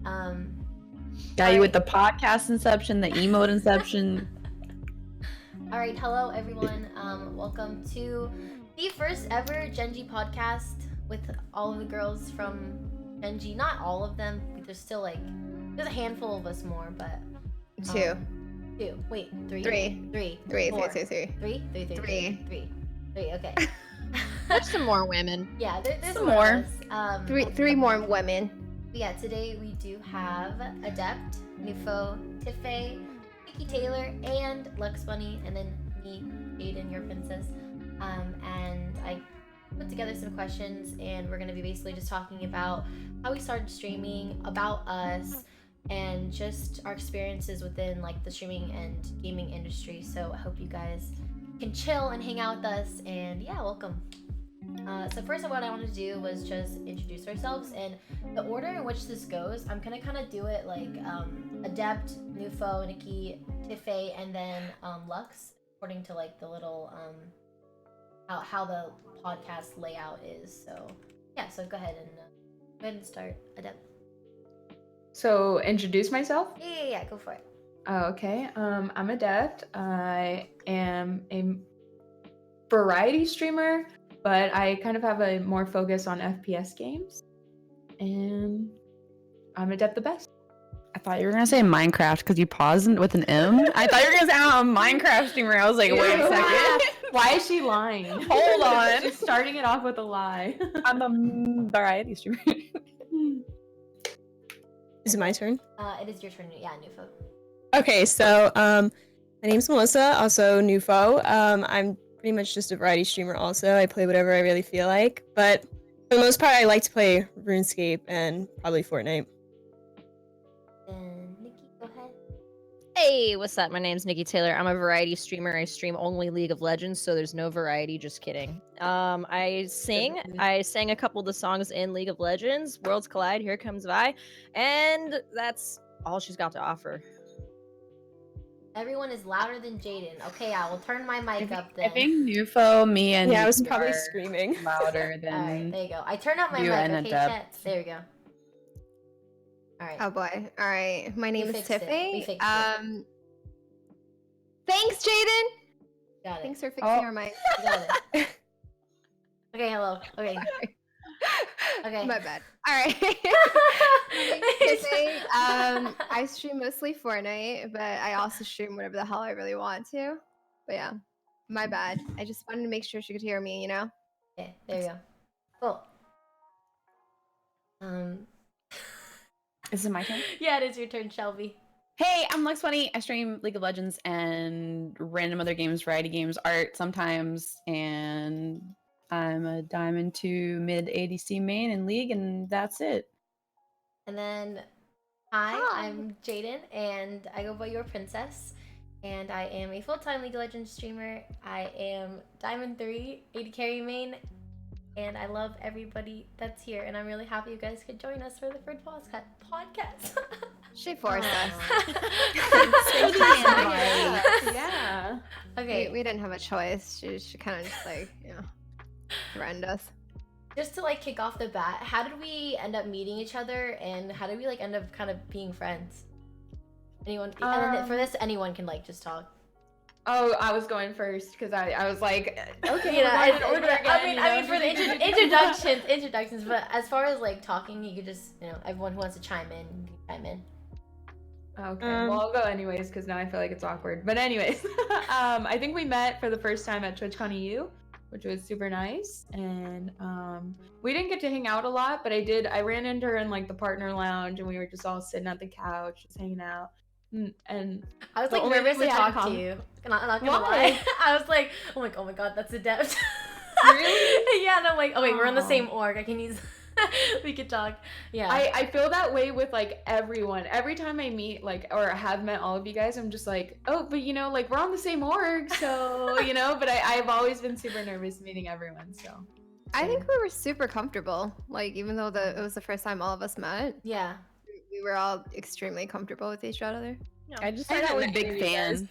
Got you with the podcast inception, the emote inception. All right, hello everyone. Welcome to the first ever Genji podcast with all of the girls from Genji. Not all of them. There's still there's a handful of us more, but Two. Wait, three. Three. Four. Three. Three. Okay. There's some more women. Yeah, there's some more. Three more women. Yeah, today we do have Adept, Nufo, Tiffae, Nicki Taylor, and LuxxBunny, and then me, Jaden, YourPrincess. And I put together some questions, and we're gonna be basically just talking about how we started streaming, about us, and just our experiences within the streaming and gaming industry. So I hope you guys can chill and hang out with us, and yeah, welcome. So first what I wanted to do was just introduce ourselves, and the order in which this goes, I'm gonna kind of do it Adept, Nufo, Nicki, Tiffae, and then Lux, according to the little how the podcast layout is. So yeah, so go ahead and start, Adept. So introduce myself? Yeah, go for it. Oh, okay. I'm Adept. I am a variety streamer, but I kind of have a more focus on FPS games. And I'm AdeptTheBest. I thought you were gonna say Minecraft because you paused with an M. I thought you were gonna say I'm a Minecraft streamer. I was like, wait a second. Why is she lying? Hold on. She's starting it off with a lie. I'm a variety streamer. Is it my turn? It is your turn. Yeah, Nufo. Okay, so my name's Melissa, also Nufo. I'm pretty much just a variety streamer also. I play whatever I really feel like, but for the most part I like to play RuneScape and probably Fortnite. And Nicki, go ahead. Hey, what's up? My name's Nicki Taylor. I'm a variety streamer. I stream only League of Legends, so there's no variety, just kidding. I sing. I sang a couple of the songs in League of Legends, Worlds Collide, Here Comes Vi, and that's all she's got to offer. Everyone is louder than Jaden. Okay, I will turn my mic up then. I think Nufo, me, and Yeah, I was Nicki probably are screaming. louder than. All right, there you go. I turned up my you mic. and Okay, Adept. chat. There we go. All right. Oh boy. All right. My name is fixed it. We Tiffae. fixed it. Thanks, Jaden. Got it. Thanks for fixing Oh. our mic. You got it. Okay, hello. Okay. Okay. My bad. All right. Tiffae. I stream mostly Fortnite, but I also stream whatever the hell I really want to. But yeah, my bad. I just wanted to make sure she could hear me, you know? Okay, there you go. Cool. Is it my turn? Yeah, it is your turn, Shelby. Hey, I'm LuxxBunny. I stream League of Legends and random other games, variety games, art sometimes, and I'm a Diamond 2 mid ADC main in League, and that's it. And then, hi, I'm Jaden, and I go by YourPrincess, and I am a full-time League of Legends streamer. I am Diamond 3 AD carry main, and I love everybody that's here, and I'm really happy you guys could join us for the first podcast. She forced us. Yeah. Okay. We didn't have a choice. She kind of just threatened us. Just to kick off the bat, how did we end up meeting each other, and how did we end up kind of being friends? Anyone? And then for this, anyone can just talk. Oh, I was going first because I was like, okay, You know, we're going in order again, I mean, for the introductions, but as far as talking, you could just, everyone who wants to chime in, can chime in. Okay, well, I'll go anyways because now I feel like it's awkward. But anyways, I think we met for the first time at TwitchCon EU, which was super nice. And we didn't get to hang out a lot, but I ran into her in the partner lounge, and we were just all sitting at the couch, just hanging out. And I was nervous to talk to you. I'm not gonna lie. I was like, oh my god, that's Adept. Really? Yeah, and I'm like, oh wait, we're on the same org. I can use. We could talk. Yeah. I feel that way with everyone. Every time I meet or have met all of you guys, I'm just like, oh, but we're on the same org, so But I've always been super nervous meeting everyone. So I think we were super comfortable. Even though it was the first time all of us met. Yeah. We were all extremely comfortable with each other. No. I just said I was a big fan.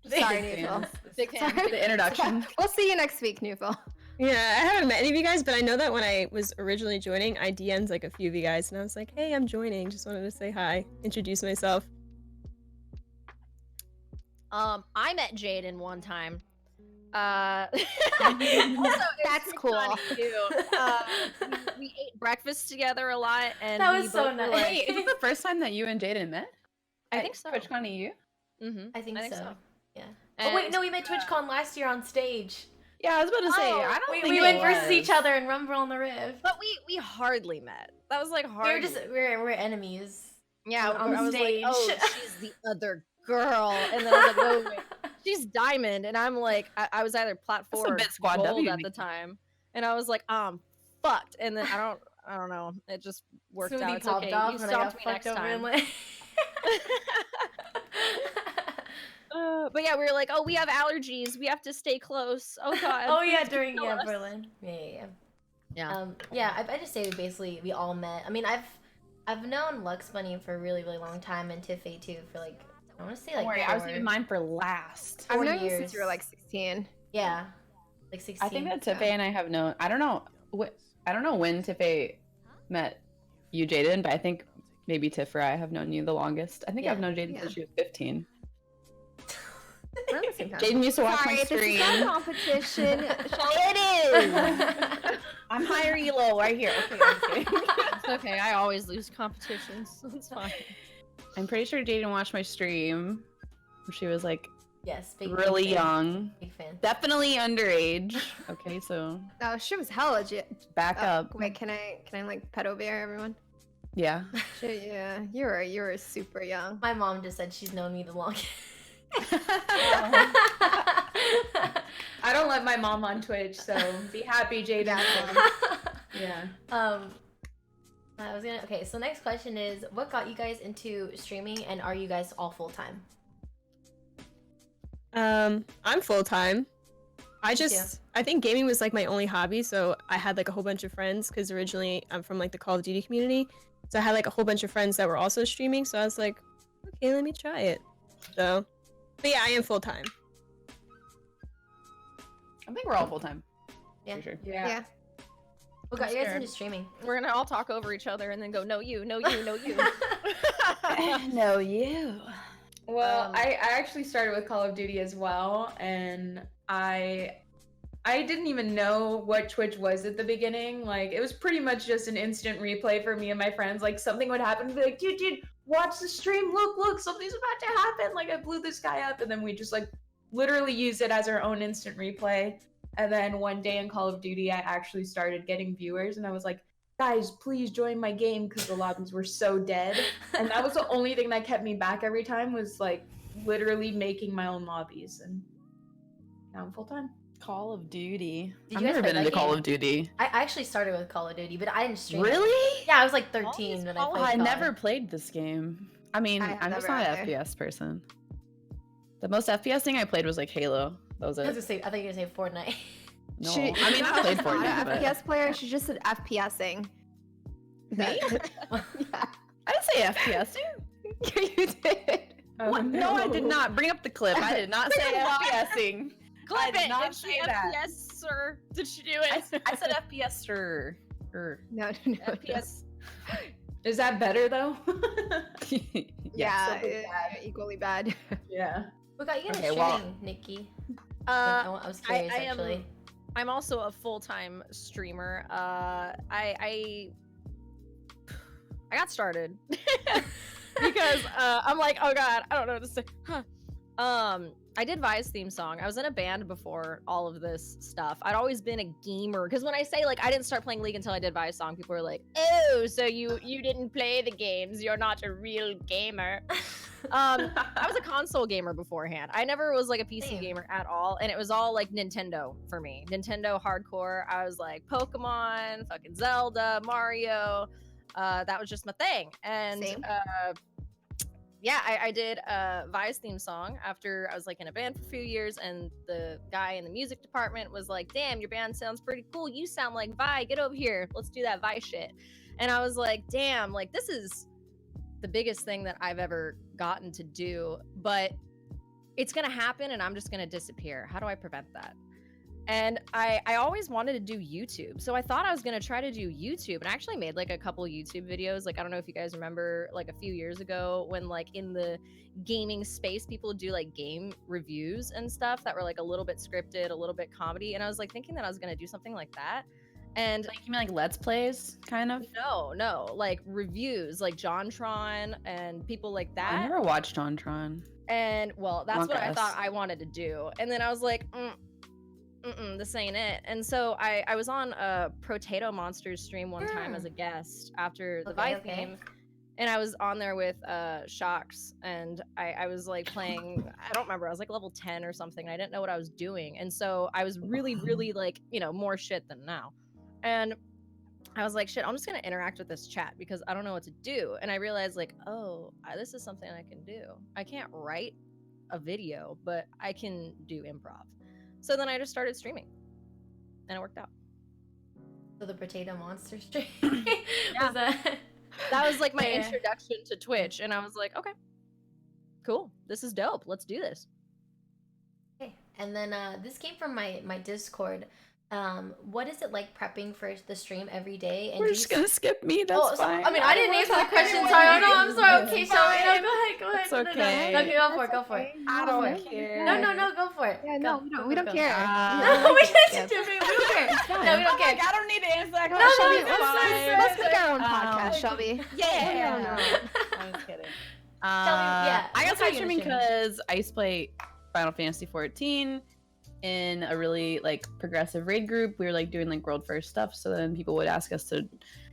Sorry, Nufo. Big fan. Sorry. The introduction. We'll see you next week, Nufo. Yeah, I haven't met any of you guys, but I know that when I was originally joining, I DM'd like a few of you guys, and I was like, "Hey, I'm joining. Just wanted to say hi, introduce myself." I met Jaden one time. Also, That's cool. We ate breakfast together a lot, and That we was so both were nice. like- Hey, is it the first time that you and Jaden met? I think so. TwitchCon EU? Mm-hmm. I think so. Yeah. And, Oh wait, no, we met TwitchCon last year on stage. Yeah, I was about to say, Oh, I don't think We it went versus was. each other in Rumble on the Rift. but we hardly met. That was like hardly. We're enemies. Yeah, on I was stage. like, oh, she's the other girl, and then I was like, oh wait, she's Diamond, and I'm like, I was either plat 4 a or bit Squad gold W, at the Nikki. time, and I was like, fucked, and then I don't know, it just worked Smoothie out. It's popped okay. off You and I got stomped me fucked next over in time. like- But yeah, we were like, oh, we have allergies. We have to stay close. Oh god. Oh yeah, please during kill us. Berlin. Yeah. Yeah. I just say we all met. I mean, I've known LuxxBunny for a really long time, and Tiffae too for like I want to say like Don't worry, I was 4 leaving mine for last. I've 4 known you years. since you were like 16. Yeah, like 16. I think that Tiffae and I have known. I don't know when Tiffae met you, Jaden, but I think maybe Tiff or I have known you the longest. I think Yeah. I've known Jaden since she was 15. Around the same time. Jaden used to watch Sorry, my this is stream. not a competition. It is. I'm higher elo right here. Okay, I'm kidding. It's okay. I always lose competitions. It's fine. I'm pretty sure Jaden watched my stream when she was like Yes, big really big fan. young. Big fan. Definitely underage. Okay, so Oh, she was hella legit. back up. Wait, can I like pet over here, everyone? Yeah. Shit, yeah, you were super young. My mom just said she's known me the longest. I don't let my mom on Twitch, so be happy, Jaden. Yeah. I was gonna. Okay, so next question is, what got you guys into streaming, and are you guys all full time? I'm full time. I too. think gaming was like my only hobby, so I had like a whole bunch of friends because originally I'm from like the Call of Duty community, so I had like a whole bunch of friends that were also streaming. So I was like, okay, let me try it. So, but yeah, I am full time. I think we're all full time. Yeah. For sure. Yeah. What got you guys scared. into streaming? We're gonna all talk over each other and then go, no you, no you, no you. No, you. Well, I actually started with Call of Duty as well, and I didn't even know what Twitch was at the beginning. Like, it was pretty much just an instant replay for me and my friends. Like, something would happen, be like, dude, watch the stream, look, something's about to happen. Like, I blew this guy up, and then we just like literally used it as our own instant replay. And then one day in Call of Duty, I actually started getting viewers, and I was like, guys, please join my game, because the lobbies were so dead. And that was the only thing that kept me back every time, was like literally making my own lobbies. And now I'm full time. Call of Duty. Did I've you guys never play been that into Call game? of Duty. I actually started with Call of Duty, but I didn't stream. it. Really? Yeah, I was like Always 13 when I Call of played. I COD. never played this game. I mean, I have I'm just never not an either. FPS person. The most FPS thing I played was like Halo. That was I was it. gonna say, I thought you were gonna say Fortnite. No, She- I mean I played she's not Fortnite, an but FPS player. She just said FPSing. Me? Yeah. I didn't say FPS. You did. Oh, What? No, I did not. Bring up the clip. I did not say FPSing. Clip did it. not Did she say that. FPS, sir? Did she do I, it? I said FPS or No. FPS. Is that better though? Yeah, so bad. equally bad. Yeah. What got you into Okay, streaming, well- Nikki? Uh, I was curious I am- actually. I'm also a full-time streamer. I got started because I'm like, oh god, I don't know what to say. I did Vi's theme song. I was in a band before all of this stuff. I'd always been a gamer because when I say like I didn't start playing League until I did Vi's song, people were like, oh, so you didn't play the games? You're not a real gamer. I was a console gamer beforehand. I never was like a PC Same. gamer at all, and it was all like Nintendo for me. Nintendo hardcore. I was like Pokemon, fucking Zelda, Mario. That was just my thing. And Same. yeah, I did Vi's theme song after I was like in a band for a few years, and the guy in the music department was like, damn, your band sounds pretty cool. You sound like Vi. Get over here. Let's do that Vi shit. And I was like, damn, like this is the biggest thing that I've ever gotten to do, but it's gonna happen and I'm just gonna disappear. How do I prevent that? And I always wanted to do YouTube. So I thought I was going to try to do YouTube. And I actually made like a couple YouTube videos. Like, I don't know if you guys remember like a few years ago when like in the gaming space, people would do like game reviews and stuff that were like a little bit scripted, a little bit comedy. And I was like thinking that I was going to do something like that. And Like, you mean like Let's Plays, kind of? no, like reviews, like JonTron and people like that. I never watched JonTron. And well, that's Among what I Us. thought I wanted to do. And then I was like, this ain't it. And so I was on a Potato Monsters stream one time as a guest after the Vive game. And I was on there with Shocks, and I was like playing, I don't remember, I was like level 10 or something. I didn't know what I was doing. And so I was really, really like, you know, more shit than now. And I was like, shit, I'm just gonna interact with this chat because I don't know what to do. And I realized like, oh, this is something I can do. I can't write a video, but I can do improv. So then I just started streaming, and it worked out. So the Potato Monster stream. Yeah. That was like my introduction to Twitch, and I was like, okay, cool, this is dope. Let's do this. Okay. And then this came from my Discord. What is it like prepping for the stream every day? And We're just gonna skip me. That's fine. I mean, I didn't answer the question. Sorry. No, I'm sorry. Okay, Shelby, no, go ahead. It's okay. No, go for it. I don't care. No, go for it. Yeah, Go, we don't care. No, we don't care. No, we don't care. I don't need to answer that No, question. Let's make our own podcast, Shelby. Yeah. I was kidding. yeah. I got What are started you streaming streaming? because I used to play Final Fantasy 14 in a really like progressive raid group. We were like doing like world first stuff, so then people would ask us to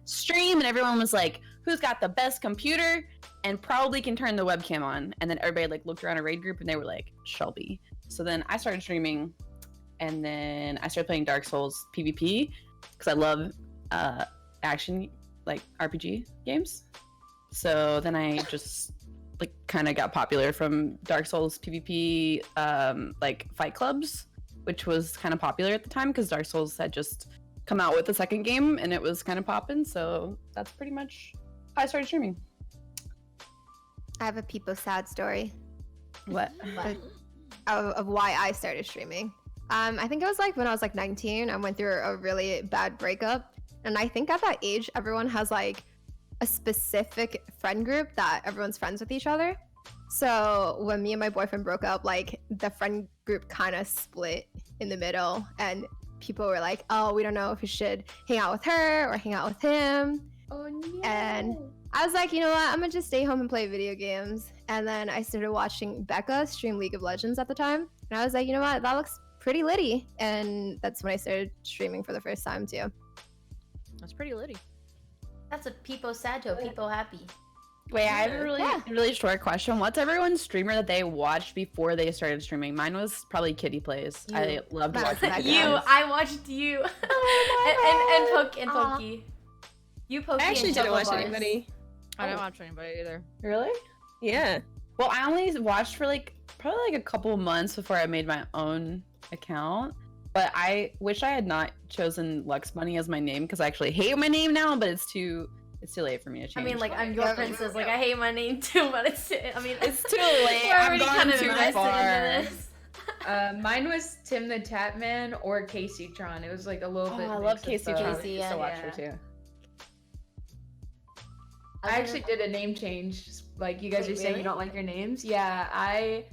stream, and everyone was like, who's got the best computer and probably can turn the webcam on? And then everybody like looked around a raid group and they were like, Shelby. So then I started streaming, and then I started playing Dark Souls PvP because I love action like RPG games. So then I just like kind of got popular from Dark Souls PvP like fight clubs, which was kind of popular at the time because Dark Souls had just come out with the second game and it was kind of popping. So that's pretty much how I started streaming. I have a Peepo sad story What? of why I started streaming. I think it was like when I was like 19, I went through a really bad breakup. And I think at that age, everyone has like a specific friend group that everyone's friends with each other. So when me and my boyfriend broke up, like the friend group kind of split in the middle, and people were like, oh, we don't know if we should hang out with her or hang out with him. Oh no. And I was like, you know what, I'm gonna just stay home and play video games. And then I started watching Becca stream League of Legends at the time, and I was like, you know what, that looks pretty litty. And that's when I started streaming for the first time too. That's pretty litty. That's a Peepo sad to a Peepo happy. Wait, I have a really short question. What's everyone's streamer that they watched before they started streaming? Mine was probably Kitty Plays. You. I loved watching that. I watched you. And Pokey. You, Pokey, I actually and didn't Choco watch Bars. anybody. I didn't watch anybody either. Really? Yeah. Well, I only watched for like probably like a couple of months before I made my own account. But I wish I had not chosen LuxxBunny as my name because I actually hate my name now. But it's too late for me to change. I mean, like, I'm YourPrincess. Like, I hate my name too, but it's too late. We're already kind of too invested far. into this. Mine was Tim the Tatman or Casey Tron. It was like a little bit. I love mix of Casey both. Tron. I used to watch her too. I actually did a name change. Like you guys Wait, are saying really? you don't like your names. Yeah, I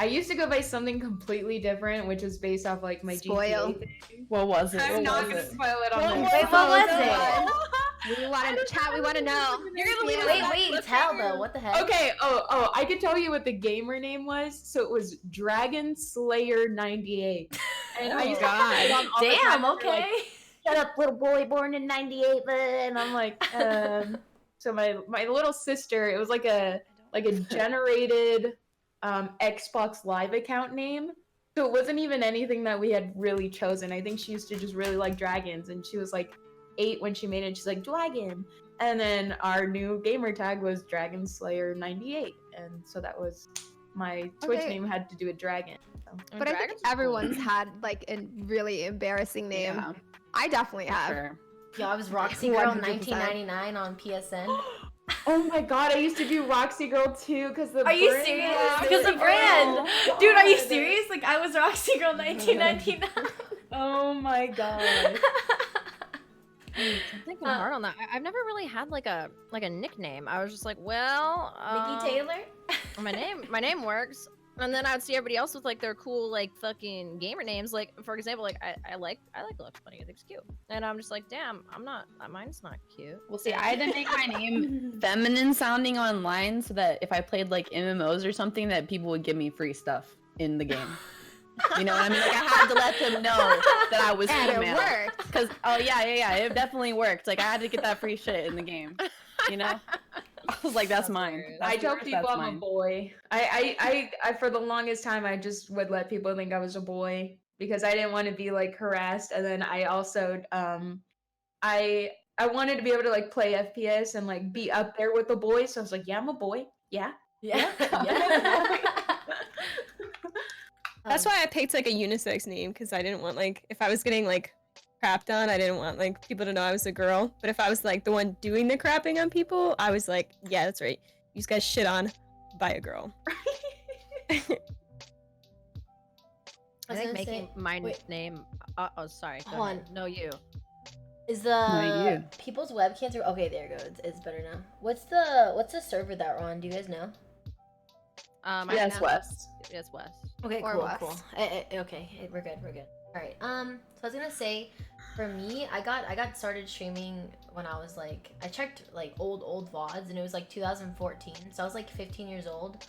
used to go by something completely different, which is based off like my Spoil. GTA thing. What was it? I'm What not was gonna it? spoil it on Wait, this. what was it? We want to chat. We want to know. You're gonna leave Wait, tell though. What the heck? Okay, I can tell you what the gamer name was. So it was Dragon Slayer 98. And I used to have it on all the Damn. time. They're Okay. like, shut up, little boy born in 98. And I'm like, so my little sister, it was like a generated Xbox Live account name. So it wasn't even anything that we had really chosen. I think she used to just really like dragons, and she was like 8 when she made it. She's like, Dragon. And then our new gamer tag was Dragon Slayer 98. And so that was my Twitch name had to do with dragon. So. But I think everyone's had like a really embarrassing name. Yeah, I definitely have. sure. Yo, I was Roxy Girl 100%. 1999 on PSN. Oh my god, I used to do Roxy Girl too because the Are you brand. serious? Because the brand. Dude, are you serious? Like, I was Roxy Girl 1999. Oh my god. I'm thinking hard on that. I've never really had like a nickname. I was just like, well, Nicki Taylor? my name works. And then I'd see everybody else with like their cool like fucking gamer names. Like for example, like I like LuxxBunny. I think it's cute. And I'm just like, damn, mine's not cute. Well, see, I had to make my name feminine sounding online so that if I played like MMOs or something, that people would give me free stuff in the game. You know what I mean? Like I had to let them know that I was And female. it worked. Cause yeah, it definitely worked. Like I had to get that free shit in the game. You know? I was like, that's mine. hilarious. That's I tell yours, people that's I'm a mine. boy. I for the longest time I just would let people think I was a boy because I didn't want to be like harassed. And then I also I wanted to be able to like play FPS and like be up there with the boys. So I was like, yeah, I'm a boy. Yeah. Yeah. That's why I picked like a unisex name because I didn't want like if I was getting like crapped on, I didn't want like people to know I was a girl. But if I was like the one doing the crapping on people, I was like, yeah, that's right. You guys shit on by a girl. I was think gonna making say- my wait. name. Oh, sorry. Go Hold ahead. on. No, you. Is No, the you. people's webcams are okay? There you go. It's better now. What's the server that we're on? Do you guys know? Yes, Wes. Yes, Wes. Okay, Or cool, Wes. cool. Okay, we're good. All right. So I was gonna say, for me, I got started streaming when I was like, I checked like old VODs and it was like 2014, so I was like 15 years old.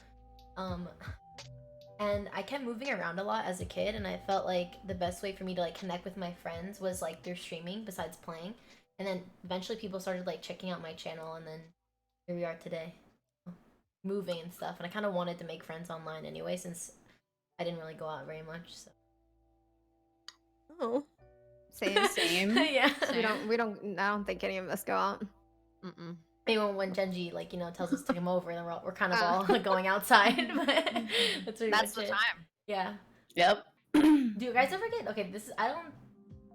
And I kept moving around a lot as a kid, and I felt like the best way for me to like connect with my friends was like through streaming besides playing. And then eventually people started like checking out my channel, and then here we are today, moving and stuff. And I kind of wanted to make friends online anyway, since I didn't really go out very much. So. Oh. Same. Yeah. We don't. I don't think any of us go out. Mm-mm. Maybe when Genji like tells us to come over, and then we're kind of all like, going outside. But that's pretty That's much the it. time. Yeah. Yep. Do you guys ever get this is I don't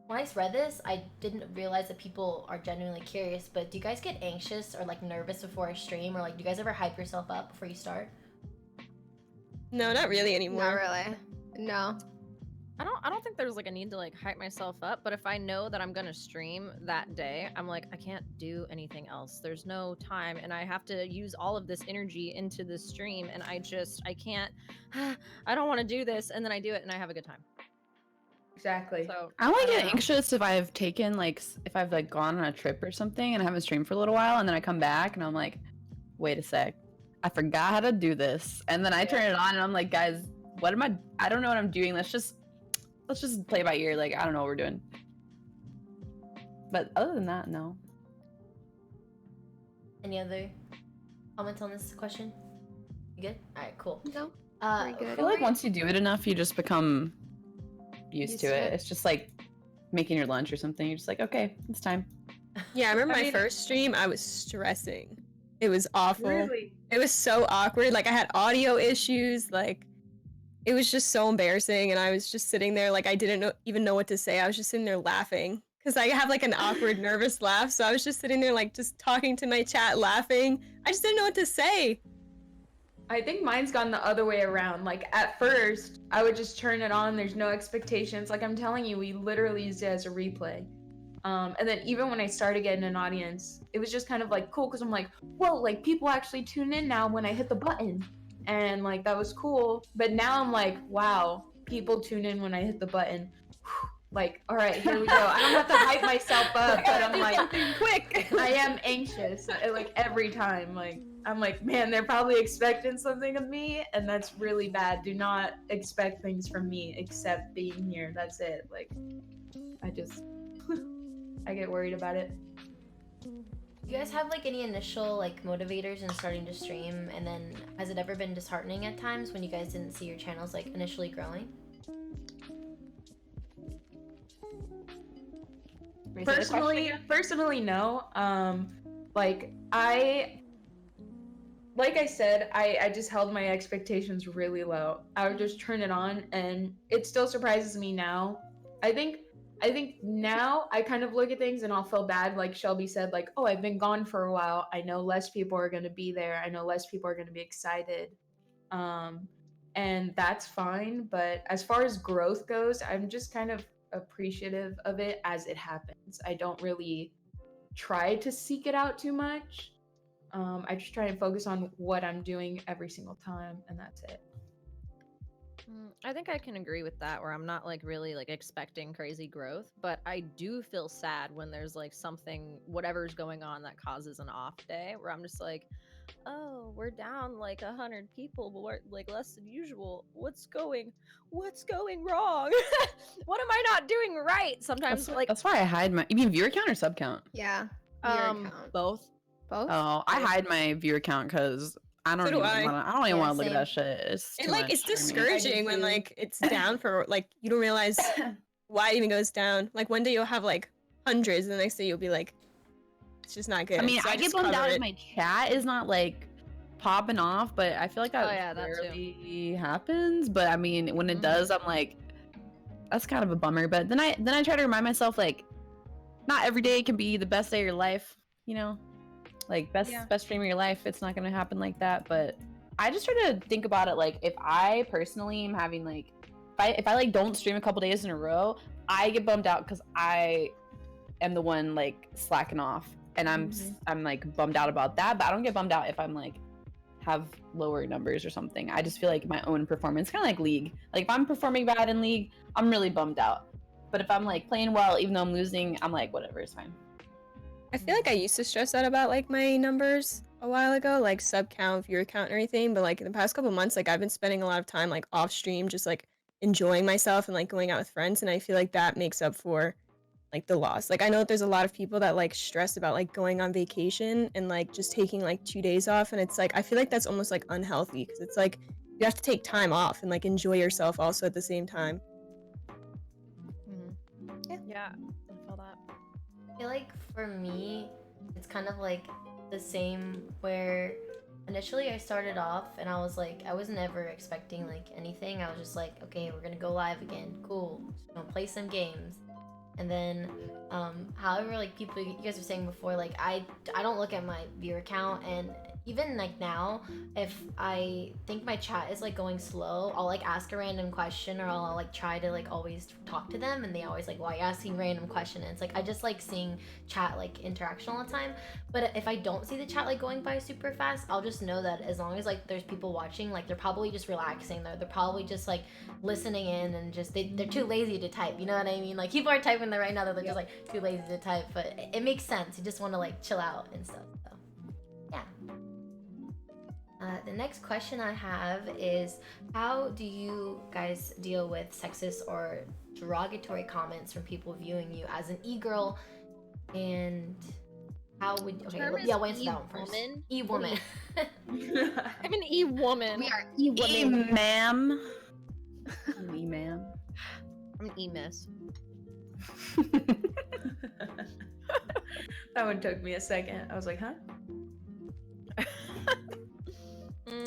when I read this I didn't realize that people are genuinely curious, but do you guys get anxious or like nervous before a stream, or like do you guys ever hype yourself up before you start? No, not really anymore. Not really. No. I don't think there's like a need to like hype myself up, but if I know that I'm gonna stream that day, I'm like, I can't do anything else. There's no time, and I have to use all of this energy into this stream, and I can't. I don't want to do this, and then I do it, and I have a good time. Exactly. So I only don't get know. anxious if I've taken like if I've like gone on a trip or something and I haven't streamed for a little while, and then I come back and I'm like, wait a sec, I forgot how to do this, and then I turn it on and I'm like, guys, what am I don't know what I'm doing. Let's just play by ear. Like I don't know what we're doing. But other than that, no. Any other comments on this question? You good? All right, cool. No. Uh, Very good. I feel like once you do it enough, you just become used Used to to it. it. It's just like making your lunch or something. You're just like, okay, it's time. Yeah, I remember I my mean- first stream, I was stressing. It was awful. Really? It was so awkward. Like I had audio issues. Like it was just so embarrassing, and I was just sitting there like I didn't even know what to say. I was just sitting there laughing because I have like an awkward, nervous laugh. So I was just sitting there like just talking to my chat, laughing. I just didn't know what to say. I think mine's gone the other way around. Like at first, I would just turn it on. There's no expectations. Like I'm telling you, we literally used it as a replay. And then even when I started getting an audience, it was just kind of like cool because I'm like, whoa, like people actually tune in now when I hit the button. And like that was cool. But now I'm like, wow, people tune in when I hit the button. Like, all right, here we go. I don't have to hype myself up, but I'm like, quick. I am anxious like every time. Like I'm like, man, they're probably expecting something of me, and that's really bad. Do not expect things from me except being here. That's it. Like I just I get worried about it. Do you guys have like any initial like motivators in starting to stream, and then has it ever been disheartening at times when you guys didn't see your channels like initially growing? Personally, no. Like I said, I just held my expectations really low. I would just turn it on, and it still surprises me now. I think now I kind of look at things and I'll feel bad, like Shelby said, like, oh, I've been gone for a while. I know less people are gonna be there. I know less people are gonna be excited. And that's fine. But as far as growth goes, I'm just kind of appreciative of it as it happens. I don't really try to seek it out too much. I just try to focus on what I'm doing every single time, and that's it. I think I can agree with that, where I'm not like really like expecting crazy growth, but I do feel sad when there's like something, whatever's going on that causes an off day, where I'm just like, oh, we're down like 100 people, but we're like less than usual. What's going wrong? What am I not doing right? Sometimes That's why I hide my. You mean viewer count or sub count? Yeah. Both. Both. Oh, I hide my viewer count because I don't even want to look at that shit. It's And too like much it's for me. discouraging when like it's down for like you don't realize why it even goes down. Like one day you'll have like hundreds, and the next day you'll be like, it's just not good. I mean, So I get just bummed cover out if it. my chat is not like popping off, but I feel like that, that too. rarely happens. But I mean, when it does, I'm like, that's kind of a bummer. But then I try to remind myself like, not every day can be the best day of your life, you know? Like best stream of your life, it's not gonna happen like that. But I just try to think about it like if I personally am having like if I like don't stream a couple days in a row, I get bummed out because I am the one like slacking off, and I'm like bummed out about that. But I don't get bummed out if I'm like have lower numbers or something. I just feel like my own performance, kind of like League. Like if I'm performing bad in League, I'm really bummed out. But if I'm like playing well, even though I'm losing, I'm like whatever, it's fine. I feel like I used to stress out about like my numbers a while ago, like sub count, viewer count, and everything. But like in the past couple months, like I've been spending a lot of time like off stream, just like enjoying myself and like going out with friends, and I feel like that makes up for like the loss. Like I know that there's a lot of people that like stress about like going on vacation and like just taking like 2 days off, and it's like I feel like that's almost like unhealthy because it's like you have to take time off and like enjoy yourself also at the same time. Yeah, I feel that. I feel like for me, it's kind of like the same where initially I started off and I was like, I was never expecting like anything. I was just like, okay, we're gonna go live again. Cool. Just gonna play some games. And then, however, like people, you guys were saying before, like I don't look at my viewer count, and even like now, if I think my chat is like going slow, I'll like ask a random question, or I'll like try to like always talk to them, and they always like, why are you asking random question? And it's like I just like seeing chat like interaction all the time. But if I don't see the chat like going by super fast, I'll just know that as long as like there's people watching, like they're probably just relaxing. They're probably just like listening in, and just they're too lazy to type. You know what I mean? Like people are typing there right now, they're just like too lazy to type. But it makes sense. You just want to like chill out and stuff. So yeah. The next question I have is, how do you guys deal with sexist or derogatory comments from people viewing you as an e-girl, and how would we'll answer that one first. E-woman. I'm an e-woman. We are e-women. E-ma'am. E-ma'am. I'm an e-miss. That one took me a second. I was like, huh?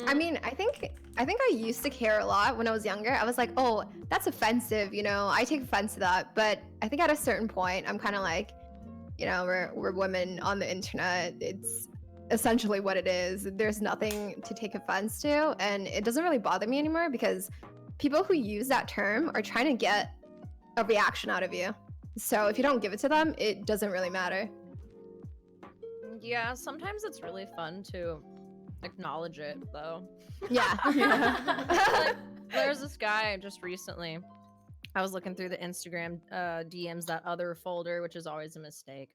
I mean, I think I used to care a lot when I was younger. I was like, oh, that's offensive, you know, I take offense to that. But I think at a certain point, I'm kind of like, you know, we're women on the internet. It's essentially what it is. There's nothing to take offense to, and it doesn't really bother me anymore because people who use that term are trying to get a reaction out of you. So if you don't give it to them, it doesn't really matter. Yeah, sometimes it's really fun to acknowledge it though. Yeah. Like, there's this guy just recently, I was looking through the Instagram DMs, that other folder, which is always a mistake,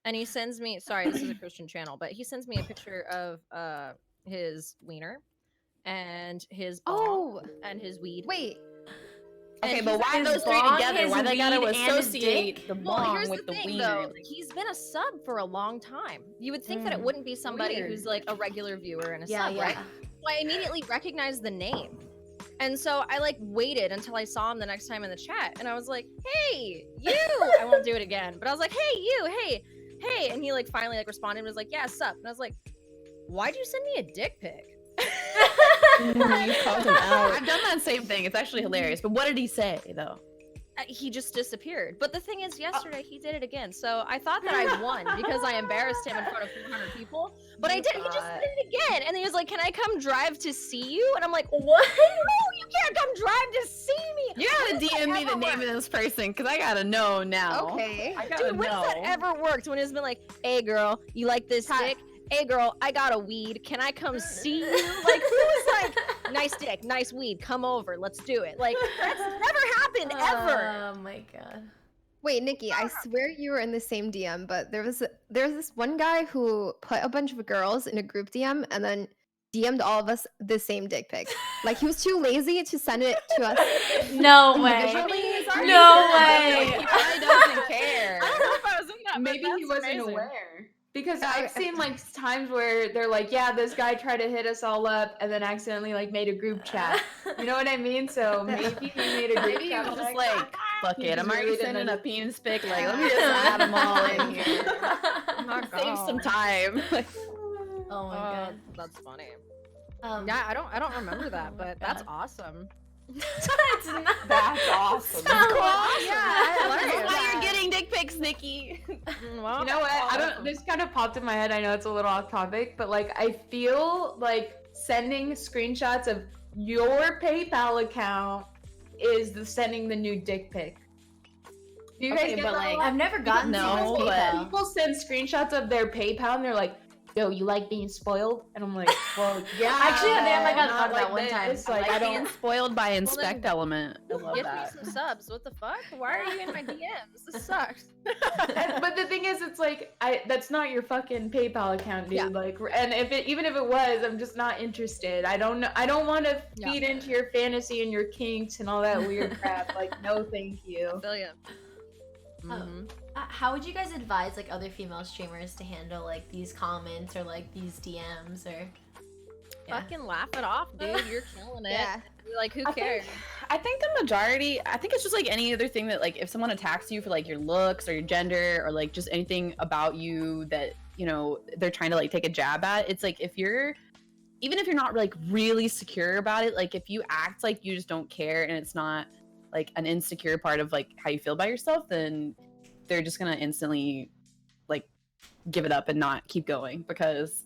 and he sends me, sorry, this is a Christian channel, but he sends me a picture of his wiener and his bong and his weed. Wait. Okay, And but he's- why his those three bong, together? his Why they gotta weed, and his associate dick? the Well, bong here's with the the thing, wiener? though. He's been a sub for a long time. You would think that it wouldn't be somebody Weird. who's like a regular viewer and a Yeah, sub, right? So I immediately recognized the name. And so I like waited until I saw him the next time in the chat, and I was like, hey, you! I won't do it again, but I was like, hey, you, hey. And he like finally like responded and was like, yeah, sup. And I was like, why'd you send me a dick pic? You called him out. I've done that same thing. It's actually hilarious. But what did he say though? he just disappeared. But the thing is, yesterday he did it again. So I thought that I won because I embarrassed him in front of 400 people. But I didn't. He just did it again. And then he was like, "Can I come drive to see you?" And I'm like, "What? No, you can't come drive to see me." You gotta DM me the name of this person because I gotta know now. Okay. I gotta Dude, when's know. that ever worked? When it's been like, "Hey girl, you like this dick? Hey girl, I got a weed. Can I come see you?" Like, who was like, "Nice dick, nice weed, come over, let's do it." Like, that's never happened ever. Oh my god. Wait, Nikki, I swear you were in the same DM, but there was this one guy who put a bunch of girls in a group DM and then DM'd all of us the same dick pic. Like he was too lazy to send it to us. No way. individually. No way. He doesn't care. I don't know if I was in that, but Maybe he that's wasn't amazing. aware. Because I've seen like times where they're like, yeah, this guy tried to hit us all up and then accidentally like made a group chat. You know what I mean? So maybe he made a group Maybe he chat. was just like, fuck He it, just I'm already really didn't sending a under- penis pic. Like, let me just add them all in here. Save some time. Oh my god. That's funny. Yeah, I don't remember that, Oh but my that's God. awesome. it's not. That's awesome. Hilarious. That's why you're getting dick pics, Nikki. Well, You know what? I don't. This kind of popped in my head. I know it's a little off topic, but like I feel like sending screenshots of your PayPal account is sending the new dick pic. Do you guys Okay, get but, that? like, I've never gotten No, someone's but- PayPal. People send screenshots of their PayPal and they're like, "Yo, you like being spoiled?" And I'm like, "Well, yeah." Actually, I think I got not that one time. this. Like, I being don't. spoiled by Inspect then Element. I love give that. me some subs. What the fuck? Why are you in my DMs? This sucks. But the thing is, it's like that's not your fucking PayPal account, dude. Yeah. Like, and even if it was, I'm just not interested. I don't know. I don't want to Yeah. feed into your fantasy and your kinks and all that weird crap. Like, no, thank you. Feel ya. Oh. Mhm. How would you guys advise like other female streamers to handle like these comments or like these DMs or? Yeah. Fucking laugh it off, dude. You're killing it. Yeah. Like, who I cares? think the majority, I think it's just like any other thing that like if someone attacks you for like your looks or your gender or like just anything about you that, you know, they're trying to like take a jab at, it's like even if you're not like really secure about it, like if you act like you just don't care and it's not like an insecure part of like how you feel about yourself, then they're just gonna instantly like give it up and not keep going. Because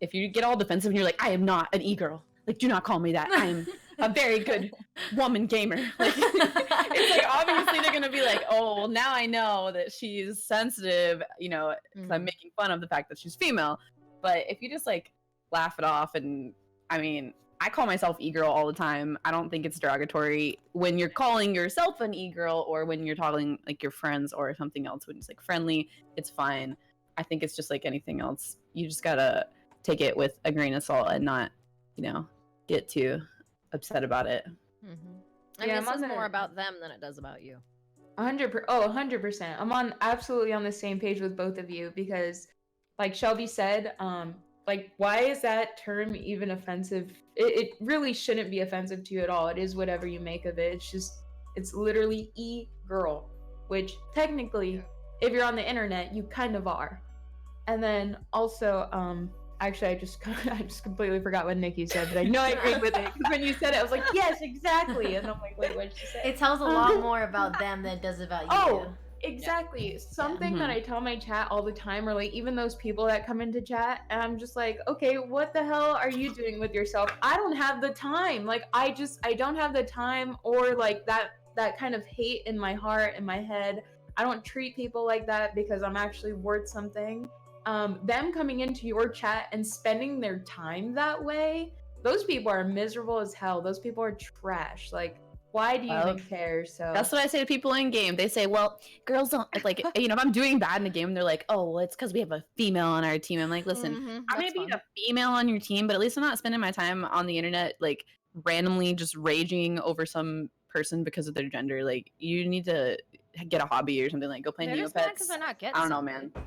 if you get all defensive and you're like, I am not an e-girl, like do not call me that, I am a very good woman gamer, like it's like obviously they're gonna be like, oh well, now I know that she's sensitive, you know, because I'm making fun of the fact that she's female. But if you just like laugh it off, and I mean, I call myself e-girl all the time. I don't think it's derogatory when you're calling yourself an e-girl or when you're talking like your friends or something else when it's like friendly, it's fine. I think it's just like anything else. You just gotta take it with a grain of salt and not, you know, get too upset about it. I Yeah, mean, I'm it says on more the- about them than it does about you. 100%. I'm absolutely on the same page with both of you because, like Shelby said, like why is that term even offensive? It really shouldn't be offensive to you at all. It is whatever you make of it. It's literally e-girl, which technically, if you're on the internet, you kind of are. And then also, actually, I just completely forgot what Nikki said, but I know I agreed with it because when you said it, I was like, yes, exactly. And I'm like, wait, what did she say? It tells a lot more about them than it does about you. Oh, exactly. Something that Mhm. I tell my chat all the time, or like even those people that come into chat, and I'm just like, okay, what the hell are you doing with yourself? I don't have the time. Like, I don't have the time, or like that kind of hate in my heart, in my head. I don't treat people like that because I'm actually worth something. Them coming into your chat and spending their time that way, those people are miserable as hell. Those people are trash. Like, why do you even care? So That's what I say to people in game. They say, well, girls don't like, you know, if I'm doing bad in a game, they're like, oh, well, it's because we have a female on our team. I'm like, listen, I may be a female on your team, but at least I'm not spending my time on the internet, like randomly just raging over some person because of their gender. Like, you need to get a hobby or something, like go play They're just mad Neopets. because they're not getting I don't know, something. man.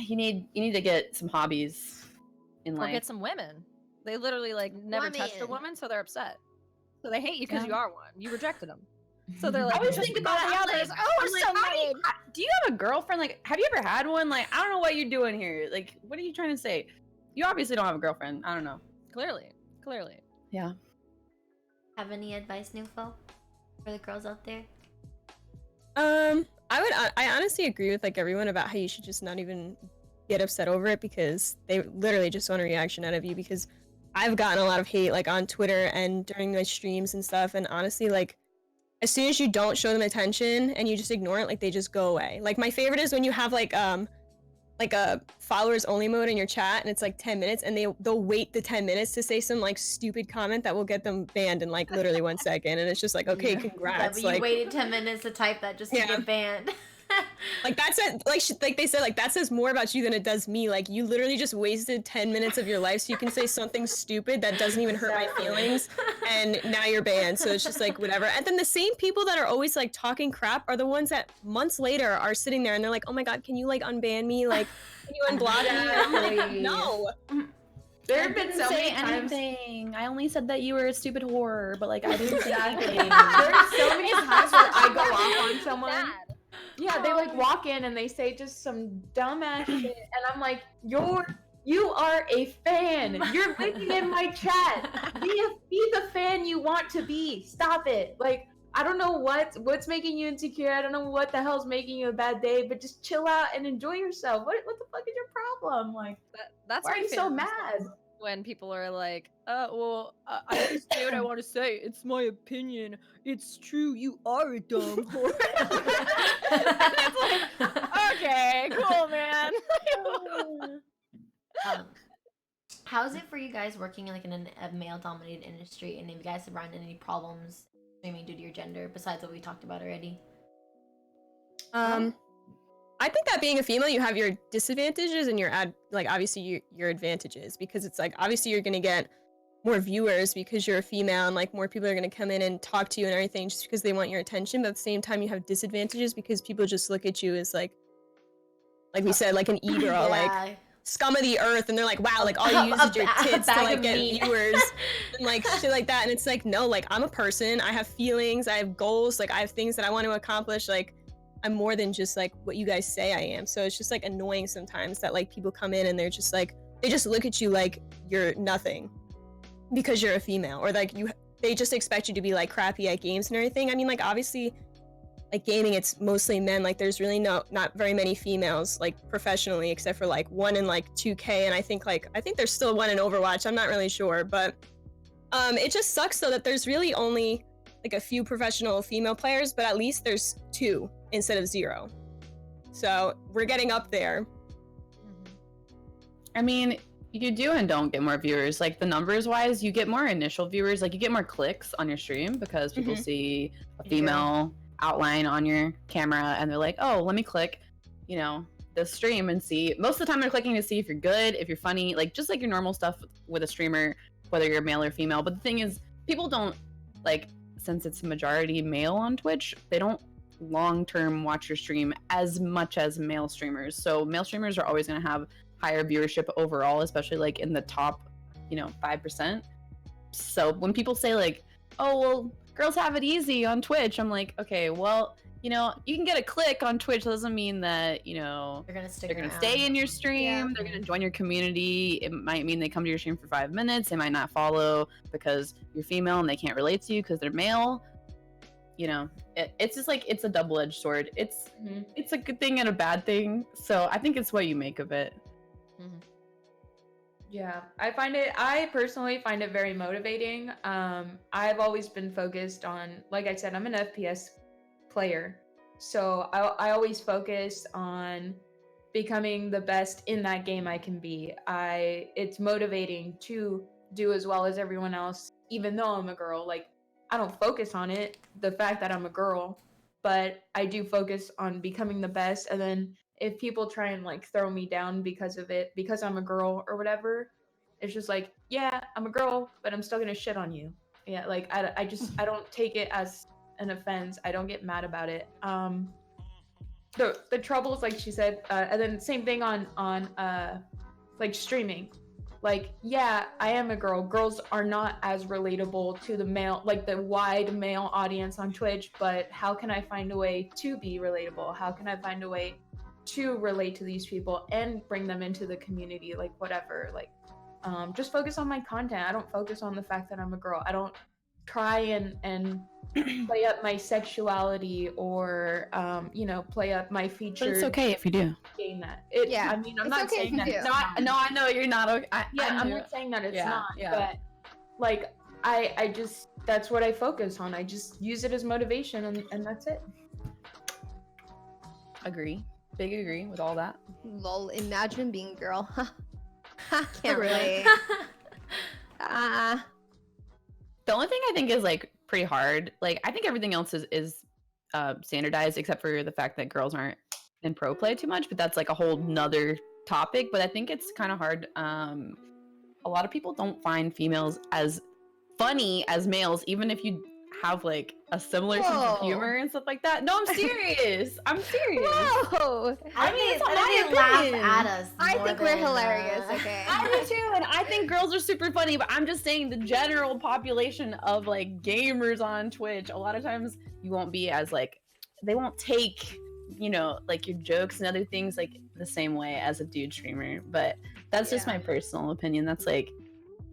you need to get some hobbies in Or life. get some women. They literally like never touched a Women. woman, so they're upset. So they hate you because Yeah. you are one. You rejected them. So they're like, I always just think about the it. I'm others. like, Oh, I'm we're like, so how do you- mean. do you have a girlfriend? Like, have you ever had one? Like, I don't know what you're doing here. Like, what are you trying to say? You obviously don't have a girlfriend. I don't know. Clearly. Yeah. Have any advice, Nufo? for the girls out there? I honestly agree with like everyone about how you should just not even get upset over it, because they literally just want a reaction out of you. Because I've gotten a lot of hate like on Twitter and during my streams and stuff, and honestly, like as soon as you don't show them attention and you just ignore it, like they just go away. Like my favorite is when you have like a followers only mode in your chat and it's like 10 minutes and they'll wait the 10 minutes to say some like stupid comment that will get them banned in like literally 1 second, and it's just like, okay, congrats. Yeah, but you like waited 10 minutes to type that just to get banned. like that's it, like they said, like that says more about you than it does me. Like you literally just wasted 10 minutes of your life so you can say something stupid that doesn't even hurt my feelings, and now you're banned. So it's just like whatever. And then the same people that are always like talking crap are the ones that months later are sitting there and they're like, oh my god, can you like unban me, like can you unblock me? And I'm like, no. There have been so many times. Anything. I only said that you were a stupid whore, but like I didn't say anything. There's so many times where I go off on someone. Yeah, they like walk in and they say just some dumbass shit, and I'm like, you are a fan. You're living in my chat. Be the fan you want to be. Stop it. Like, I don't know what's making you insecure. I don't know what the hell's making you a bad day, but just chill out and enjoy yourself. What the fuck is your problem? Like, that's why are you so mad? When people are like, well, I just say what I want to say. It's my opinion. It's true. You are a dumb whore. It's like, okay, cool, man. How is it for you guys working like in a male-dominated industry, and have you guys run into any problems streaming due to your gender besides what we talked about already? I think that being a female, you have your disadvantages and your obviously your advantages, because it's like obviously you're gonna get more viewers because you're a female, and like more people are gonna come in and talk to you and everything just because they want your attention. But at the same time, you have disadvantages because people just look at you as like we said, like an e-girl, like scum of the earth, and they're like, wow, like all you use is your tits to like get viewers and like shit like that. And it's like, no, like I'm a person, I have feelings, I have goals, like I have things that I want to accomplish, like I'm more than just like what you guys say I am. So it's just like annoying sometimes that like people come in and they're just like, they just look at you like you're nothing because you're a female, or like they just expect you to be like crappy at games and everything. I mean, like obviously like gaming, it's mostly men. Like there's really not very many females like professionally, except for like one in like 2K, and I think there's still one in Overwatch. I'm not really sure, but it just sucks though that there's really only like a few professional female players, but at least there's 2 instead of 0. So we're getting up there. I mean, you do and don't get more viewers. Like the numbers wise, you get more initial viewers, like you get more clicks on your stream because people see a female outline on your camera and they're like, oh, let me click, you know, this stream and see. Most of the time they're clicking to see if you're good, if you're funny, like just like your normal stuff with a streamer, whether you're male or female. But the thing is, people don't like, since it's majority male on Twitch, they don't long-term watch your stream as much as male streamers. So male streamers are always going to have higher viewership overall, especially like in the top, 5%. So when people say like, oh, well, girls have it easy on Twitch, I'm like, okay, well, you can get a click on Twitch. Doesn't mean that, they're going to stay in your stream. Yeah. They're going to join your community. It might mean they come to your stream for 5 minutes. They might not follow because you're female and they can't relate to you because they're male. It's just like, it's a double-edged sword. It's a good thing and a bad thing. So I think it's what you make of it. Yeah, I personally find it very motivating. I've always been focused on, like I said, I'm an FPS player. So I always focus on becoming the best in that game I can be. It's motivating to do as well as everyone else, even though I'm a girl. Like, I don't focus on it, the fact that I'm a girl, but I do focus on becoming the best. And then if people try and like throw me down because of it, because I'm a girl or whatever, it's just like, yeah, I'm a girl, but I'm still gonna shit on you. Yeah, like I don't take it as an offense. I don't get mad about it. The troubles, like she said, and then same thing on like streaming. Like, yeah, I am a girl. Girls are not as relatable to the male, like the wide male audience on Twitch, but how can I find a way to be relatable? How can I find a way to relate to these people and bring them into the community? Like, whatever, like, just focus on my content. I don't focus on the fact that I'm a girl. I don't try and play up my sexuality or you know, play up my features. But it's okay if you do. Saying that. Yeah, I mean, I'm it's not okay saying if that you it's do. not. No, I know you're not okay. I'm not saying that it's Yeah, not. yeah. But like, I just, that's what I focus on. I just use it as motivation, and that's it. Agree. Big agree with all that. Lol, imagine being a girl. Can't relate. The only thing I think is like pretty hard. Like I think everything else is standardized except for the fact that girls aren't in pro play too much. But that's like a whole nother topic. But I think it's kind of hard. A lot of people don't find females as funny as males, even if you have like a similar sense of Whoa. humor and stuff like that. No, I'm serious. I'm serious. Whoa! I mean, it's I my think they laugh opinion. at us. I more think we're than, hilarious. Okay. I do too, and I think girls are super funny, but I'm just saying the general population of like gamers on Twitch, a lot of times you won't be as like, they won't take, you know, like your jokes and other things like the same way as a dude streamer. But that's just my personal opinion. That's like,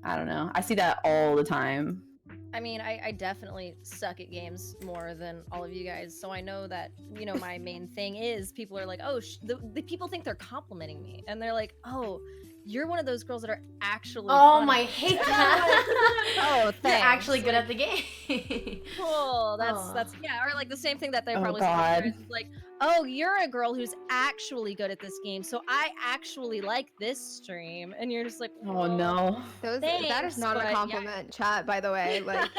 I don't know. I see that all the time. I mean, I definitely suck at games more than all of you guys, so I know that, you know, my main thing is people are like, oh, the people think they're complimenting me, and they're like, oh, you're one of those girls that are actually Oh funny. my, hate that. Oh, You're thanks. actually good at the game. Cool. That's Aw. yeah, or like the same thing that they Oh, probably God. say is like, oh, you're a girl who's actually good at this game, so I actually like this stream, and you're just like, Oh no. That Thanks, is not but a yeah. compliment, chat, by the way. Like,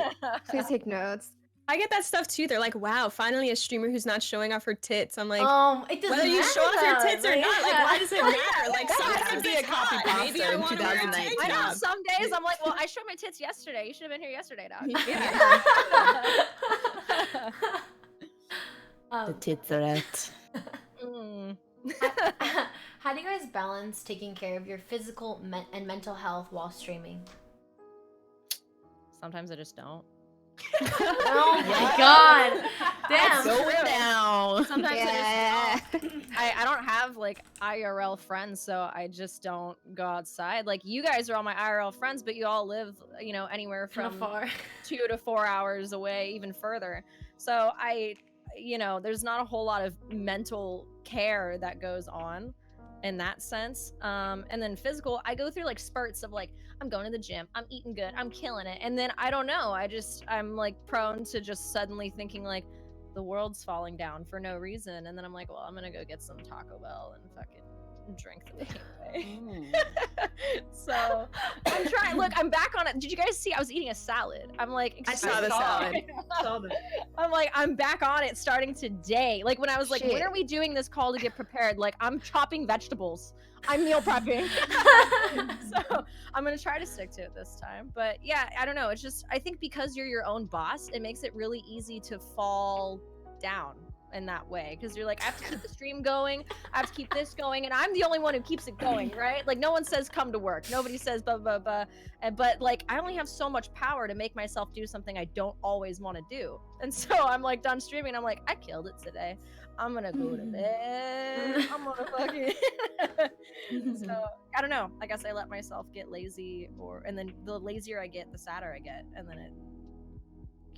please take notes. I get that stuff too. They're like, wow, finally a streamer who's not showing off her tits. I'm like, It doesn't whether you matter show off your though. tits or not, like, why does it matter? Like, That sometimes could be it's a copy hot. Maybe pasta I in want to wear a 2019. tank I know top. some days I'm like, well, I showed my tits yesterday. You should have been here yesterday, dog. The tits are out. Mm. How do you guys balance taking care of your physical and mental health while streaming? Sometimes I just don't. Oh my god! Damn. Going down. Sometimes Yeah. I just don't. I don't have like IRL friends, so I just don't go outside. Like you guys are all my IRL friends, but you all live, you know, anywhere Kind from of far. 2 to 4 hours away, even further. So you know, there's not a whole lot of mental care that goes on in that sense. And then physical, I go through like spurts of like, I'm going to the gym, I'm eating good, I'm killing it. And then I don't know, I'm like prone to just suddenly thinking like the world's falling down for no reason. And then I'm like, well, I'm gonna go get some Taco Bell and fucking drink the pain away. So I'm trying. Look, I'm back on it. Did you guys see? I was eating a salad. I'm like, I saw the salad. I'm like, I'm back on it starting today. Like when I was like, when Shit. are we doing this call to get prepared? Like I'm chopping vegetables. I'm meal prepping. So I'm gonna try to stick to it this time. But yeah, I don't know. It's just I think because you're your own boss, it makes it really easy to fall down in that way, because you're like, I have to keep the stream going, I have to keep this going, and I'm the only one who keeps it going, right? Like no one says come to work, nobody says blah blah blah, but like I only have so much power to make myself do something I don't always want to do. And so I'm like done streaming, I'm like, I killed it today, I'm gonna go to bed, I'm gonna fucking so I don't know, I guess I let myself get lazy, and then the lazier I get, the sadder I get, and then it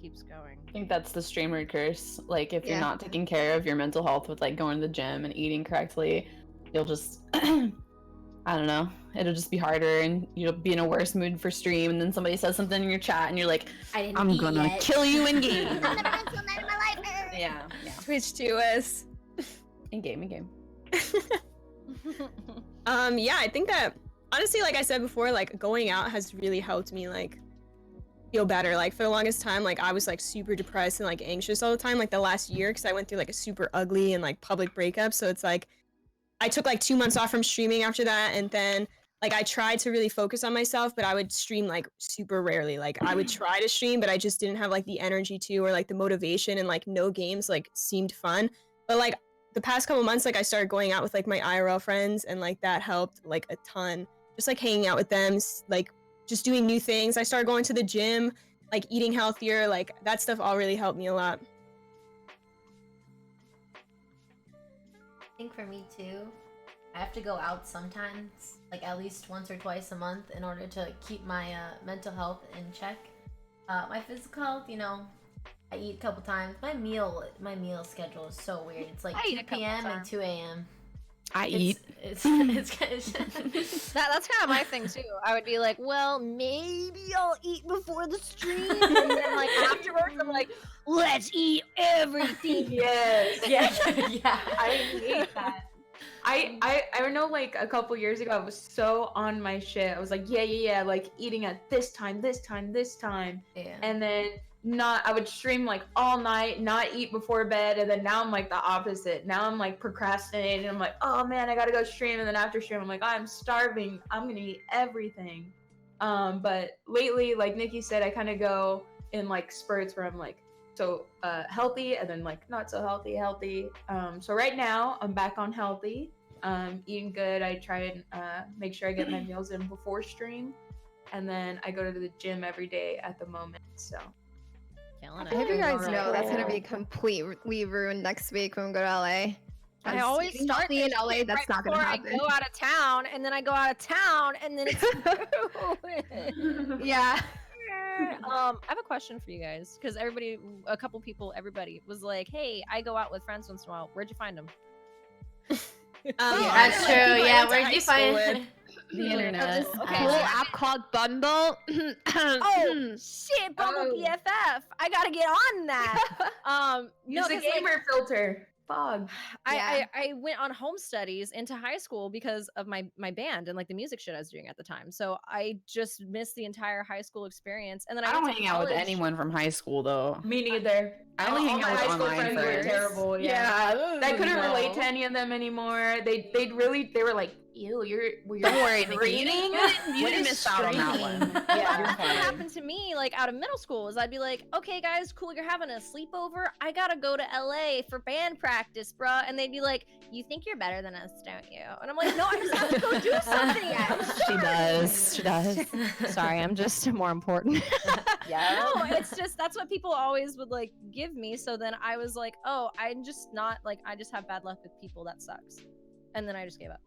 keeps going. I think that's the streamer curse. Like if Yeah. you're not taking care of your mental health with like going to the gym and eating correctly, you'll just I don't know, it'll just be harder and you'll be in a worse mood for stream, and then somebody says something in your chat and you're like, I didn't I'm eat gonna yet. kill you in game. I'm never gonna feel that in my life. Yeah. Twitch to us. In game. Yeah, I think that honestly, like I said before, like going out has really helped me like feel better. Like for the longest time, like I was like super depressed and like anxious all the time, like the last year, because I went through like a super ugly and like public breakup. So it's like I took like 2 months off from streaming after that, and then like I tried to really focus on myself, but I would stream like super rarely. Like I would try to stream, but I just didn't have like the energy to, or like the motivation, and like no games like seemed fun. But like the past couple months, like I started going out with like my IRL friends, and like that helped like a ton. Just like hanging out with them, like just doing new things. I started going to the gym, like eating healthier, like that stuff all really helped me a lot. I think for me too, I have to go out sometimes, like at least once or twice a month, in order to keep my mental health in check. My physical health, you know, I eat a couple times. My meal schedule is so weird. It's like I eat 2 a couple p.m. and times. 2 a.m. I eat. It's That's kind of my thing too. I would be like, well, maybe I'll eat before the stream, and then like afterwards, I'm like, let's eat everything. Yes. yeah. I hate that. I know, like a couple years ago, I was so on my shit. I was like, yeah, like eating at this time, Yeah. and then I would stream like all night, not eat before bed, and then now I'm like the opposite. Now I'm like procrastinating. I'm like, oh man, I gotta go stream, and then after stream, I'm like, I'm starving. I'm gonna eat everything. But lately, like Nikki said, I kind of go in like spurts where I'm like so healthy, and then like not so healthy. So right now I'm back on healthy, eating good. I try and make sure I get my meals in before stream, and then I go to the gym every day at the moment. So Killing I hope you it. guys Alright. know that's gonna be completely ruined next week when we go to LA. I always Eating start healthy in this LA. shit That's right not gonna before happen. I go out of town, and then I go out of town, and then it's ruined. Yeah. I have a question for you guys because everybody was like, "Hey, I go out with friends once in a while. Where'd you find them?" That's true. Yeah, where'd you find The internet. This Okay, cool so app called Bumble. Oh shit, Bumble Oh. BFF! I gotta get on that. Use a 'cause, like, gamer filter. Fog. I went on home studies into high school because of my band and like the music shit I was doing at the time. So I just missed the entire high school experience. And then I went don't to hang out with college. anyone from high school though. Me neither. I only All hang my out with high school online friends were friends. terrible. Yeah, I couldn't relate to any of them anymore. They were like, ew, you're Don't worry, Nikki. streaming? You didn't miss out on that one. Well, Yeah. that's what happened to me like out of middle school is I'd be like, okay guys, cool, you're having a sleepover. I gotta go to LA for band practice, bruh. And they'd be like, you think you're better than us, don't you? And I'm like, no, I just have to go do something. She does. Sorry, I'm just more important. Yeah. No, it's just that's what people always would like give me. So then I was like, oh, I'm just not like I just have bad luck with people. That sucks. And then I just gave up.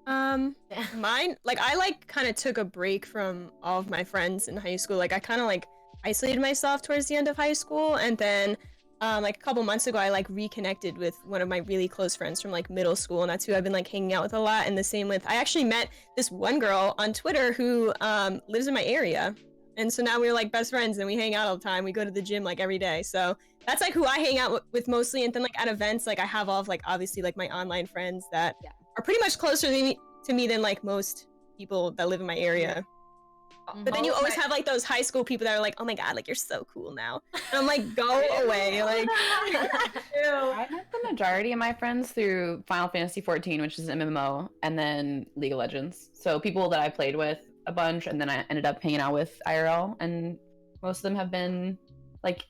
Mine, like I like kind of took a break from all of my friends in high school. Like I kind of like isolated myself towards the end of high school, and then like a couple months ago I like reconnected with one of my really close friends from like middle school, and that's who I've been like hanging out with a lot. And the same with I actually met this one girl on Twitter who lives in my area, and so now we're like best friends and we hang out all the time. We go to the gym like every day, so that's like who I hang out with mostly. And then like at events, like I have all of like obviously like my online friends that are pretty much closer to me than like most people that live in my area. But then you always have like those high school people that are like, oh my god, like you're so cool now. And I'm like, go away. Like I met the majority of my friends through Final Fantasy 14, which is an MMO, and then League of Legends. So people that I played with a bunch, and then I ended up hanging out with IRL, and most of them have been like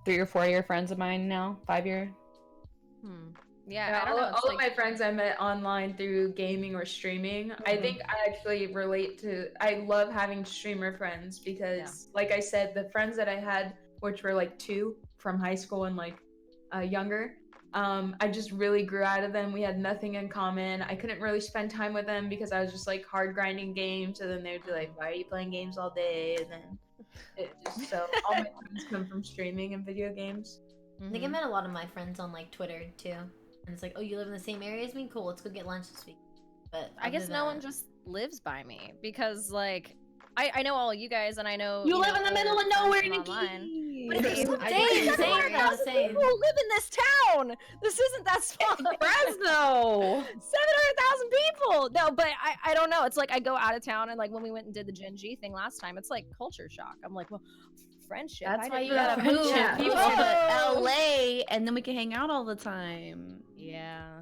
3 or 4 year friends of mine now, 5 year. Yeah, I don't know. All of my friends I met online through gaming or streaming. I think I actually relate to. I love having streamer friends because, like I said, the friends that I had, which were like 2 from high school and like younger, I just really grew out of them. We had nothing in common. I couldn't really spend time with them because I was just like hard grinding games. And then they'd be like, "Why are you playing games all day?" And then it just so all my friends come from streaming and video games. I think I met a lot of my friends on like Twitter too. And it's like, oh, you live in the same area as me? Cool, let's go get lunch this week. But I guess no one just lives by me because like I know all you guys and I know You live in the middle of nowhere, Nikki. Nikki. But it's Same, so same, same. people who live in this town. This isn't that small. Fresno. 700,000 people. No, but I don't know. It's like I go out of town and like when we went and did the Gen.G thing last time, it's like culture shock. I'm like, well, friendship. That's I why didn't you gotta know. move Yeah. people to LA, and then we can hang out all the time. Yeah.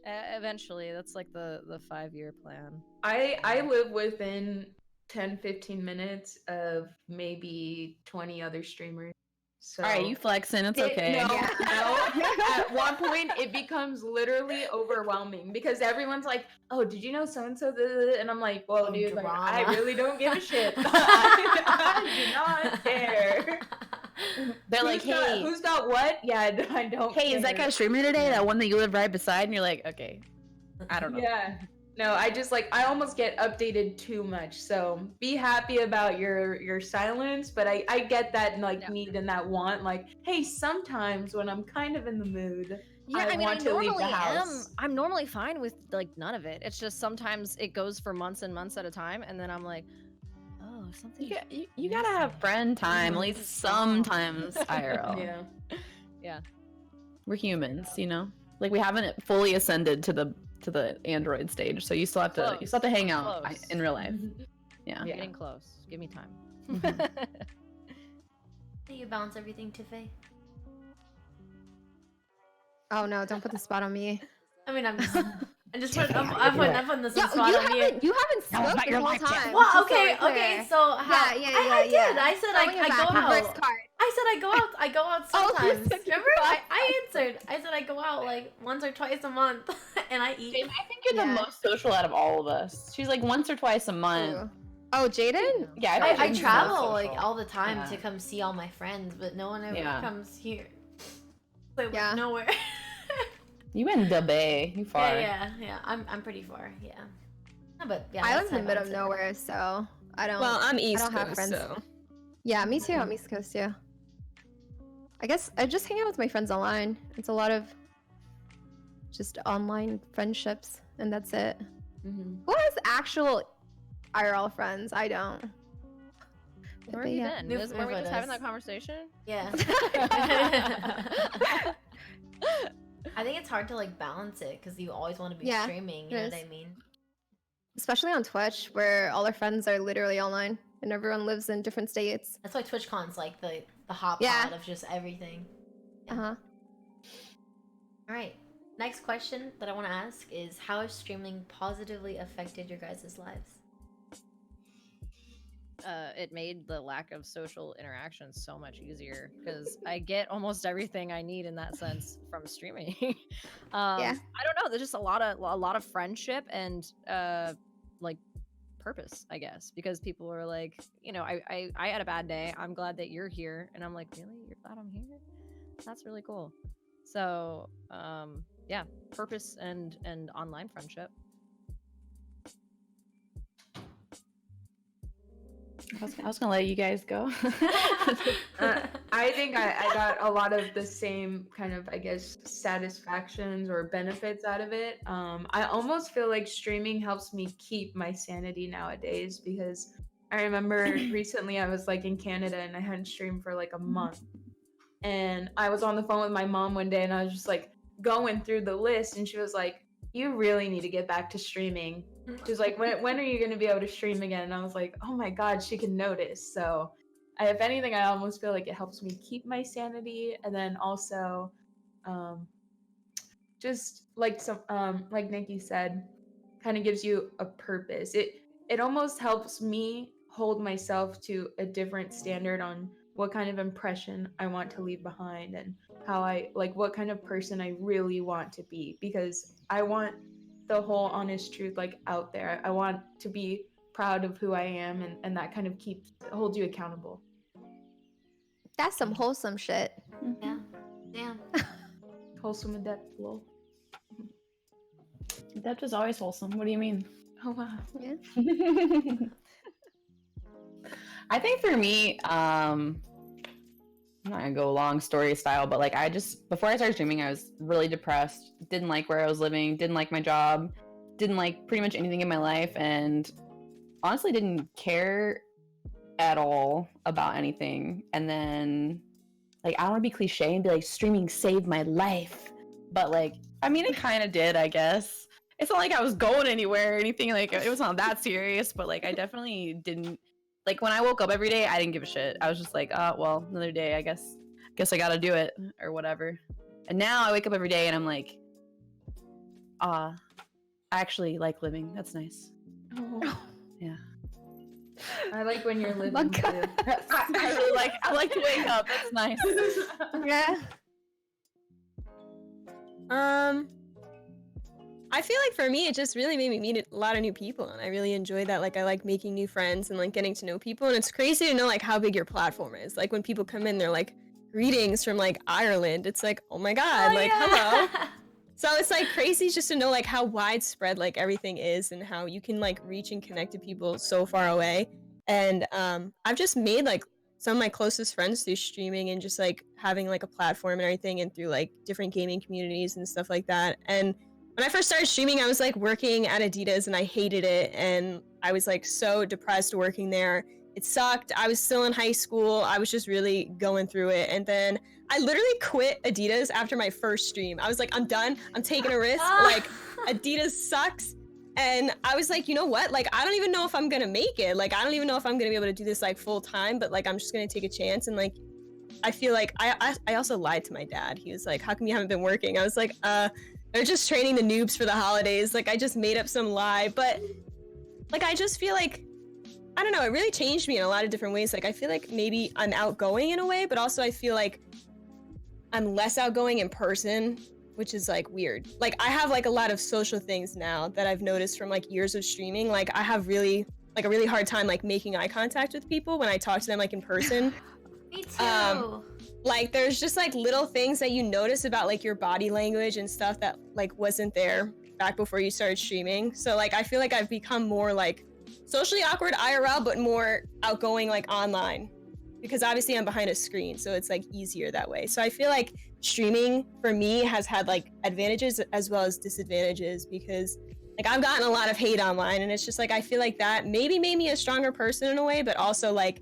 Eventually, that's like the 5-year plan. I live within 10-15 minutes of maybe 20 other streamers. So All right, you flexing. It's okay. No, at one point it becomes literally overwhelming because everyone's like, "Oh, did you know so and so?" And I'm like, "Whoa, dude, like, I really don't give a shit. I do not care." They're like, hey, who's got what? Yeah, I don't. hey, is that care. guy streaming today? That one that you live right beside? And you're like, okay, I don't know. Yeah. No, I just like I almost get updated too much. So be happy about your silence, but I get that like need and that want. Like, hey, sometimes when I'm kind of in the mood, Yeah, I mean, want to leave the normally house. I'm normally fine with like none of it. It's just sometimes it goes for months and months at a time, and then I'm like, oh, something. You gotta have friend time, at least sometimes, IRL. Yeah. Yeah. We're humans, you know? Like, we haven't fully ascended to the android stage, so you still have to hang out Close. in real life. Yeah. I'm getting close. Give me time. Do you balance everything, Tiffae? Oh no, don't put the spot on me. I mean, I'm just Tiffae, I'm how do you do it? putting this Yo, spot on you. you haven't spoke the whole time. Well, just so okay, we're okay. clear. So how? Yeah. I did. I said Throwing it I back, go out. reverse card. I said I go out Oh, you sometimes. said you Remember? go out. I answered. I said I go out like once or twice a month, and I eat. Jaden, I think you're the Yeah. most social out of all of us. She's like once or twice a month. Ooh. Oh, Jaden? Yeah, I Jaden's the most travel like social. all the time Yeah. to come see all my friends, but no one ever Yeah. comes here. Like Yeah. nowhere. You in the Bay. You far. Yeah. I'm pretty far. Yeah. No, but yeah. I that's live in the how middle of balance it. nowhere, so I don't. Well, I'm East don't have Coast, friends. so. Yeah, me too. I'm East Coast too. I guess I just hang out with my friends online. It's a lot of just online friendships, and that's it. Mm-hmm. Who has actual IRL friends? I don't. Where But have you yeah. been? Nufo Were we just having does. that conversation? Yeah. I think it's hard to like balance it because you always want to be Yeah, streaming. You know it what I is. mean? Especially on Twitch, where all our friends are literally online and everyone lives in different states. That's why TwitchCon's like the hot Yeah. pot of just everything. Uh huh. All right. Next question that I want to ask is how has streaming positively affected your guys' lives? It made the lack of social interaction so much easier because I get almost everything I need in that sense from streaming. Yeah. I don't know. There's just a lot of friendship and like purpose, I guess, because people are like, you know, I had a bad day. I'm glad that you're here, and I'm like, really, you're glad I'm here? That's really cool. So yeah, purpose and online friendship. I was gonna let you guys go. I think I got a lot of the same kind of, I guess, satisfactions or benefits out of it. I almost feel like streaming helps me keep my sanity nowadays because I remember recently I was like in Canada and I hadn't streamed for like a month. And I was on the phone with my mom one day and I was just like going through the list and she was like, you really need to get back to streaming. She was like, when are you going to be able to stream again? And I was like, oh my God, she can notice. So if anything, I almost feel like it helps me keep my sanity. And then also just like like Nikki said, kind of gives you a purpose. It almost helps me hold myself to a different standard on what kind of impression I want to leave behind and how I like what kind of person I really want to be, because I want the whole honest truth like out there. I want to be proud of who I am, and that kind of holds you accountable. That's some wholesome shit. Yeah. Damn. Wholesome adept, lol. Adept is always wholesome. What do you mean? Oh wow. Yeah. I think for me, I'm not gonna go long story style, but like before I started streaming, I was really depressed, didn't like where I was living, didn't like my job, didn't like pretty much anything in my life, and honestly didn't care at all about anything. And then like I don't want to be cliche and be like streaming saved my life, but like I mean it kind of did, I guess. It's not like I was going anywhere or anything, like it was not that serious, but like I definitely didn't, like when I woke up every day I didn't give a shit. I was just like, oh well, another day, I guess I gotta do it or whatever. And now I wake up every day and I'm like, I actually like living. That's nice. Oh. Yeah. I like when you're living too. I really like to wake up. That's nice. Yeah. I feel like for me, it just really made me meet a lot of new people, and I really enjoy that. Like, I like making new friends and like getting to know people, and it's crazy to know like how big your platform is. Like when people come in, they're like, "Greetings from like Ireland." It's like, oh my god, Oh, like yeah. hello. So it's like crazy just to know like how widespread like everything is and how you can like reach and connect to people so far away. And I've just made like some of my closest friends through streaming and just like having like a platform and everything, and through like different gaming communities and stuff like that. And when I first started streaming, I was like working at Adidas and I hated it, and I was like so depressed working there. It sucked. I was still in high school. I was just really going through it. And then I literally quit Adidas after my first stream. I was like, I'm done. I'm taking a risk. Like, Adidas sucks. And I was like, you know what? Like, I don't even know if I'm gonna make it. Like, I don't even know if I'm gonna be able to do this like full time, but like, I'm just gonna take a chance. And like, I feel like I also lied to my dad. He was like, how come you haven't been working? I was like, they're just training the noobs for the holidays. Like, I just made up some lie. But like, I just feel like, I don't know, it really changed me in a lot of different ways. Like, I feel like maybe I'm outgoing in a way, but also I feel like I'm less outgoing in person, which is like weird. Like, I have like a lot of social things now that I've noticed from like years of streaming. Like, I have really like a really hard time like making eye contact with people when I talk to them like in person. Me too. Like, there's just like little things that you notice about like your body language and stuff that like wasn't there back before you started streaming. So like, I feel like I've become more like socially awkward IRL, but more outgoing like online, because obviously I'm behind a screen, so it's like easier that way. So I feel like streaming for me has had like advantages as well as disadvantages, because like I've gotten a lot of hate online, and it's just like I feel like that maybe made me a stronger person in a way, but also like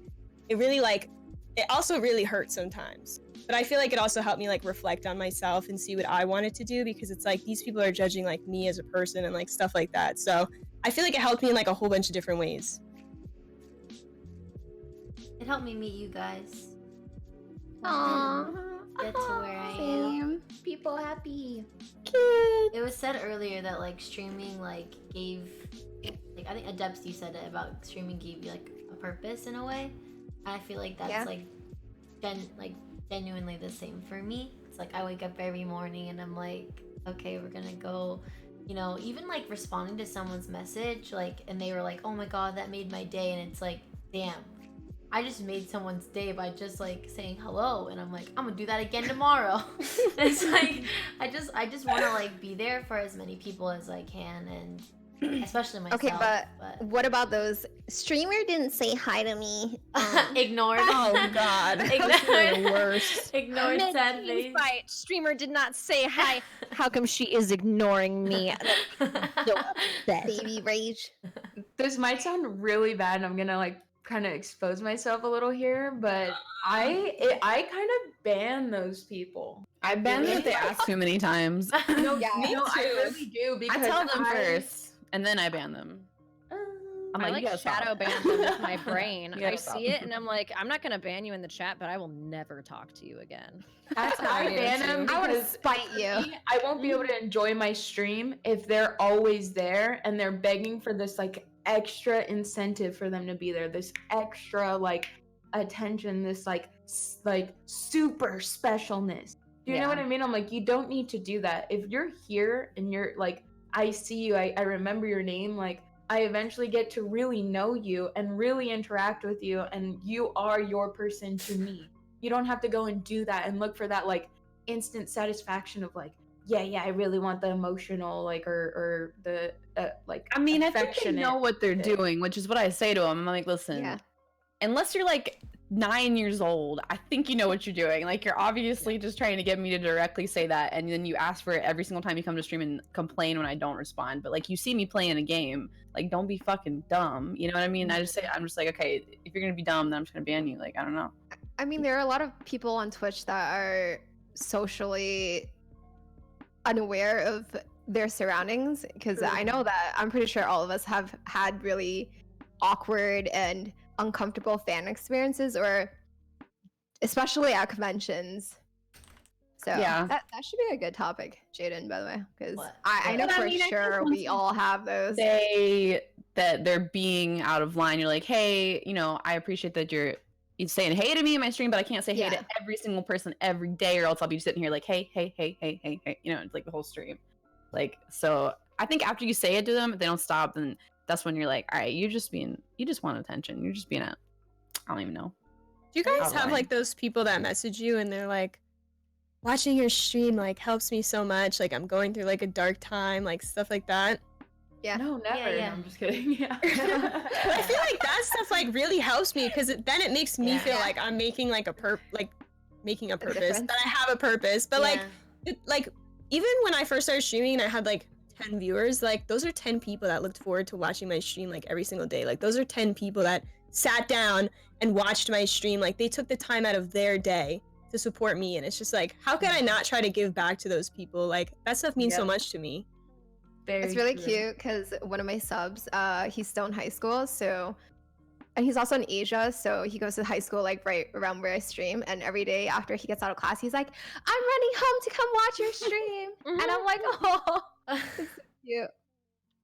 it also really hurts sometimes. But I feel like it also helped me like reflect on myself and see what I wanted to do, because it's like these people are judging like me as a person and like stuff like that. So I feel like it helped me in like a whole bunch of different ways. It helped me meet you guys. Aww. Get to where I am. People happy. It was said earlier that like streaming like gave, like I think Adept, you said it about streaming gave you like a purpose in a way. I feel like that's like genuinely the same for me. It's like I wake up every morning and I'm like, okay, we're gonna go, you know, even like responding to someone's message, like, and they were like, oh my god, that made my day, and it's like, damn, I just made someone's day by just like saying hello, and I'm like, I'm gonna do that again tomorrow. It's like I just want to like be there for as many people as I can, and especially myself. Okay, but what about those streamer didn't say hi to me? Ignored. Oh god, that's the worst. Ignored sad face. Fight. Streamer did not say hi. How come she is ignoring me? So upset. Baby rage. This might sound really bad, and I'm gonna like kind of expose myself a little here, but I kind of ban those people. I banned them if they ask too many times. No, Yeah, me I really do, because I tell them first, and then I ban them. I'm I "You like gotta stop." shadow ban them with my brain. You gotta I stop. see it and I'm like, I'm not gonna ban you in the chat, but I will never talk to you again. That's how I ban them, I want to because spite you. me, I won't be able to enjoy my stream if they're always there and they're begging for this like extra incentive for them to be there, this extra like attention, this like super specialness. Do you know what I mean? I'm like, you don't need to do that. If you're here and you're like, I see you, I remember your name, like I eventually get to really know you and really interact with you, and you are your person to me. You don't have to go and do that and look for that like instant satisfaction of like, yeah, I really want the emotional like or the like. I mean, I think they affectionate know what they're bit. doing, which is what I say to them. I'm like, listen, unless you're like 9 years old, I think you know what you're doing. Like, you're obviously just trying to get me to directly say that, and then you ask for it every single time you come to stream and complain when I don't respond. But like, you see me playing a game, like, don't be fucking dumb. You know what I mean? I'm just like, okay, if you're gonna be dumb, then I'm just gonna ban you. Like, I don't know. I mean, there are a lot of people on Twitch that are socially unaware of their surroundings, because I know that I'm pretty sure all of us have had really awkward and uncomfortable fan experiences, or especially at conventions. So Yeah. that should be a good topic, Jaden, by the way, because What? I know But I for mean, I sure think we all have those. Say that they're being out of line. You're like, hey, you know, I appreciate that you're saying hey to me in my stream, but I can't say hey to every single person every day, or else I'll be sitting here like, hey, you know, it's like the whole stream. Like, so I think after you say it to them, if they don't stop, then that's when you're like, all right, you just want attention. You're just being I don't even know. Do you guys Outline. have like those people that message you and they're like, watching your stream like helps me so much. Like I'm going through like a dark time, like stuff like that. Yeah. No, never. yeah. No, I'm just kidding. Yeah. But I feel like that stuff like really helps me because then it makes me feel like I'm making like making a purpose, difference. that I have a purpose. But like even when I first started streaming and I had like 10 viewers, like those are 10 people that looked forward to watching my stream like every single day. Like those are 10 people that sat down and watched my stream. Like they took the time out of their day to support me, and it's just like, how can I not try to give back to those people? Like that stuff means so much to me. It's really cute because one of my subs, he's still in high school, so, and he's also in Asia, so he goes to high school like right around where I stream, and every day after he gets out of class, he's like, I'm running home to come watch your stream. And I'm like, oh, it's so cute.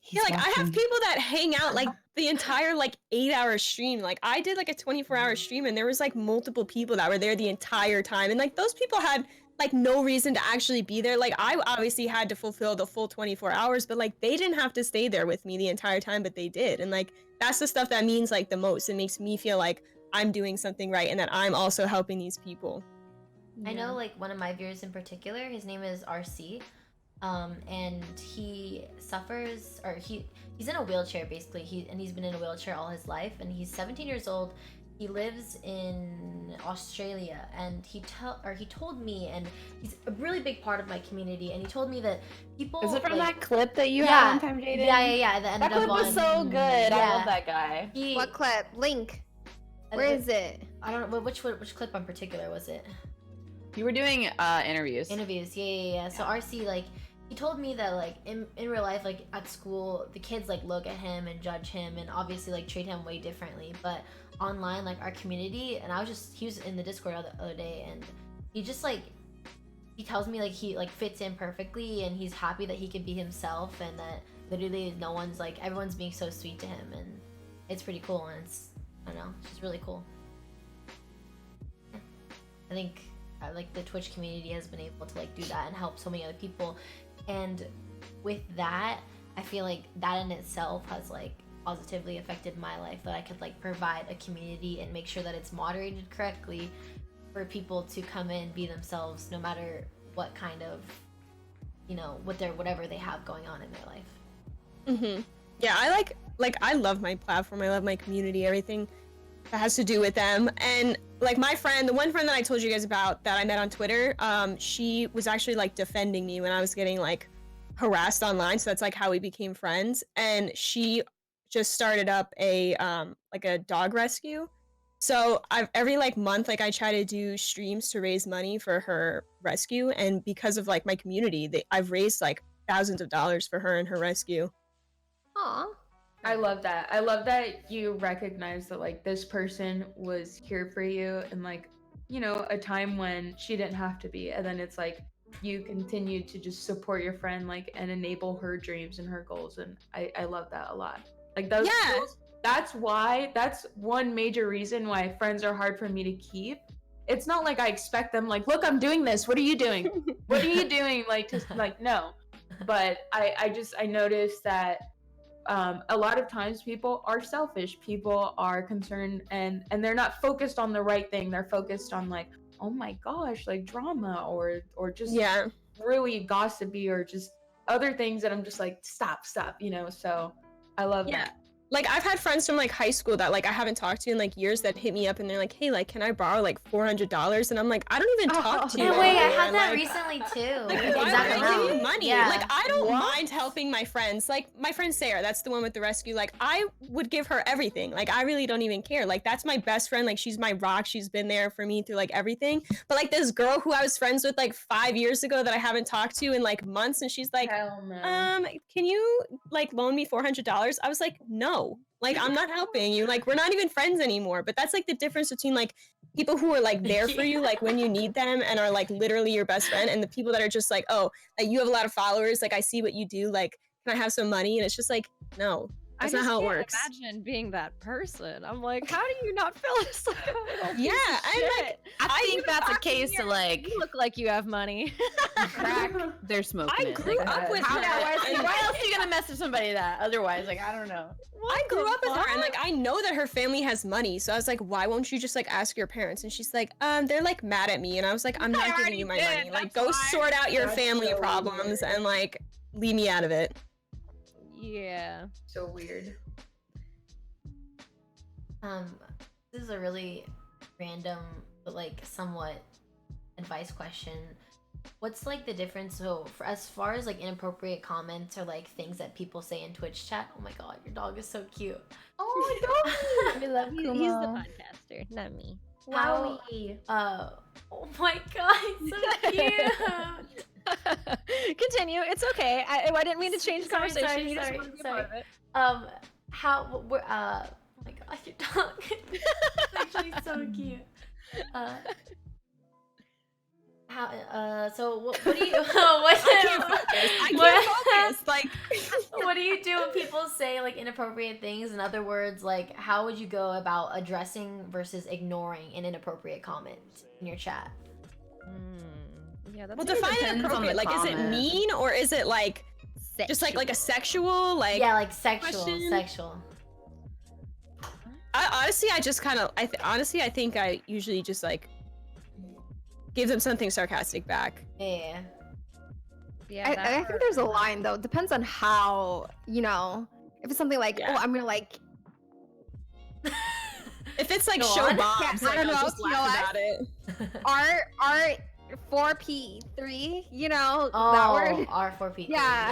Yeah, like I have people that hang out like the entire like 8-hour stream. Like I did like a 24-hour stream and there was like multiple people that were there the entire time, and like those people had like no reason to actually be there. Like I obviously had to fulfill the full 24 hours, but like they didn't have to stay there with me the entire time, but they did. And like that's the stuff that means like the most. It makes me feel like I'm doing something right and that I'm also helping these people. I know like one of my viewers in particular, his name is RC. And he suffers, or he's in a wheelchair basically. He's been in a wheelchair all his life, and he's 17 years old. He lives in Australia, and he told me, and he's a really big part of my community, and he told me that people. Is it from like, that clip that you had one time, Jaden? Yeah. That clip was so good. I love that guy. What clip? Link. Where is it? I don't know which clip in particular was it. You were doing interviews. Yeah. So RC, like, he told me that like in real life, like at school, the kids like look at him and judge him and obviously like treat him way differently. But online, like our community, and he was in the Discord the other day, and he just like, he tells me like he like fits in perfectly, and he's happy that he can be himself, and that literally no one's like, everyone's being so sweet to him, and it's pretty cool, and it's, I don't know, it's just really cool. I think like the Twitch community has been able to like do that and help so many other people, and with that I feel like that in itself has like positively affected my life, that I could like provide a community and make sure that it's moderated correctly for people to come in, be themselves, no matter what kind of, you know, whatever they have going on in their life. Yeah, I love my platform, I love my community, everything that has to do with them. And like my friend, the one friend that I told you guys about that I met on Twitter, she was actually like defending me when I was getting like harassed online, so that's like how we became friends. And she just started up a like a dog rescue, so every like month, like I try to do streams to raise money for her rescue, and because of like my community, I've raised like thousands of dollars for her and her rescue. Aw. I love that. I love that you recognize that like this person was here for you in like, you know, a time when she didn't have to be, and then it's like you continue to just support your friend like and enable her dreams and her goals, and I love that a lot. Like those goals, that's one major reason why friends are hard for me to keep. It's not like I expect them like, look, I'm doing this, what are you doing? What are you doing? Like just like no. But I noticed that a lot of times people are selfish, people are concerned, and they're not focused on the right thing. They're focused on like, oh my gosh, like drama or just really gossipy or just other things that I'm just like, stop, you know. So I love that. Like I've had friends from like high school that like I haven't talked to in like years that hit me up and they're like, hey, like can I borrow like $400? And I'm like, I don't even talk to you. No way, I had anymore. that like, recently too. Like, why would I give you money? Yeah. Like I don't mind helping my friends. Like my friend Sarah, that's the one with the rescue. Like I would give her everything. Like I really don't even care. Like that's my best friend. Like she's my rock. She's been there for me through like everything. But like this girl who I was friends with like 5 years ago that I haven't talked to in like months, and she's like, can you like loan me $400? I was like, no. Like, I'm not helping you. Like, we're not even friends anymore. But that's, like, the difference between, like, people who are, like, there for you, like, when you need them and are, like, literally your best friend, and the people that are just, like, oh, like, you have a lot of followers. Like, I see what you do. Like, can I have some money? And it's just, like, no. That's I not just how it can't works. Imagine being that person. I'm like, how do you not feel this? Yeah, I'm like, I think that's a case of like You look like you have money. crack. They're smoking I it. grew Like, up with how, her. why else are you gonna mess with somebody that? Otherwise, like I don't know. I grew up with her, and like I know that her family has money, so I was like, why won't you just like ask your parents? And she's like, they're like mad at me, and I was like, I'm not giving you my money. Like, go sort out your family problems and like leave me out of it. Yeah. So weird. This is a really random but like somewhat advice question. What's like the difference? So for as far as like inappropriate comments or like things that people say in Twitch chat. Oh my god, your dog is so cute. Oh, doggy! We love He's the podcaster, not me. How? Wowie. Oh my god, so cute. Continue. It's okay. I didn't mean to change the Sorry, conversation. sorry, You just sorry, wanted to be a sorry. part of it. How? Oh my god, your dog. It's actually so cute. So what do you? What do you do when people say like inappropriate things? In other words, like how would you go about addressing versus ignoring an inappropriate comment in your chat? Yeah, that's Well, define depends on inappropriate. the Like, is it comment. mean or is it like just like a sexual like? Yeah, like sexual, question? sexual. Honestly, I just kind of honestly I think I usually just like give them something sarcastic back. Yeah. Yeah, I think there's a line though. Depends on how, you know, if it's something like, Yeah. oh, I'm gonna like. If it's like Go show on. bombs, Yeah, I like, don't I'll know, just laugh TOS. about it. R 4P3, you know, that Oh, word. R4P3. Yeah.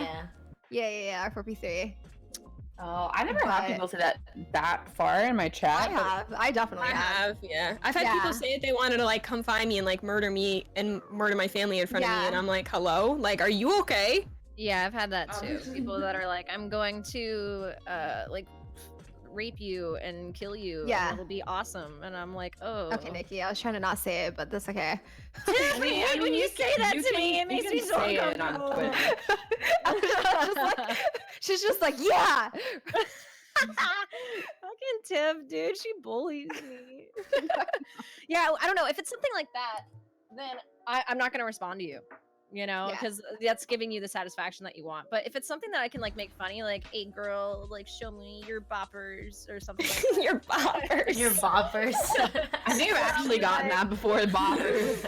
Yeah. Yeah, R4P3. Oh, I never had But- people say that far in my I chat. but- have. I definitely I have, yeah. I've had Yeah. people say that they wanted to like come find me and like murder me and murder my family in front of me, Yeah. and I'm like, hello, like, are you okay? Yeah, I've had that too. People that are like, I'm going to like rape you and kill you. Yeah. And it'll be awesome. And I'm like, oh. Okay, Nikki, I was trying to not say it, but that's okay. When you say that to me, it makes me so say it on uncomfortable. Twitter. I was just like, she's just like, yeah. Fucking Tiff, dude, she bullies me. Yeah, I don't know. If it's something like that, then I'm not gonna respond to you. You know, Yeah. because that's giving you the satisfaction that you want. But if it's something that I can like make funny, like, hey girl, like show me your boppers or something like that. Your boppers. Your boppers. I think I've actually gotten that before the boppers.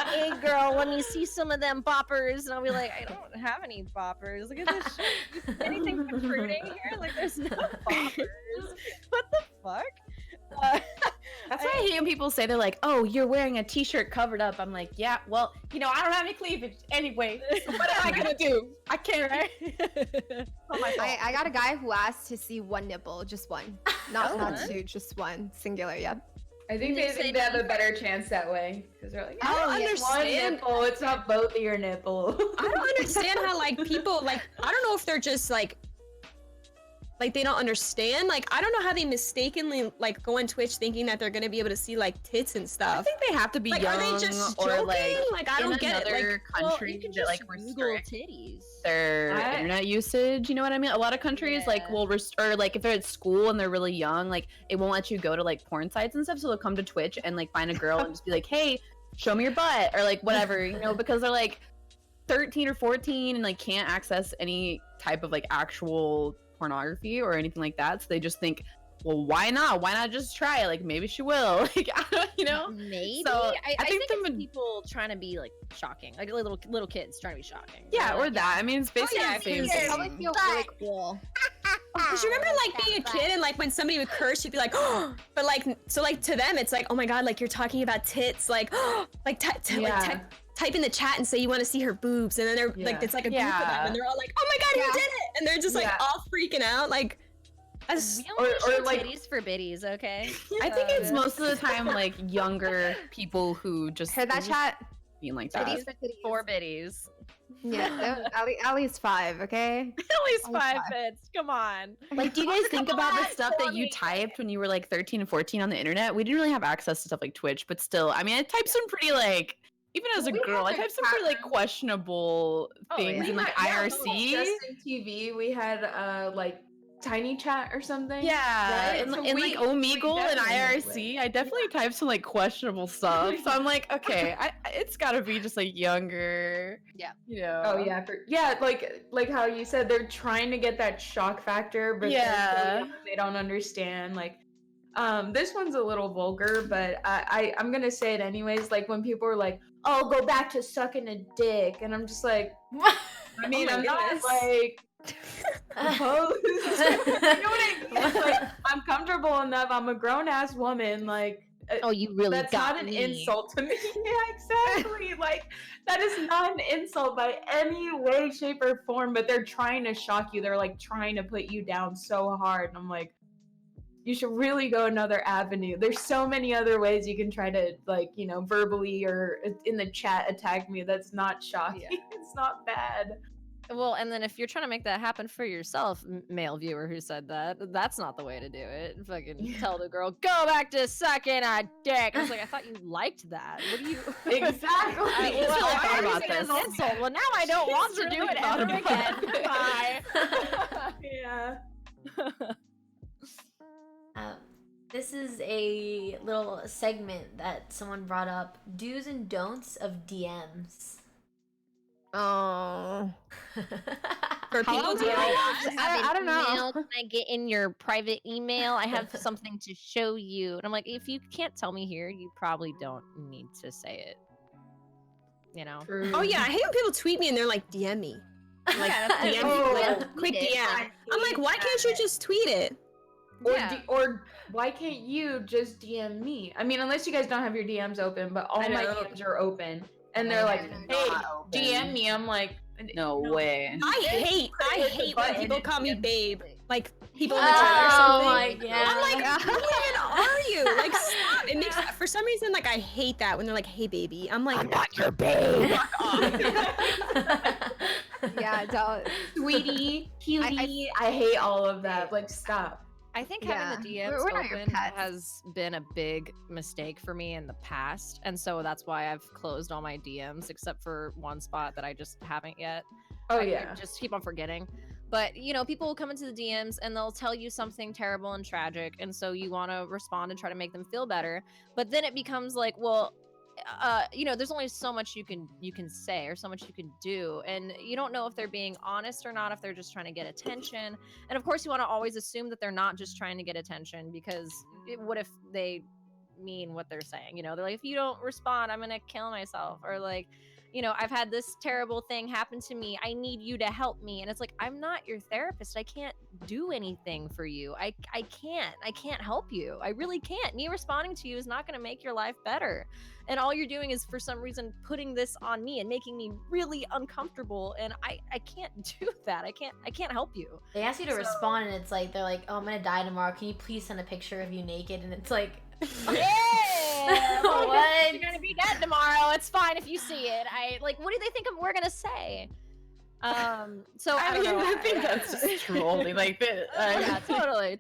Hey girl, let me see some of them boppers. And I'll be like, I don't have any boppers. Look at this shit. Anything protruding here? Like there's no boppers. What the fuck? That's why I hate when people say they're like, "Oh, you're wearing a t-shirt covered up." I'm like, "Yeah, well, you know, I don't have any cleavage anyway. So what am I gonna do? I can't." Right? I got a guy who asked to see one nipple, just one, not two, just one, singular. Yep. I think they think they have a better chance that way because they're like, I don't "Oh, it's one understand. nipple. It's not both of your nipple." I don't understand how like people like I don't know if they're just like they don't understand. Like I don't know how they mistakenly like go on Twitch thinking that they're gonna be able to see like tits and I stuff. think they have to be Like, young are they just or joking? like I in don't get it. another Like, country you can that like just Google restrict titties. their I- internet usage. You know what I mean? A lot of countries like Yeah. will or like if they're at school and they're really young, like it won't let you go to like porn sites and stuff. So they'll come to Twitch and like find a girl and just be like, "Hey, show me your butt," or like whatever, you know, because they're like 13 or 14 and like can't access any type of like actual pornography or anything like that. So they just think, well, why not? Why not just try it? Like maybe she will. Like I don't, you know. Maybe. So, I I think think the it's people trying to be like shocking, like little kids trying to be shocking. Yeah, You know, or like, that. I mean, it's basically yeah, the same it thing. probably feel really cool. Cause you remember like being a kid and like when somebody would curse, you'd be like, oh, but like so like to them it's like, oh my god, like you're talking about tits, like like type in the chat and say you want to see her boobs, and then they're like it's like a group of them Yeah. and they're all like, oh my god, you did it, and they're just like Yeah. all freaking out like. That's, We only show like- titties for biddies, okay? I think it's most of the time like younger people who just Heard that chat? being like that. Titties for titties. For biddies. Yeah, at least 5, okay? At least Only 5 5. bits. Come on. Like, do you guys think about the stuff for that you me. typed when you were like 13 and 14 on the internet? We didn't really have access to stuff like Twitch, but still, I mean, I typed some pretty like, even as a We girl, I had, like, typed some pretty like patterns. questionable Oh, things yeah. in like IRC. Justin TV. We had like Tiny Chat or something. Yeah, right? and, So and we- like Omegle and definitely IRC, I definitely typed some like questionable stuff. So I'm like, okay, it's gotta be just like younger. Yeah. You know. Oh yeah, like how you said they're trying to get that shock factor, but they're so Yeah. young, they don't understand. Like, this one's a little vulgar, but I'm gonna say it anyways. Like when people are like, "Oh, go back to sucking a dick," and I'm just like, I mean, my I'm not goodness. like opposed. You know what I mean? It's like I'm comfortable enough. I'm a grown ass woman. Like, Oh, you really that's got not an me. insult to me. Yeah, exactly. Like that is not an insult by any way, shape, or form. But they're trying to shock you. They're like trying to put you down so hard. And I'm like, you should really go another avenue. There's so many other ways you can try to, like, you know, verbally or in the chat attack me. That's not shocking. Yeah. It's not bad. Well, and then if you're trying to make that happen for yourself, male viewer who said that, that's not the way to do it. Fucking tell the girl, go back to sucking a dick. I was like, I thought you liked that. What do you? Exactly. Well, That's why what I are you thought using it as about an insult? Well, now I don't want to She's do really it thought ever about again. it. Bye. Yeah. This is a little segment that someone brought up: do's and don'ts of DMs. Oh. For How people long doing do I that. I don't know. Email? Can I get in your private email? I have something to show you. And I'm like, if you can't tell me here, you probably don't need to say it. You know? True. Oh yeah, I hate when people tweet me and they're like, DM me. Like, DM me, Oh, like, quick tweet it. DM. I'm like, why can't you just tweet it? Or, Yeah. or why can't you just DM me? I mean, unless you guys don't have your DMs open, but all I my know. DMs are open. And Mine they're are like, not hey, open. DM me. I'm like, No way. I hate hit the when button people and call me DM. babe. Like people in the chat or Oh something. my god! I'm like, who even are you? Like, stop. It makes, for some reson, like, I hate that when they're like, hey, baby. I'm like, not your babe. Fuck off. Yeah, don't. Sweetie, cutie. I hate all of that. Like, stop. I think Yeah. having the DMs We're not your open pets. has been a big mistake for me in the past. And so that's why I've closed all my DMs except for one spot that I just haven't yet. Oh, I yeah. just keep on forgetting. But, you know, people will come into the DMs and they'll tell you something terrible and tragic. And so you want to respond and try to make them feel better. But then it becomes like, well, you know, there's only so much you can say or so much you can do. And you don't know if they're being honest or not, if they're just trying to get attention. And of course, you want to always assume that they're not just trying to get attention, because what if they mean what they're saying? You know, they're like, if you don't respond, I'm going to kill myself. Or like, you know, I've had this terrible thing happen to me. I need you to help me. And it's like, I'm not your therapist. I can't do anything for you. I can't help you. I really can't. Me responding to you is not going to make your life better. And all you're doing is, for some reason, putting this on me and making me really uncomfortable. And I can't do that. I can't help you. They ask you to respond, and it's like they're like, "Oh, I'm gonna die tomorrow. Can you please send a picture of you naked?" And it's like, Yeah. What? You're gonna be dead tomorrow. It's fine if you see it. What do they think we're gonna say? So I don't know. I think that's just trolling. Like, Yeah, totally.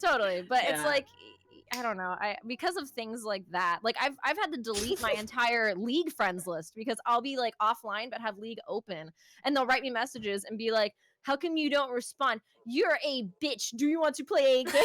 But it's Yeah. like, I don't know. Because of things like that, like I've had to delete my entire League friends list because I'll be like offline but have League open, and they'll write me messages and be like, how come you don't respond? You're a bitch. Do you want to play a game?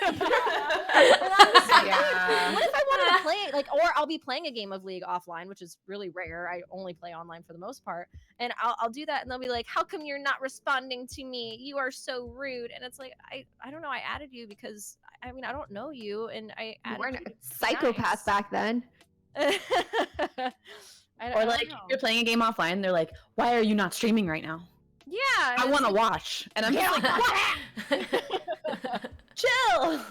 And I'm just like, Yeah. what if I wanted to play, like, or I'll be playing a game of League offline, which is really rare. I only play online for the most part. And I'll do that, and they'll be like, how come you're not responding to me? You are so rude. And it's like, I don't know. I added you because, I mean, I don't know you, and I You added weren't you a because psychopath nice. back then. I Or don't like, know. you're playing a game offline, they're like, why are you not streaming right now? Yeah. I and want to it's watch. And I'm just like, like, chill.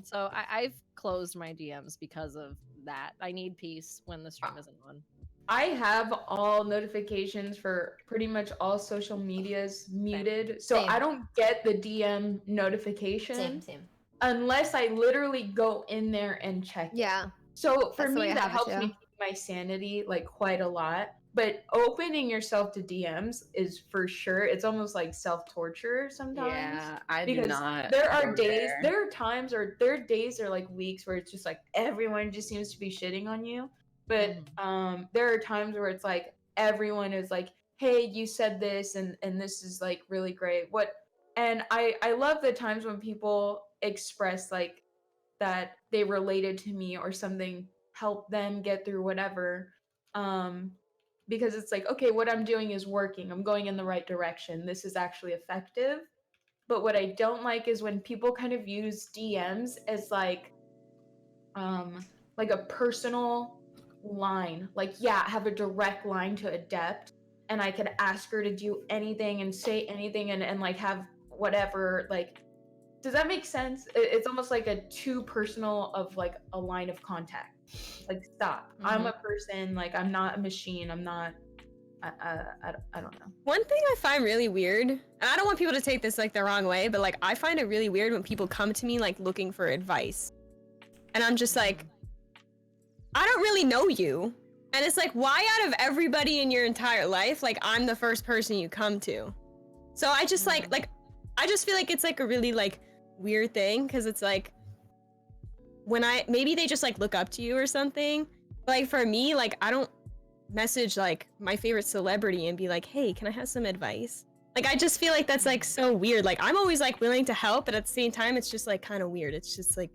So I've closed my DMs because of that. I need peace when the stream isn't on. I have all notifications for pretty much all social medias muted, so Same. I don't get the DM notification same. unless I literally go in there and check it. Yeah. So for That's the way me, I that have it helps too. me keep my sanity like quite a lot. But opening yourself to DMs is for sure. It's almost like self-torture sometimes. Yeah, I do Because not. there are go days, there. there are times, or there are days or like weeks where it's just like everyone just seems to be shitting on you. But there are times where it's like everyone is like, hey, you said this and this is like really great. What And I love the times when people express like that they related to me or something helped them get through whatever. Because it's like, okay, what I'm doing is working. I'm going in the right direction. This is actually effective. But what I don't like is when people kind of use DMs as like a personal line. Like, yeah, I have a direct line to Adept and I could ask her to do anything and say anything and like have whatever, like, does that make sense? It's almost like a too personal of like a line of contact. Like, stop. I'm a person. Like, I'm not a machine. I'm not. I don't know. One thing I find really weird, and I don't want people to take this like the wrong way, but like I find it really weird when people come to me like looking for advice, and I'm just like, I don't really know you, and it's like, why out of everybody in your entire life, like I'm the first person you come to? So I just like I just feel like it's like a really like weird thing, because it's like when maybe they just like look up to you or something, but like for me, like I don't message like my favorite celebrity and be like, hey, can I have some advice? Like I just feel like that's like so weird. Like I'm always like willing to help, but at the same time it's just like kind of weird. It's just like,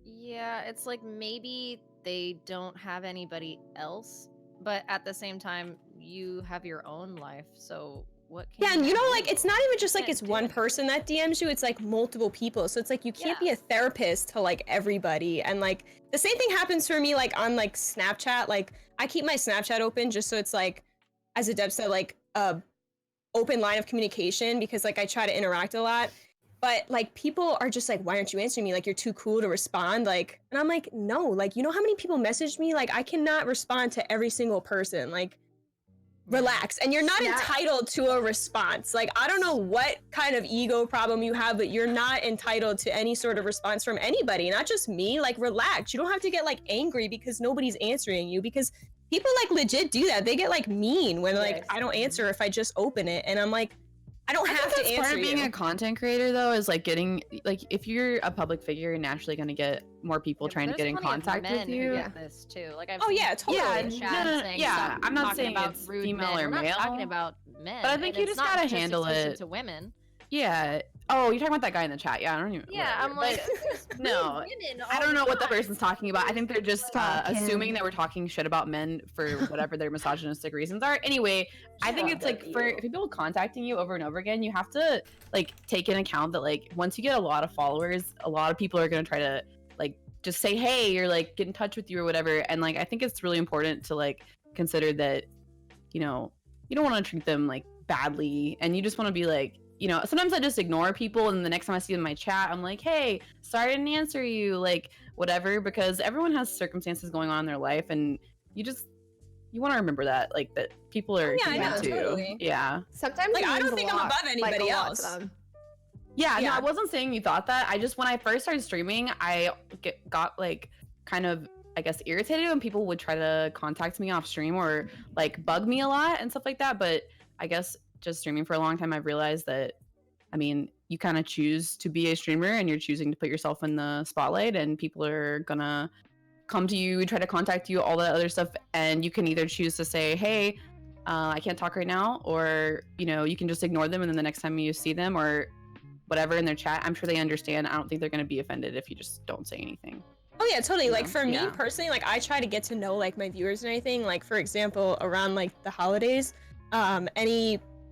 yeah, it's like maybe they don't have anybody else, but at the same time you have your own life, so what can yeah, and you know, do? like it's not even just like Can't it's do one it. person that DMs you, it's like multiple people, so it's like you can't be a therapist to like everybody. And like the same thing happens for me like on like Snapchat. Like I keep my Snapchat open just so it's like, as Adept said, like a open line of communication, because like I try to interact a lot. But like people are just like, why aren't you answering me? Like you're too cool to respond. Like, and I'm like, no, like you know how many people message me? Like I cannot respond to every single person. Like relax, and you're not entitled to a response. Like I don't know what kind of ego problem you have, but you're not entitled to any sort of response from anybody, not just me. Like relax, you don't have to get like angry because nobody's answering you, because people like legit do that. They get like mean when like I don't answer if I just open it, and I'm like, I don't have to answer. Part of being you. a content creator though is like getting like, if you're a public figure, you're naturally going to get more people trying to get in contact with you. Get this too. Like I've totally. I'm not saying about it's rude female men. or We're male. not talking about men. But I think and you it's just not gotta handle exclusive it to women. Yeah. Oh, you're talking about that guy in the chat. Yeah, I don't even. Yeah, whatever. I'm like, But, no, I don't know what the person's talking about. I think they're just assuming that we're talking shit about men for whatever their misogynistic reasons are. Anyway, I think it's like for people contacting you over and over again, you have to like take in account that like once you get a lot of followers, a lot of people are gonna try to like just say hey or like get in touch with you or whatever. And like I think it's really important to like consider that, you know, you don't want to treat them like badly, and you just want to be like, you know, sometimes I just ignore people, and the next time I see them in my chat, I'm like, hey, sorry I didn't answer you, like, whatever, because everyone has circumstances going on in their life, and you want to remember that, like, that people are human too. Totally. Yeah. Sometimes like it I means don't think a I'm lot, above anybody like, a lot else. to them. Yeah, no, I wasn't saying you thought that. I just, when I first started streaming, I got, like, kind of, I guess, irritated when people would try to contact me off stream or, like, bug me a lot and stuff like that, but I guess just streaming for a long time, I've realized that, I mean, you kind of choose to be a streamer and you're choosing to put yourself in the spotlight, and people are gonna come to you, try to contact you, all that other stuff, and you can either choose to say, hey, I can't talk right now, or, you know, you can just ignore them, and then the next time you see them or whatever in their chat, I'm sure they understand. I don't think they're gonna be offended if you just don't say anything. Oh yeah, totally. You like know? for me personally, like I try to get to know like my viewers and everything. Like for example, around like the holidays,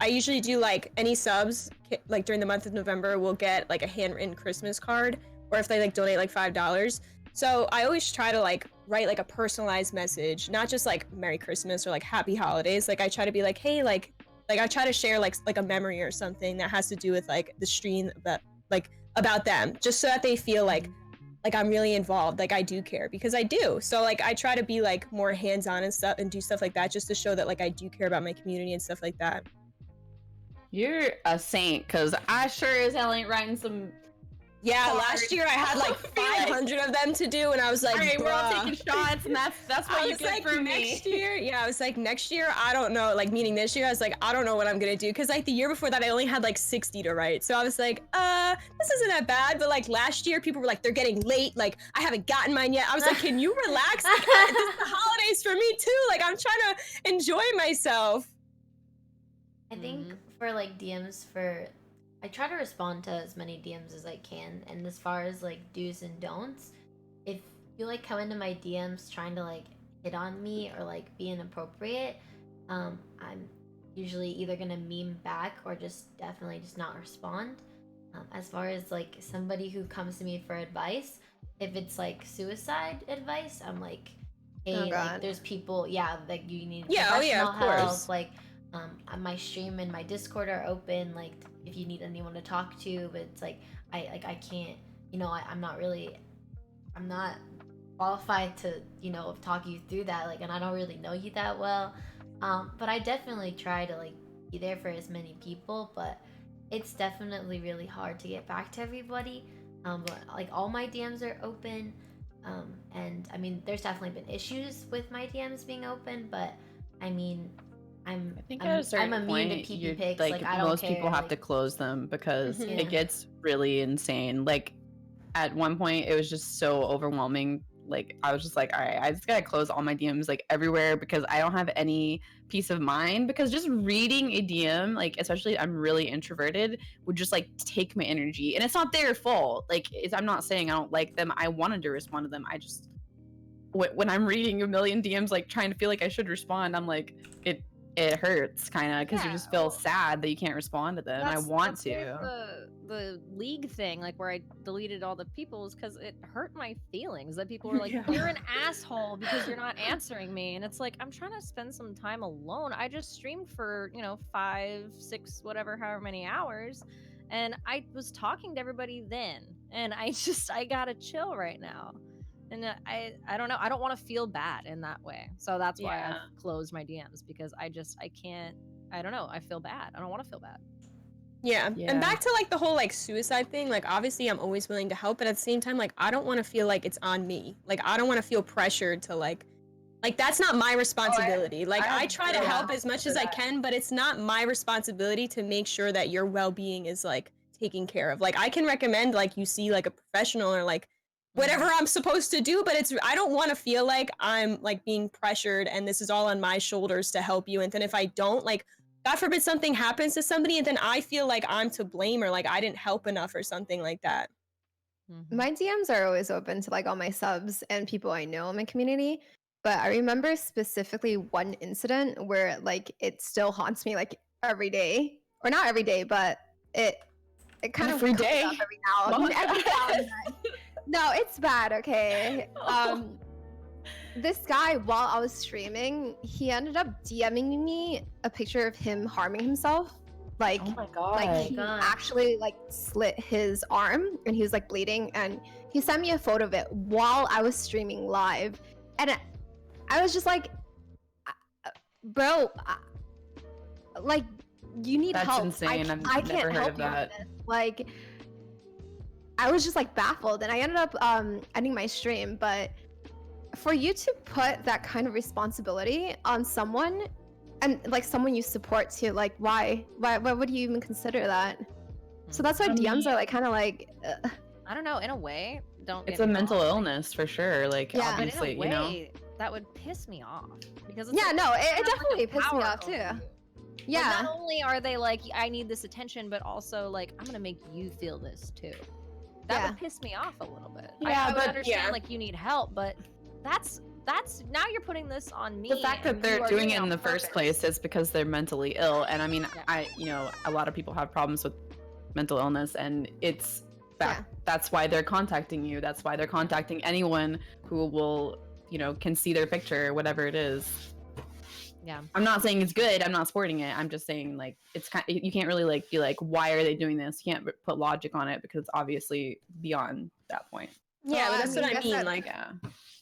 I usually do like any subs like during the month of November will get like a handwritten Christmas card, or if they like donate like $5. So I always try to like write like a personalized message, not just like Merry Christmas or like Happy Holidays. Like I try to be like, hey, like I try to share like a memory or something that has to do with like the stream that like about them, just so that they feel like I'm really involved, like I do care, because I do. So like I try to be like more hands-on and stuff and do stuff like that, just to show that like I do care about my community and stuff like that. You're a saint, because I sure as hell ain't writing some. Yeah, last year I had like 500 of them to do, and I was like, all right, we're all taking shots, and that's what you get like, from me. Next year, yeah, I was like, next year, I don't know, like meaning this year, I was like, I don't know what I'm gonna do, because like the year before that, I only had like 60 to write, so I was like, this isn't that bad, but like last year, people were like, they're getting late, like I haven't gotten mine yet. I was like, can you relax? Like, this is the holidays for me too, like I'm trying to enjoy myself. I think for like DMs for, I try to respond to as many DMs as I can, and as far as like do's and don'ts, if you like come into my DMs trying to like hit on me or like be inappropriate, I'm usually either gonna meme back or just definitely just not respond. As far as like somebody who comes to me for advice, if it's like suicide advice, I'm like, hey, like there's people, yeah, like you need professional help. Like, my stream and my Discord are open. Like, if you need anyone to talk to, but it's like I can't, you know, I'm not qualified to, you know, talk you through that. Like, and I don't really know you that well. But I definitely try to like be there for as many people, but it's definitely really hard to get back to everybody. But like all my DMs are open. And I mean, there's definitely been issues with my DMs being open, but I mean, I'm immune to PP pics. Like I don't most care. people have like, to close them because Yeah. it gets really insane. Like at one point, it was just so overwhelming. Like I was just like, all right, I just gotta close all my DMs like everywhere because I don't have any peace of mind. Because just reading a DM, like especially I'm really introverted, would just like take my energy, and it's not their fault. Like I'm not saying I don't like them. I wanted to respond to them. I just when I'm reading a million DMs, like trying to feel like I should respond, I'm like it hurts kind of because you just feel sad that you can't respond to them. I want to. The league thing, like where I deleted all the people, is because it hurt my feelings that people were like, you're an asshole because you're not answering me. And it's like, I'm trying to spend some time alone. I just streamed for, you know, 5, 6, whatever, however many hours. And I was talking to everybody then. And I gotta chill right now. And I don't know. I don't want to feel bad in that way. So that's why I've closed my DMs, because I can't, I don't know. I feel bad. I don't want to feel bad. Yeah. And back to like the whole like suicide thing, like obviously I'm always willing to help, but at the same time, like I don't want to feel like it's on me. Like I don't want to feel pressured to like that's not my responsibility. I try to help as much as I can, but it's not my responsibility to make sure that your well-being is like taken care of. Like I can recommend like you see like a professional or like whatever I'm supposed to do, but I don't want to feel like I'm like being pressured and this is all on my shoulders to help you. And then if I don't, like, God forbid something happens to somebody and then I feel like I'm to blame or like I didn't help enough or something like that. My DMs are always open to like all my subs and people I know in my community. But I remember specifically one incident where like it still haunts me like every day, or not every day, but it kind of every day. Up every now and then. No, it's bad. Okay. This guy, while I was streaming, he ended up DMing me a picture of him harming himself. Like, oh my God. Like he actually like slit his arm and he was like bleeding, and he sent me a photo of it while I was streaming live, and I was just like, bro, like you need help. That's insane. I I've can't never heard help of that. you with this. Like, I was just like baffled, and I ended up ending my stream. But for you to put that kind of responsibility on someone, and like someone you support too, like why would you even consider that? So that's why DMs are like kind of like I don't know, in a way, it's a mental illness for sure. Like obviously, but in a way, you know, that would piss me off because it's it definitely pissed me off too. Yeah. Like, not only are they like, I need this attention, but also like, I'm gonna make you feel this too. That would piss me off a little bit. I would understand like you need help, but that's now you're putting this on me. The fact that they're doing it in the first place is because they're mentally ill. And I mean, a lot of people have problems with mental illness, and it's that's why they're contacting you. That's why they're contacting anyone who will, can see their picture, whatever it is. Yeah. I'm not saying it's good. I'm not supporting it. I'm just saying like it's you can't really like be like, why are they doing this? You can't put logic on it because it's obviously beyond that point. Yeah, but that's what I mean. Like,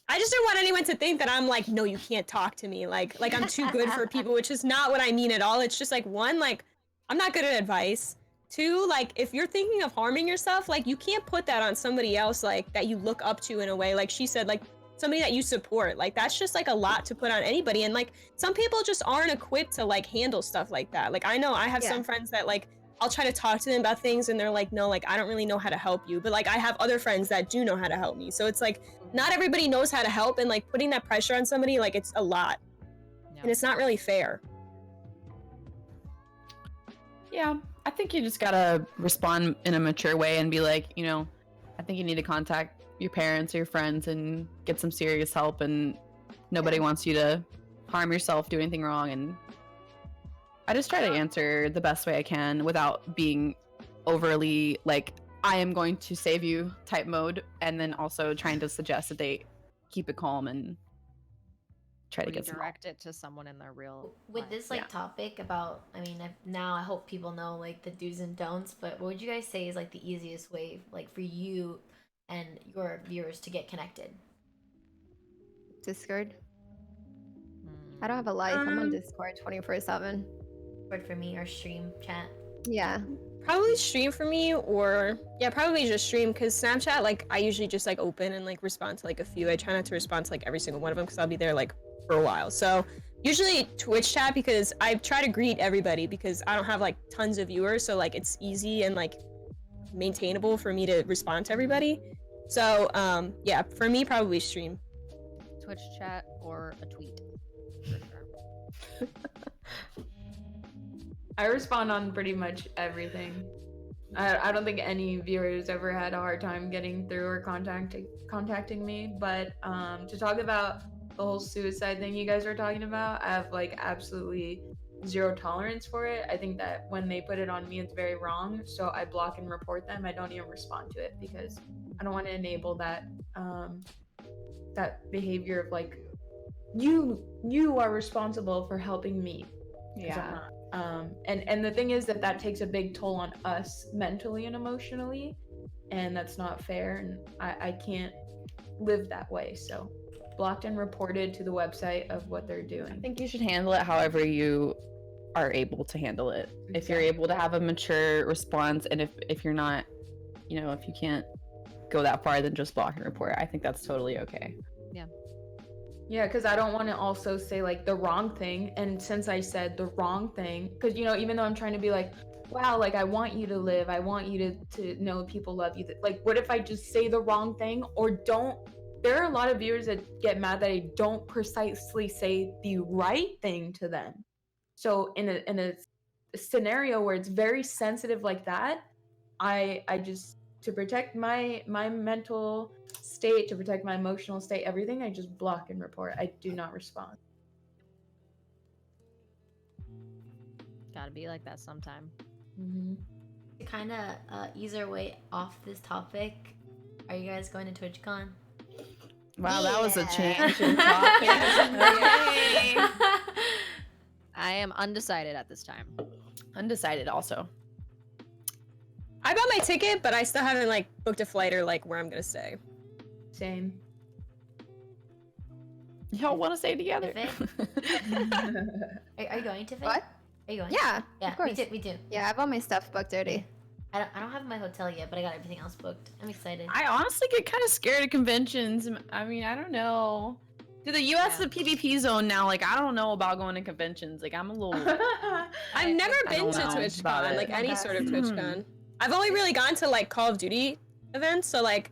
I just don't want anyone to think that I'm like, no, you can't talk to me. Like I'm too good for people, which is not what I mean at all. It's just like, one, like I'm not good at advice. Two, like if you're thinking of harming yourself, like you can't put that on somebody else, like that you look up to in a way. Like she said, like somebody that you support. Like that's just like a lot to put on anybody. And like some people just aren't equipped to like handle stuff like that. Like I know I have some friends that like I'll try to talk to them about things and they're like, no, like I don't really know how to help you. But like I have other friends that do know how to help me. So it's like not everybody knows how to help, and like putting that pressure on somebody, like it's a lot. And it's not really fair. Yeah, I think you just gotta respond in a mature way and be like, you know, I think you need to contact your parents or your friends and get some serious help, and nobody wants you to harm yourself, do anything wrong. And I just try to answer the best way I can without being overly like, I am going to save you type mode, and then also trying to suggest that they keep it calm and try to get some help. Redirect it to someone in their real With life. this like topic about, I mean, now I hope people know like the do's and don'ts, but what would you guys say is like the easiest way like for you and your viewers to get connected? Discord. I don't have a life. I'm on Discord 24/7. Word for me, or stream chat. Yeah. Probably stream for me, or yeah, probably just stream, because Snapchat, like, I usually just like open and like respond to like a few. I try not to respond to like every single one of them because I'll be there like for a while. So usually Twitch chat, because I try to greet everybody because I don't have like tons of viewers, so like it's easy and like maintainable for me to respond to everybody. So yeah, for me, probably stream. Twitch chat or a tweet. For sure. I respond on pretty much everything. I don't think any viewers ever had a hard time getting through or contacting me. But to talk about the whole suicide thing you guys were talking about, I have like absolutely zero tolerance for it. I think that when they put it on me, it's very wrong. So I block and report them. I don't even respond to it because I don't want to enable that that behavior of like, you are responsible for helping me. Yeah. And the thing is that takes a big toll on us mentally and emotionally, and that's not fair, and I can't live that way. So blocked and reported to the website of what they're doing. I think you should handle it however you are able to handle it. If you're able to have a mature response, and if you're not, you know, if you can't go that far, then just block and report. I think that's totally okay. Yeah, because I don't want to also say like the wrong thing. And since I said the wrong thing, because, you know, even though I'm trying to be like, wow, like I want you to live, I want you to know people love you. Like, what if I just say the wrong thing or don't? There are a lot of viewers that get mad that I don't precisely say the right thing to them. So in a scenario where it's very sensitive like that, I just, to protect my mental state, to protect my emotional state, everything, I just block and report. I do not respond. Gotta be like that sometime. Mm-hmm. To kind of ease our way off this topic, are you guys going to TwitchCon? Wow, that was a Yeah. change in topic. Yay. I am undecided at this time. Undecided also. I bought my ticket, but I still haven't like booked a flight or like where I'm gonna stay. Same. Y'all want to stay together? Are you going to? What? Are you going? Yeah. Yeah, Of course. we do. Yeah, I have all my stuff booked already. I don't have my hotel yet, but I got everything else booked. I'm excited. I honestly get kind of scared of conventions. I mean, I don't know. To the U.S. Yeah. the PvP zone now, like I don't know about going to conventions. Like I'm a little. I've never I been don't to know about TwitchCon, it. like any sort of Hmm. TwitchCon. I've only really gone to like Call of Duty events, so like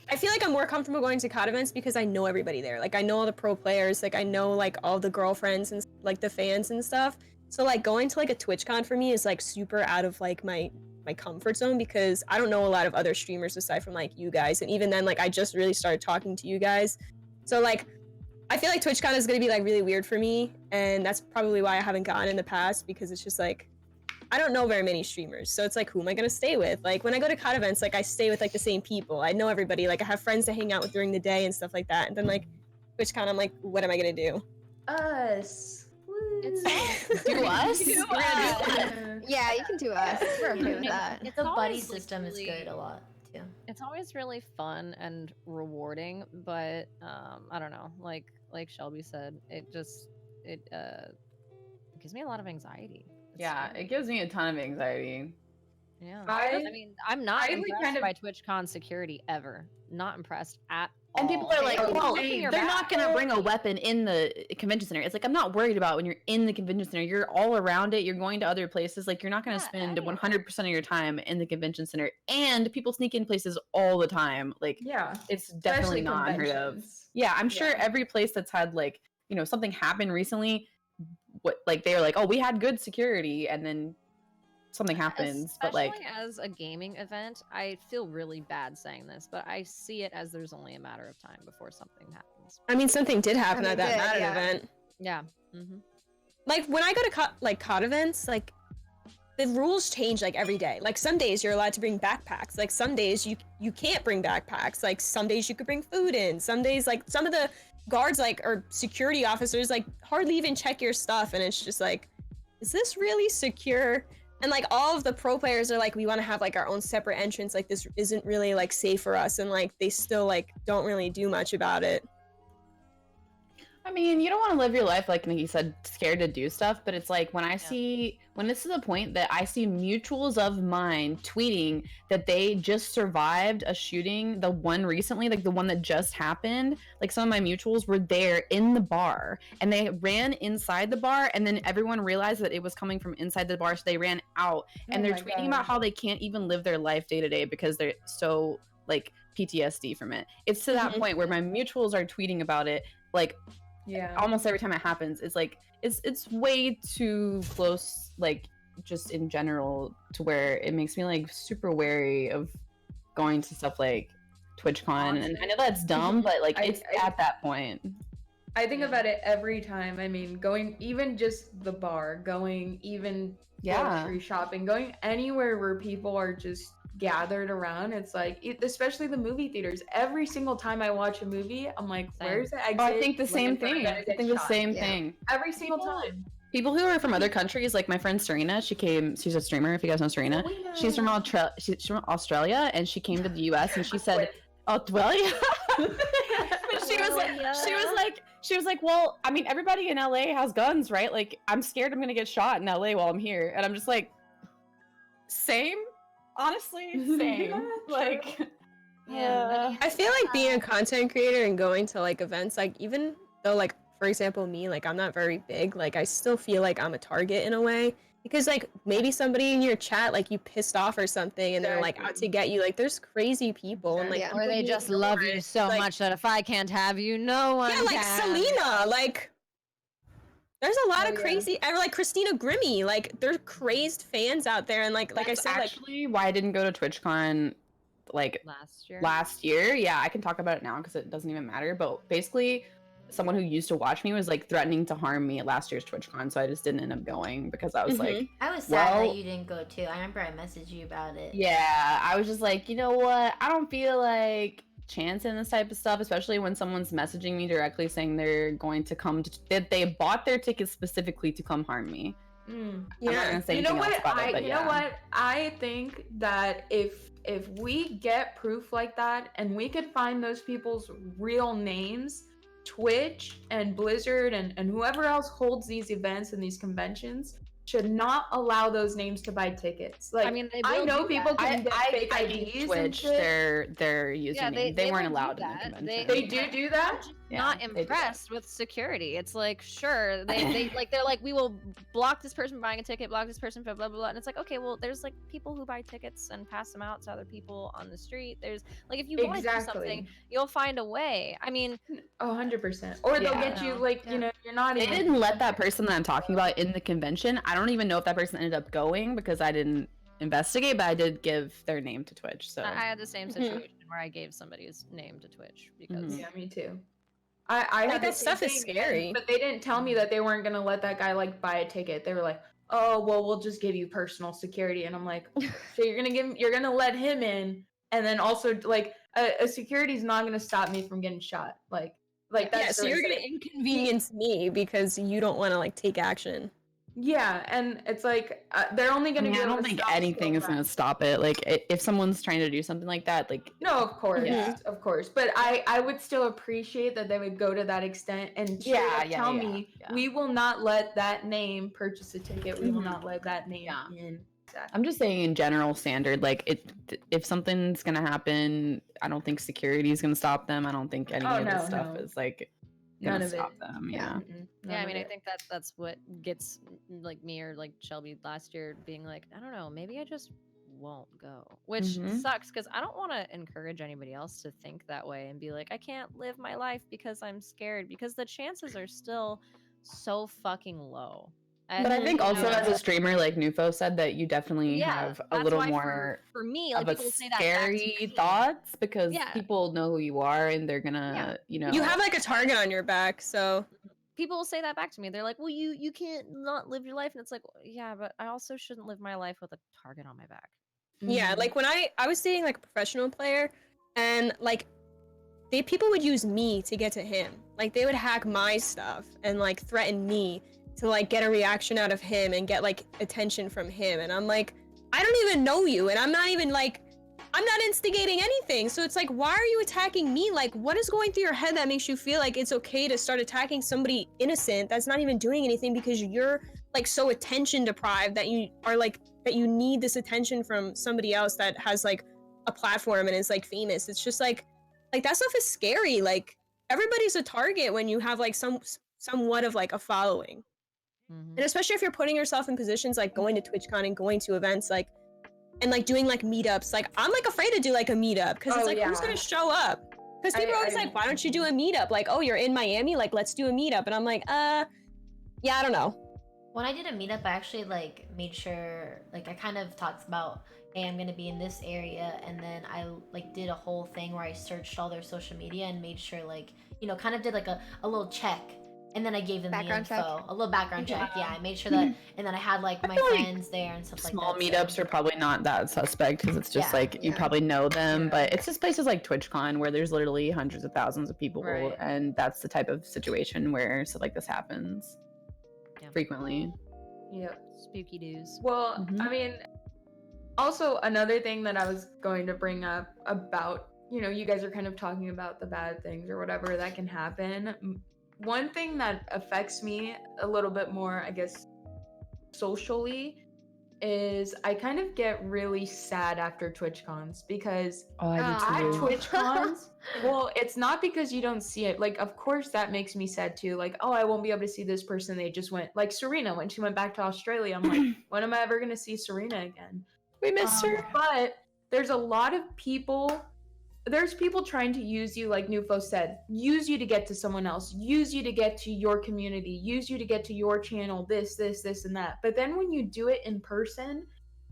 I feel like I'm more comfortable going to COD events because I know everybody there. Like I know all the pro players, like I know like all the girlfriends and like the fans and stuff. So like going to like a TwitchCon for me is like super out of like my comfort zone because I don't know a lot of other streamers aside from like you guys, and even then like I just really started talking to you guys. So like I feel like TwitchCon is gonna be like really weird for me, and that's probably why I haven't gone in the past because it's just like I don't know very many streamers, so it's like who am I gonna stay with? Like when I go to COD events, like I stay with like the same people. I know everybody. Like I have friends to hang out with during the day and stuff like that. And then like TwitchCon, I'm like, what am I gonna do? Us. Do us? Yeah, you can do us. We're okay with Yeah. that. The buddy always, like, system is really- good a lot too. It's always really fun and rewarding, but I don't know. Like Shelby said, it gives me a lot of anxiety. It's Yeah, scary. it gives me a ton of anxiety. Yeah. I mean, I'm not I, like, impressed kind of- by TwitchCon security ever. Not impressed at all. And people are like, Oh, well, same. they're not gonna bring a weapon in the convention center. It's like I'm not worried about when you're in the convention center. You're all around it. You're going to other places. Like you're not gonna Yeah, spend anywhere. 100% of your time in the convention center. And people sneak in places all the time. Like Yeah. it's definitely Especially not unheard of. conventions. Yeah, I'm sure Yeah. every place that's had like something happen recently, what like they were like, oh, we had good security, and then something happens, but like Especially as a gaming event, I feel really bad saying this, but I see it as there's only a matter of time before something happens. I mean, something did happen I at mean, that it did, Madden yeah. event. Yeah. Mm-hmm. Like when I go to COD events, like the rules change like every day. Like some days you're allowed to bring backpacks. Like some days you can't bring backpacks. Like some days you could bring food in. Some days like some of the guards like or security officers like hardly even check your stuff, and it's just like, is this really secure? And like all of the pro players are like, we want to have like our own separate entrance. Like this isn't really like safe for us, and like they still like don't really do much about it. I mean, you don't want to live your life, like Nikki said, scared to do stuff, but it's like when it's to the point that I see mutuals of mine tweeting that they just survived a shooting, the one recently, like the one that just happened, like some of my mutuals were there in the bar and they ran inside the bar, and then everyone realized that it was coming from inside the bar, so they ran out, and they're tweeting about how they can't even live their life day to day because they're so like PTSD from it. It's to that point where my mutuals are tweeting about it, like almost every time it happens. It's like it's way too close, like just in general, to where it makes me like super wary of going to stuff like TwitchCon. And I know that's dumb, but like it's at that point. I think about it every time. I mean, going even just the bar, going even grocery shopping, going anywhere where people are just gathered around. It's like, especially the movie theaters. Every single time I watch a movie, I'm like, where's the exit? Oh, I think the same thing. I think the same thing. Every single time. People who are from other countries, like my friend Serena, she's a streamer, if you guys know Serena. She's from Australia, and she came to the US and she said, Australia? She was like, well, I mean, everybody in LA has guns, right? Like, I'm scared I'm gonna get shot in LA while I'm here. And I'm just like, same? Honestly, same. Like, I feel like being a content creator and going to like events, like even though like, for example, me, like I'm not very big, like I still feel like I'm a target in a way, because like maybe somebody in your chat, like you pissed off or something, and they're like out to get you. Like there's crazy people, and like or they just love you so much that if I can't have you, no one can. Yeah, like Selena, like there's a lot of crazy, and like Christina Grimmie, like there's crazed fans out there, and like I said, actually why I didn't go to TwitchCon like last year. Yeah, I can talk about it now because it doesn't even matter. But basically, someone who used to watch me was like threatening to harm me at last year's TwitchCon, so I just didn't end up going because I was like, I was sad that you didn't go too. I remember I messaged you about it. Yeah, I was just like, you know what? I don't feel like chancing this type of stuff, especially when someone's messaging me directly saying they're going to come that they bought their tickets specifically to come harm me. I'm not gonna say anything else about it, but you know what? I think that if we get proof like that and we could find those people's real names, Twitch and Blizzard and whoever else holds these events and these conventions should not allow those names to buy tickets. Like, I mean, I know people can get fake I IDs Twitch, and shit. their username. They weren't allowed in the convention. They do that? Not impressed with security. It's like, sure, they like, they're like, we will block this person buying a ticket, block this person, blah blah blah. And it's like, okay, well, there's like people who buy tickets and pass them out to other people on the street. There's like, if you want to do something, you'll find a way. I mean, 100%. Or they'll get you like, you know, you're not. They didn't let that person that I'm talking about in the convention. I don't even know if that person ended up going because I didn't investigate, but I did give their name to Twitch. So I had the same situation where I gave somebody's name to Twitch because yeah, me too. I think that stuff is scary. But they didn't tell me that they weren't gonna let that guy like buy a ticket. They were like, oh well, we'll just give you personal security. And I'm like, so you're gonna let him in, and then also like a security's not gonna stop me from getting shot. Like that's so you're gonna inconvenience me because you don't want to like take action. Yeah, and it's like they're only gonna. I don't think anything is gonna stop it. Like if someone's trying to do something like that, like no, of course. But I would still appreciate that they would go to that extent and tell me we will not let that name purchase a ticket. We will not let that name in. Exactly. I'm just saying in general standard. Like if something's gonna happen, I don't think security is gonna stop them. I don't think any of this stuff is like. None of stop them. Yeah. I mean, I think that's what gets like me or like Shelby last year being like, I don't know, maybe I just won't go, which sucks because I don't want to encourage anybody else to think that way and be like, I can't live my life because I'm scared, because the chances are still so fucking low. But I think you also know, as a streamer, like Nufo said, that you definitely have a that's little why more for me, of like a people say that back to scary me. thoughts because Yeah. people know who you are and they're gonna, you know. You have like a target on your back, so People will say that back to me. They're like, "Well, you can't not live your life," and it's like, yeah, but I also shouldn't live my life with a target on my back. yeah. Mhm. Like when I was dating like a professional player, and like people would use me to get to him. Like they would hack my stuff and like threaten me to like get a reaction out of him and get like attention from him. And I'm like, I don't even know you, and I'm not even like, I'm not instigating anything. So it's like, why are you attacking me? Like, what is going through your head that makes you feel like it's okay to start attacking somebody innocent that's not even doing anything because you're like so attention deprived that you are like, that you need this attention from somebody else that has like a platform and is like famous. It's just like that stuff is scary. Like everybody's a target when you have like somewhat of like a following. And especially if you're putting yourself in positions like going to TwitchCon and going to events like, and like doing like meetups. Like I'm like afraid to do like a meetup because it's like, who's gonna show up? Because people are always like, why don't you do a meetup? Like, oh, you're in Miami, like let's do a meetup. And I'm like, yeah, I don't know. When I did a meetup, I actually like made sure, like I kind of talked about, hey, I'm gonna be in this area, and then I like did a whole thing where I searched all their social media and made sure, like, you know, kind of did like a little check, and then I gave them Background the info, check. a little background check. Yeah, I made sure that, and then I had like my feel like friends there and stuff like that. Small meetups are probably not that suspect because it's just Yeah. like you probably know them, but it's just places like TwitchCon where there's literally hundreds of thousands of people, Right. and that's the type of situation where stuff like this happens frequently. Yep. Spooky doos. Well, I mean, also another thing that I was going to bring up about, you know, you guys are kind of talking about the bad things or whatever that can happen. One thing that affects me a little bit more, I guess, socially, is I kind of get really sad after TwitchCons because at TwitchCons, well, it's not because you don't see it. Like, of course, that makes me sad too. Like, oh, I won't be able to see this person. They just went, like Serena, when she went back to Australia. I'm like, when am I ever going to see Serena again? We missed her. But there's a lot of people. There's people trying to use you, like Nufo said, use you to get to someone else, use you to get to your community, use you to get to your channel, this, and that. But then when you do it in person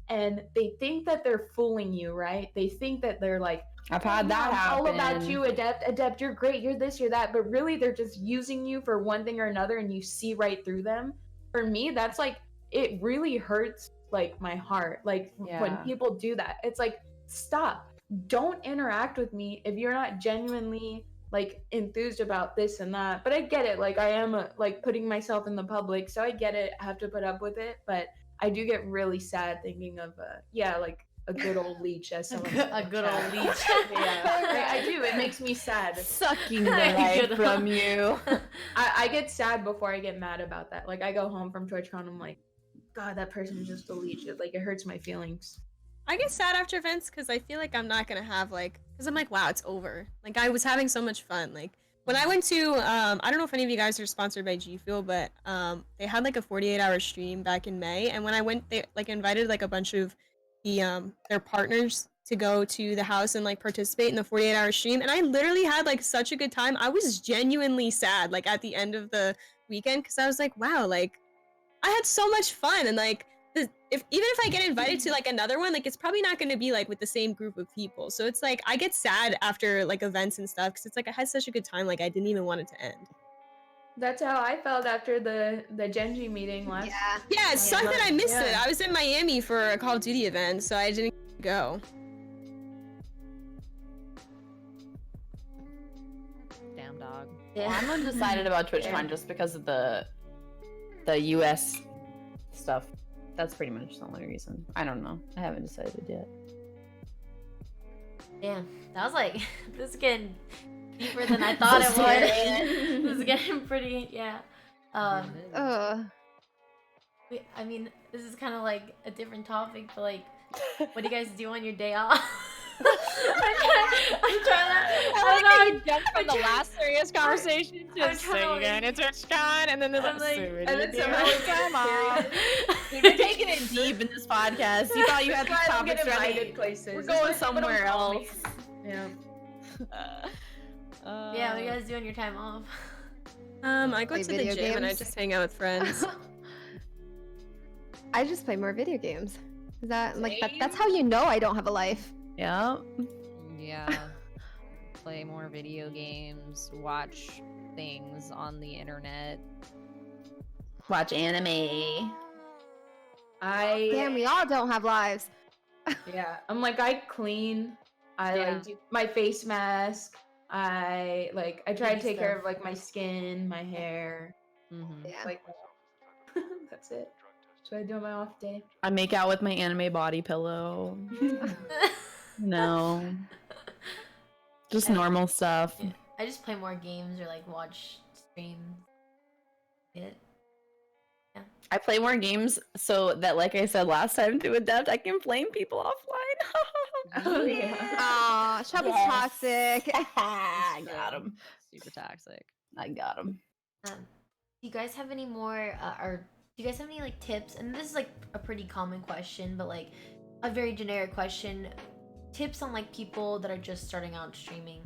and they think that they're fooling you, right? They think that they're like, I've had that happen. all about you, Adept, you're great, you're this, you're that. But really, they're just using you for one thing or another and you see right through them. For me, that's like, it really hurts like my heart. Like when people do that, it's like, stop. Don't interact with me if you're not genuinely like enthused about this and that. But I get it, like I am like putting myself in the public, so I get it. I have to put up with it, but I do get really sad thinking of like a good old leech, as someone said. A good old leech. I do. It makes me sad. Sucking the life from you. I get sad before I get mad about that. Like I go home from TwitchCon, I'm like, God, that person is just a leech. Like it hurts my feelings. I get sad after events because I feel like I'm not gonna have like, because I'm like, wow, it's over. Like I was having so much fun. Like when I went to, I don't know if any of you guys are sponsored by G Fuel, but they had like a 48-hour stream back in May, and when I went, they like invited like a bunch of the their partners to go to the house and like participate in the 48-hour stream, and I literally had like such a good time. I was genuinely sad like at the end of the weekend because I was like, wow, like I had so much fun, and like even if I get invited to like another one, like it's probably not going to be like with the same group of people. So it's like I get sad after like events and stuff because it's like I had such a good time, like I didn't even want it to end. That's how I felt after the Genji meeting last. Yeah, it sucked that I missed it. I was in Miami for a Call of Duty event, so I didn't go. Damn dog. Yeah. Well, I'm undecided about TwitchCon just because of the US stuff. That's pretty much the only reason. I don't know. I haven't decided yet. Damn, that was like, this is getting deeper than I thought it would. This is getting pretty, I mean, this is kind of like a different topic, but like, what do you guys do on your day off? I'm trying to. I like jumped from the last serious conversation to singing into TwitchCon, and then there's like, and then somehow You're taking it deep in this podcast. You thought you had the topics ready. Places. We're going somewhere else. Yeah. Yeah, what do you guys do on your time off? I go Play to the video gym and I games. just hang out with friends. I just play more video games. Is that like that's how you know I don't have a life. Yeah. Yeah. Play more video games, watch things on the internet. Watch anime. Damn, we all don't have lives. Yeah, I'm like, I clean. I Yeah. like do my face mask. I try to Baby take care stuff. of like my skin, my hair. Mm-hmm. Yeah. Like that's it. That's what I do on my off day. I make out with my anime body pillow. No. Just normal stuff. Yeah. I just play more games or like watch streams. It. I play more games so that, like I said last time to Adept, I can flame people offline. Oh yeah. Aw, Shelby's Yes. toxic. I got him. Super toxic. I got him. Do you guys have any more, or do you guys have any like tips? And this is like a pretty common question, but like a very generic question. Tips on like people that are just starting out streaming.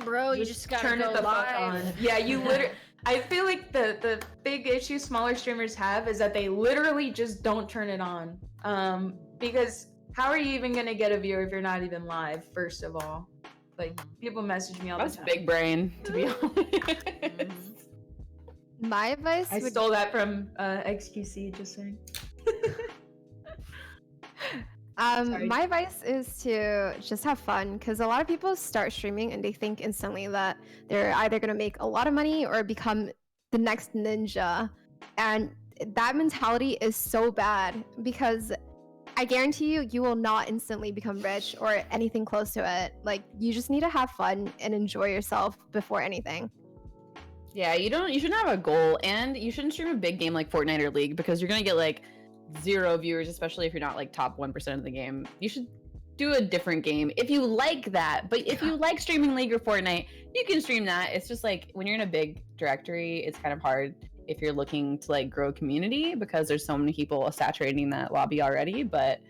Bro, you just gotta turn go it the fuck live. on. Yeah, you literally. I feel like the big issue smaller streamers have is that they literally just don't turn it on. Because how are you even gonna get a viewer if you're not even live? First of all, like people message me all the That's time. big brain, to be honest. My advice I would stole that from XQC. Just saying. Sorry. my advice is to just have fun, because a lot of people start streaming and they think instantly that they're either going to make a lot of money or become the next ninja, and that mentality is so bad, because I guarantee you, you will not instantly become rich or anything close to it. Like, you just need to have fun and enjoy yourself before anything. Yeah, you shouldn't have a goal, and you shouldn't stream a big game like Fortnite or League, because you're gonna get like 0 viewers, especially if you're not like top 1% of the game. You should do a different game if you like that. But if you like streaming League or Fortnite, you can stream that. It's just like when you're in a big directory, it's kind of hard if you're looking to like grow a community, because there's so many people saturating that lobby already. But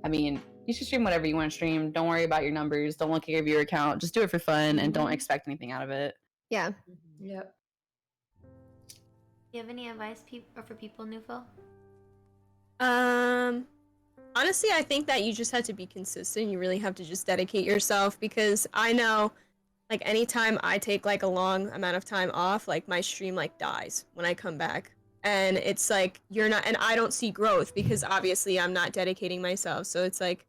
I mean, you should stream whatever you want to stream. Don't worry about your numbers. Don't look at your viewer count. Just do it for fun and don't expect anything out of it. Yeah. Yep. Do you have any advice for people, Nufo? Honestly, I think that you just have to be consistent. You really have to just dedicate yourself, because I know, like, anytime I take like a long amount of time off, like my stream like dies when I come back. And it's like you're not, and I don't see growth because obviously I'm not dedicating myself. So it's like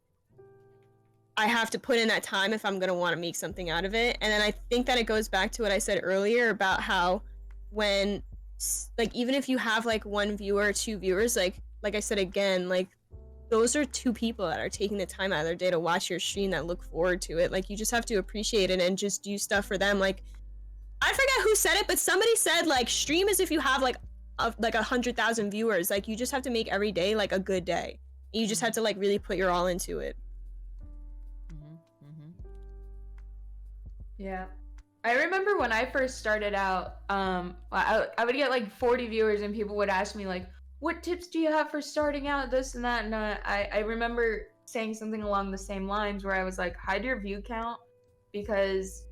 I have to put in that time if I'm going to want to make something out of it. And then I think that it goes back to what I said earlier about how when, like, even if you have like 1 viewer or 2 viewers, like I said again, like those are 2 people that are taking the time out of their day to watch your stream, that look forward to it. Like, you just have to appreciate it and just do stuff for them. Like, I forget who said it, but somebody said like stream is if you have like 100,000 viewers. Like, you just have to make every day like a good day. You just have to like really put your all into it. Yeah. I remember when I first started out, I would get like 40 viewers and people would ask me like, what tips do you have for starting out, this and that? And I remember saying something along the same lines where I was like, hide your view count, because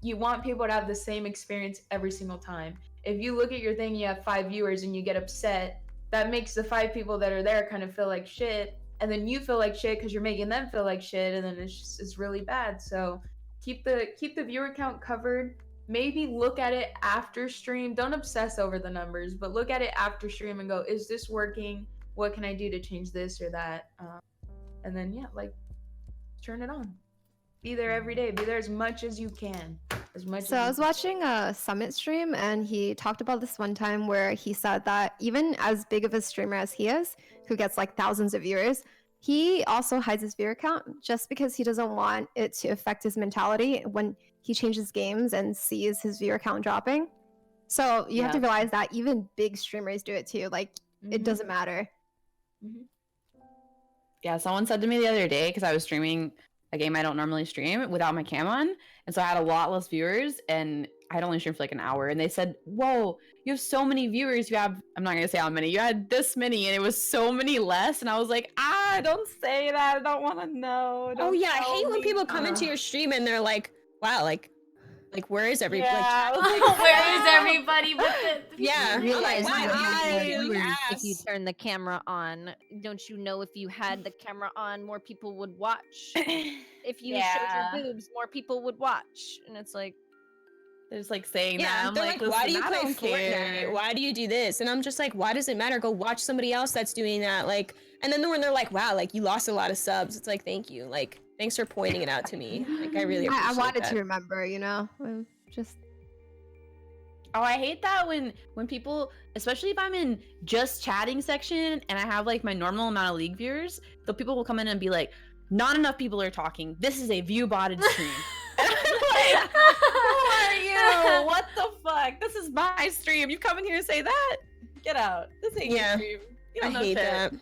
you want people to have the same experience every single time. If you look at your thing, you have 5 viewers and you get upset, that makes the 5 people that are there kind of feel like shit. And then you feel like shit because you're making them feel like shit. And then it's really bad. So keep the viewer count covered. Maybe look at it after stream. Don't obsess over the numbers, but look at it after stream and go, is this working? What can I do to change this or that? And then, yeah, like, turn it on. Be there every day. Be there as much as you can. So I was watching a Summit stream, and he talked about this one time where he said that even as big of a streamer as he is, who gets like thousands of viewers, he also hides his viewer count just because he doesn't want it to affect his mentality when he changes games and sees his viewer count dropping. So you have to realize that even big streamers do it too. Like, it doesn't matter. Yeah, someone said to me the other day, because I was streaming a game I don't normally stream without my cam on, and so I had a lot less viewers, and I had only streamed for like an hour, and they said, whoa, you have so many viewers, you have, I'm not gonna say how many, you had this many, and it was so many less, and I was like, don't say that, I don't want to know. Oh yeah, I hate when people come into your stream and they're like, wow, like Like, where is everybody? Yeah, Where is everybody? But the Yeah, realize I'm like, why? if you turn the camera on, don't you know if you had the camera on, more people would watch? If you showed your boobs, more people would watch. And it's like, they're just like saying yeah, that. I'm they're like, like, why do you listen, I play don't care. Fortnite? Why do you do this? And I'm just like, why does it matter? Go watch somebody else that's doing that. Like, and then when they're like, wow, like you lost a lot of subs, it's like, thank you. Like, thanks for pointing it out to me. Like, I really appreciate I wanted that. to remember, you know, just. Oh, I hate that when people, especially if I'm in just chatting section and I have like my normal amount of league viewers, the people will come in and be like, not enough people are talking. This is a view botted stream. And I'm like, who are you? What the fuck? This is my stream. You come in here and say that? Get out. This ain't your stream. You don't know hate shit. that.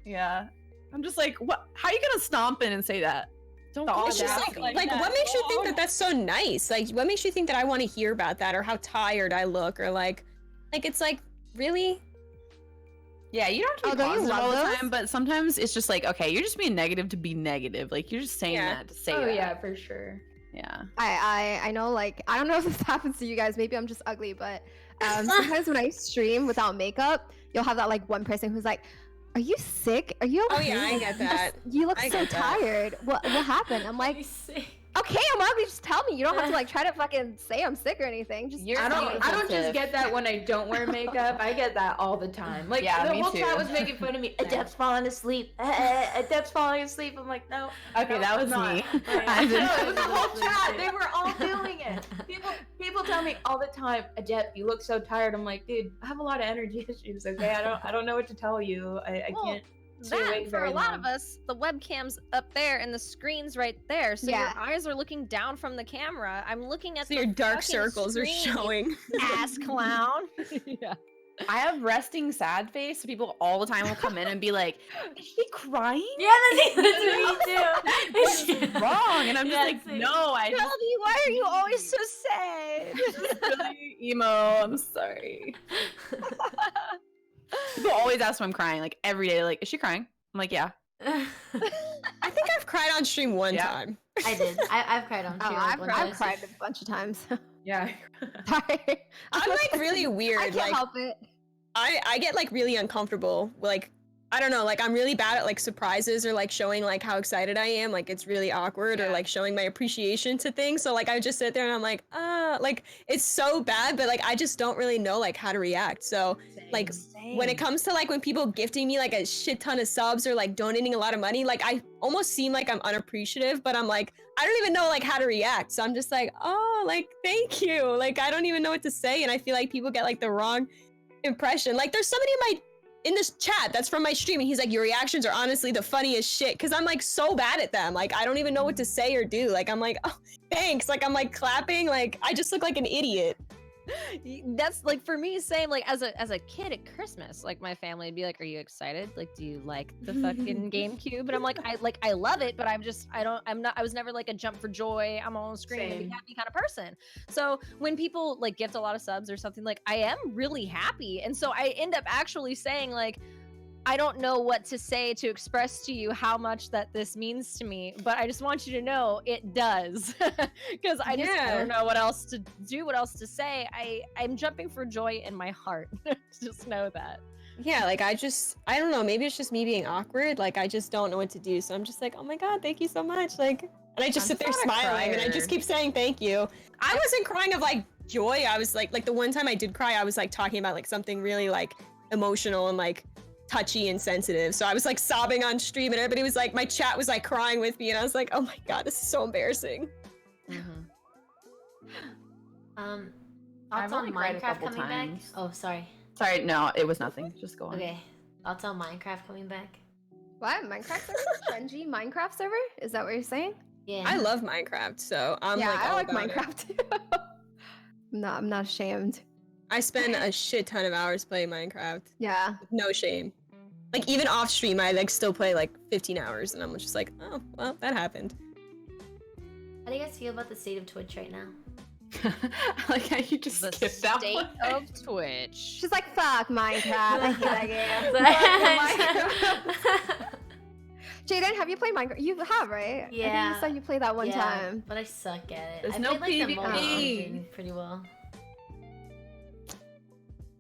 Yeah. I'm just like, what? How are you gonna stomp in and say that? Don't. It's just like what makes you think that that's so nice? Like, what makes you think that I want to hear about that, or how tired I look, or like it's like, really? Yeah, you don't have to be don't you positive all the love time, but sometimes it's just like, okay, you're just being negative to be negative. Like, you're just saying that to say that. yeah, for sure. Yeah. I know, like, I don't know if this happens to you guys. Maybe I'm just ugly, but sometimes when I stream without makeup, you'll have that like one person who's like, "Are you sick? Are you okay? Oh yeah, I get that. You look I so get that. tired. What happened?" I'm like, "Okay, I'm ugly. Just tell me. You don't have to like try to fucking say I'm sick or anything. Just You're I don't sensitive. just get that when I don't wear makeup. I get that all the time. Like Yeah, the me whole too. chat was making fun of me. Adept's falling asleep. Adept's falling asleep. I'm like, no. Okay, no, that it's was not. me. No, it was the whole chat. They were all doing it. People tell me all the time, Adept, you look so tired. I'm like, dude, I have a lot of energy issues. Okay, I don't know what to tell you. I can't. stay that awake for very a lot long. of us, the webcam's up there and the screen's right there, so Yeah. your eyes are looking down from the camera. I'm looking at So the your dark fucking circles are screen, showing. you ass clown. Yeah. I have resting sad face, so people all the time will come in and be like, "Is she crying? Yeah, that's me too. What's wrong?" And I'm just Yeah, like, same. "No, I just Shelby, why are you always so sad? really emo. I'm sorry." People always ask when I'm crying, like every day. Like, "Is she crying?" I'm like, "Yeah." I think I've cried on stream one Yeah. time. I did. I've cried on Oh, stream. I've cried a bunch of times. Yeah. Sorry. I'm like really weird. I can't Like help it. I get like really uncomfortable. Like, I don't know, like I'm really bad at like surprises or like showing like how excited I am. Like it's really awkward, or like showing my appreciation to things. So like I just sit there and I'm like, like it's so bad, but like I just don't really know like how to react. So like when it comes to like when people gifting me like a shit ton of subs or like donating a lot of money, like I almost seem like I'm unappreciative, but I'm like, I don't even know like how to react. So I'm just like, oh, like thank you. Like I don't even know what to say, and I feel like people get like the wrong impression. Like there's somebody in this chat that's from my stream, and he's like, your reactions are honestly the funniest shit, because I'm like so bad at them. Like I don't even know what to say or do. Like I'm like, oh thanks, like I'm like clapping, like I just look like an idiot. That's like for me, same. Like as a kid at Christmas, like my family would be like, "Are you excited? Like, do you like the fucking GameCube?" And I'm like, I love it, but I was never like a jump for joy, I'm on screen and be Same. happy kind of person. So when people like gift a lot of subs or something, like I am really happy, and so I end up actually saying like, I don't know what to say to express to you how much that this means to me, but I just want you to know it does. Because I don't know what else to do, what else to say. I'm jumping for joy in my heart. Just know that. Yeah, like I don't know, maybe it's just me being awkward. Like I just don't know what to do. So I'm just like, oh my god, thank you so much. Like, and I just sit there smiling and I just keep saying thank you. I wasn't crying of like joy. I was like the one time I did cry, I was like talking about like something really like emotional and like touchy and sensitive. So I was like sobbing on stream, and everybody was like, my chat was like crying with me, and I was like, oh my god, this is so embarrassing. Thoughts I've on only cried a Minecraft couple coming times. back? Oh, sorry. Sorry, no, it was nothing. Just go on. Okay. Thoughts on Minecraft coming back? What? Minecraft server? Gen.G Minecraft server? Is that what you're saying? Yeah. I love Minecraft, so I'm yeah, like I all like about it. Minecraft too. I'm not ashamed. I spend a shit ton of hours playing Minecraft. Yeah. No shame. Like even off stream, I like still play like 15 hours, and I'm just like, oh well, that happened. How do you guys feel about the state of Twitch right now? I like how you just The skipped that state one. of Twitch. She's like, fuck Minecraft. I hate that game. Fuck Minecraft. Jaden, have you played Minecraft? You have, right? I think Yeah. you said you played that one Yeah, time. but I suck at it. There's I no played, like, the PvP. mobile engine pretty well.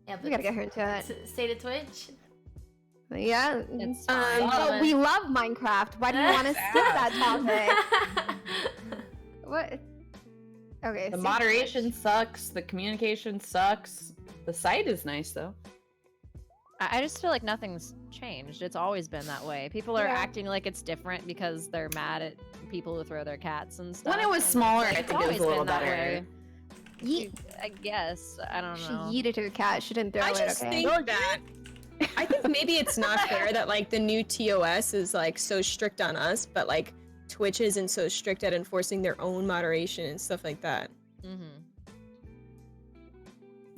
Yeah, but We gotta get her into it. State of Twitch. Yeah. It's But we love Minecraft. Why do you want to skip that topic? What? Okay. The see, moderation sucks. The communication sucks. The site is nice though. I just feel like nothing's changed. It's always been that way. People are Yeah. acting like it's different because they're mad at people who throw their cats and stuff. When it was and smaller, it's I think it was always a little been that better. way. Yeet. I guess. I don't She know. yeeted her cat. She didn't throw I it. just Okay. think that I think maybe it's not fair that like the new TOS is like so strict on us, but like Twitch isn't so strict at enforcing their own moderation and stuff like that. Mm-hmm.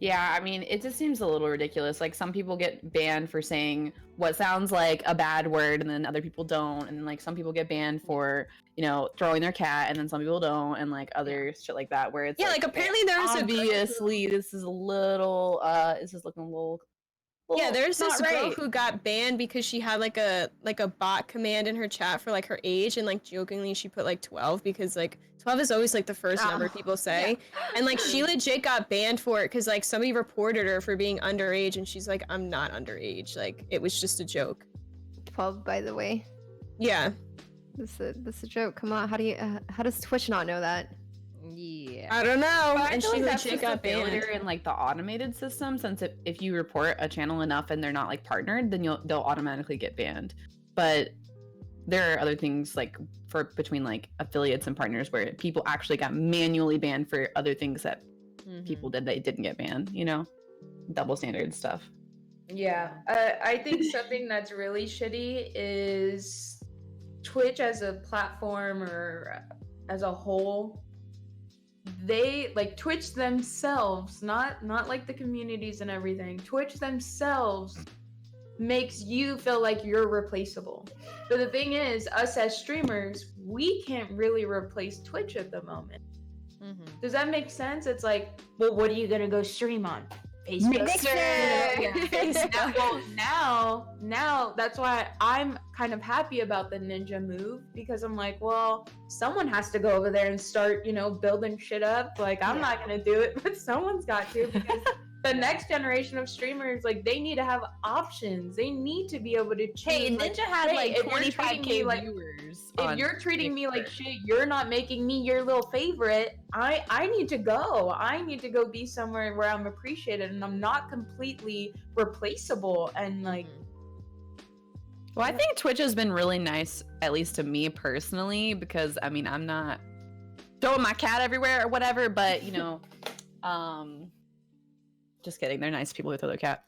Yeah, I mean, it just seems a little ridiculous. Like some people get banned for saying what sounds like a bad word, and then other people don't. And like some people get banned for, you know, throwing their cat, and then some people don't, and like other shit like that. Where it's Yeah, like apparently there was a girl obviously this is a little this is looking a little. Yeah, there's this not girl right. who got banned because she had like a bot command in her chat for like her age, and like jokingly she put like 12 because like 12 is always like the first number people say, and like she legit got banned for it because like somebody reported her for being underage, and she's like, I'm not underage, like it was just a joke. 12, by the way. Yeah, This is a joke. Come on. How do you? How does Twitch not know that? Yeah. I don't know, But I and feel she like that's legit just a got banned. failure in like the automated system. Since if you report a channel enough and they're not like partnered, then they'll automatically get banned. But there are other things like for between like affiliates and partners where people actually got manually banned for other things that people did they didn't get banned. You know, double standard stuff. Yeah, I think something that's really shitty is Twitch as a platform or as a whole. They like Twitch themselves, not like the communities and everything. Twitch themselves makes you feel like you're replaceable. But the thing is, us as streamers, we can't really replace Twitch at the moment. Does that make sense? It's like, well, what are you gonna go stream on? Facebook. Now that's why I'm kind of happy about the ninja move, because I'm like, well, someone has to go over there and start, you know, building shit up. Like I'm not gonna do it, but someone's got to, because the next generation of streamers, like they need to have options. They need to be able to choose. Hey, Ninja had like if you're treating 25k me like viewers. if you're treating me like shit, you're not making me your little favorite. I need to go. I need to go be somewhere where I'm appreciated and I'm not completely replaceable. And like, Well, I think Twitch has been really nice, at least to me personally, because I mean, I'm not throwing my cat everywhere or whatever, but you know, just kidding. They're nice people who throw their cat.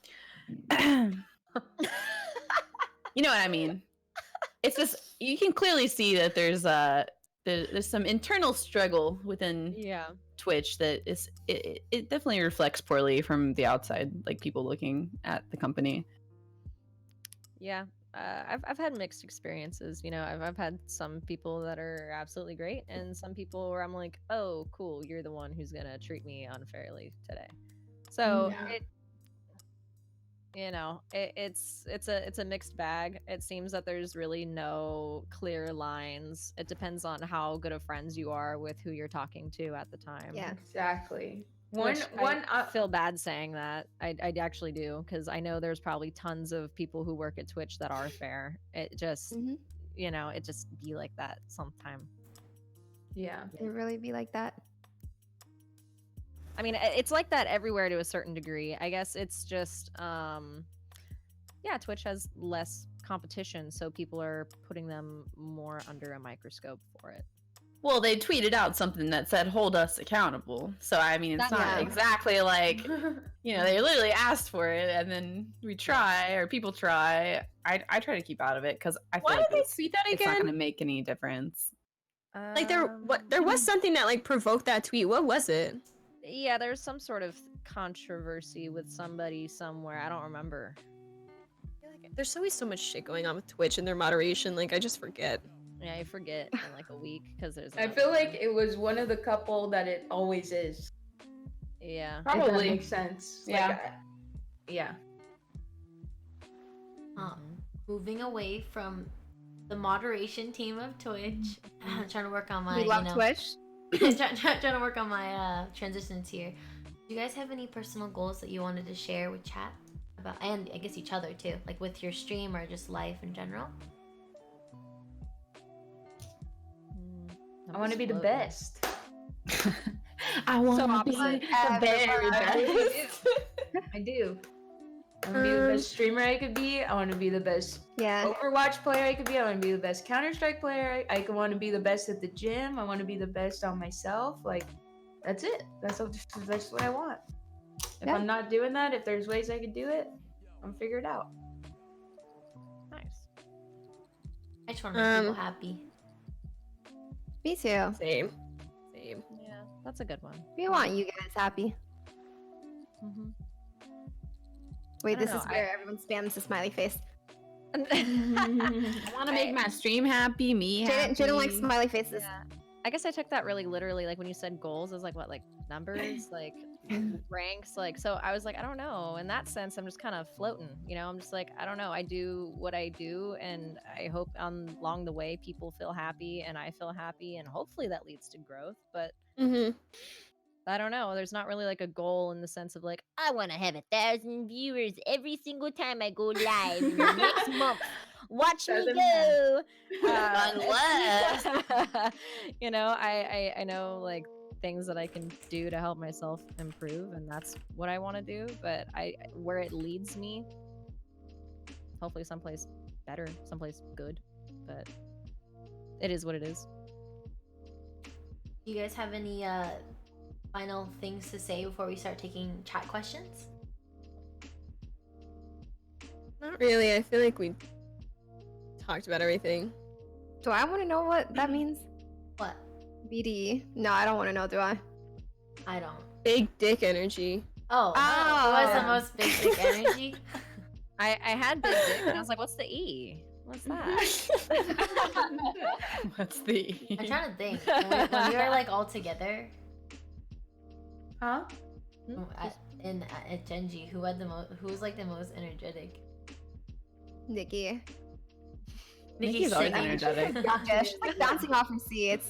You know what I mean? It's just you can clearly see that there's some internal struggle within Twitch that is it definitely reflects poorly from the outside, like people looking at the company. Yeah. I've had mixed experiences. You know, I've had some people that are absolutely great, and some people where I'm like, oh, cool, you're the one who's gonna treat me unfairly today. So it's a mixed bag. It seems that there's really no clear lines. It depends on how good of friends you are with who you're talking to at the time. Yeah. exactly. I feel bad saying that. I actually do, because I know there's probably tons of people who work at Twitch that are fair. It just, you know, it just be like that sometime. Yeah. It really be like that. I mean, it's like that everywhere to a certain degree. I guess it's just, Twitch has less competition, so people are putting them more under a microscope for it. Well, they tweeted out something that said, hold us accountable. So, I mean, it's not exactly like, you know, they literally asked for it and then we try, or people try. I try to keep out of it because I feel like they tweet that it's not again? going to make any difference. Like there was something that like provoked that tweet. What was it? Yeah, there's some sort of controversy with somebody somewhere. I don't remember. There's always so much shit going on with Twitch and their moderation. Like I just forget. Yeah, I forget in like a week because there's. I feel like it was one of the couple that it always is. Yeah. If that Probably. makes sense. Yeah. Like, yeah. Moving away from the moderation team of Twitch. I'm trying to work on my, We love Twitch. trying to work on my transitions here. Do you guys have any personal goals that you wanted to share with chat about, and I guess each other too, like with your stream or just life in general? I want to be the best. I want to be opposite. the very best. I do. I want to be the best streamer I could be. I want to be the best Yeah. Overwatch player I could be. I want to be the best Counter-Strike player. I want to be the best at the gym. I want to be the best on myself. Like, that's it. That's what I want. If Yeah. I'm not doing that, if there's ways I could do it, I'm figure it out. Nice. I just want to make people happy. Me too. Same. Yeah, that's a good one. We want you guys happy. Mm-hmm. Wait, I this don't is know, where everyone spams the smiley face. I want to make my stream happy, me happy. Jaden likes smiley faces. Yeah. I guess I took that really literally. Like when you said goals, I was like, what, like numbers, like ranks, like. So I was like, I don't know. In that sense, I'm just kind of floating. You know, I'm just like, I don't know. I do what I do, and I hope along the way people feel happy, and I feel happy, and hopefully that leads to growth. But I don't know. There's not really like a goal in the sense of like, I want to have 1,000 viewers every single time I go live in the next month. Watch me Doesn't go. Unless you know, I know like things that I can do to help myself improve, and that's what I want to do. But where it leads me, hopefully someplace better, someplace good. But it is what it is. Do you guys have any final things to say before we start taking chat questions? Not really. I feel like we talked about everything. Do I want to know what that means? What? BD. No, I don't want to know, do I? I don't. Big dick energy. Oh, Oh. who has the most basic energy? I had big dick, and I was like, what's the E? What's that? What's the I'm trying to think. When we were like all together Huh? at Genji, who was like the most energetic? Nikki. Nikki's always singing. energetic. Yeah, she's like bouncing off her seats.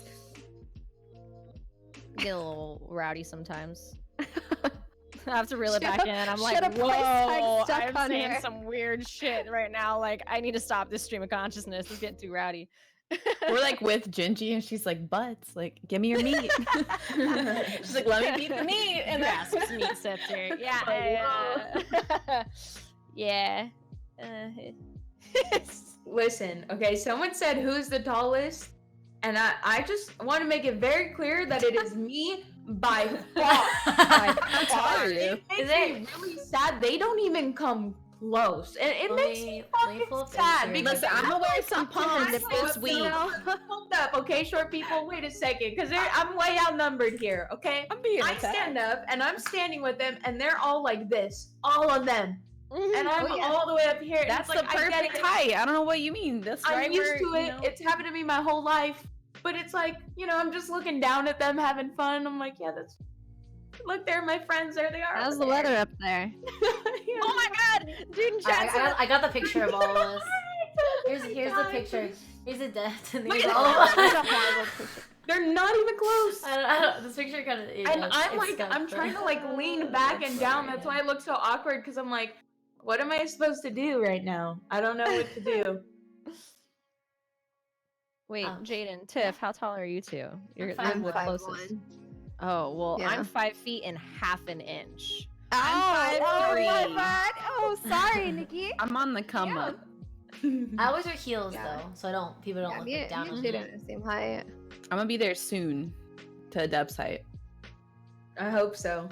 Get a little rowdy sometimes. I have to reel it Should've- back in. I'm like, should've whoa, placed text I'm on saying here. some weird shit right now. Like, I need to stop this stream of consciousness. It's getting too rowdy. We're like with Genji, and she's like, butts, like, give me your meat. She's like, let me eat the meat. And Grass that's meat scepter. Yeah. Like, Yeah. Listen, okay, someone said who's the tallest, and I just want to make it very clear that it is me by far. How tall are you? It makes me really sad. They don't even come close. And it makes me fucking pull up sad. Instagram. Because Listen, I'm gonna wear some pumps Wait, this week. Hold up, okay, short people, wait a second, because I'm way outnumbered here, okay? I'm being I attacked. stand up, and I'm standing with them, and they're all like this. All of them. And I'm all the way up here. and That's it's the like, I get perfect it. height. I don't know what you mean. That's right. I'm used where, to you it. know- It's happened to me my whole life. But it's like, you know, I'm just looking down at them having fun. I'm like, yeah, that's. Look, there, my friends. There they are. How's over the weather there. up there? Yeah. Oh my god! Dude, in chat said- I got the picture of all of us. Here's the picture. Here's a death, and Look there's at all of that. us. They're not even close. I don't. This picture kind of. And I'm like, I'm trying to like lean back and down. That's why I look so awkward because I'm like, what am I supposed to do right now? I don't know what to do. Wait, Um, Jaden, Tiff, how tall are you two? You're I'm the 5'1". closest. Oh, well, Yeah. I'm 5 feet and half an inch. Oh, I'm oh my 5'3". bad. Oh, sorry, Nikki. I'm on the come Yeah. up. I always wear heels Yeah. though, so people don't Yeah, look me like down on and me. Jaden are the same height. I'm gonna be there soon to Adept's height. I hope so.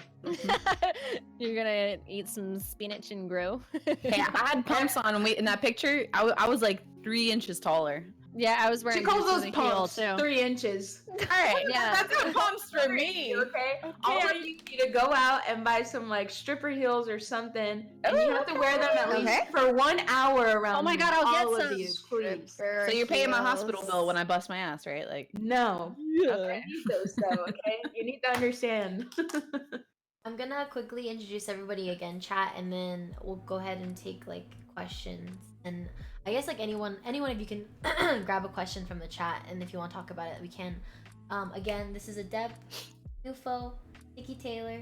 You're gonna eat some spinach and grow. Hey, I had pumps on, and in that picture, I was like 3 inches taller. Yeah, I was wearing She calls boots those with a heel, pumps too. 3 inches. All right, Yeah. that's what pumps for me. Okay? All I need you to go out and buy some like stripper heels or something, and you have to wear them at least Okay. for 1 hour around. Oh my God, I'll get all some of you, please. So you're paying my hospital bill when I bust my ass, right? Like, No, Yeah. you need those though. Okay, you need to understand. I'm gonna quickly introduce everybody again, chat, and then we'll go ahead and take like questions. And I guess like anyone if you can grab a question from the chat, and if you want to talk about it, we can. Again, this is Adept, Nufo, Nicki Taylor,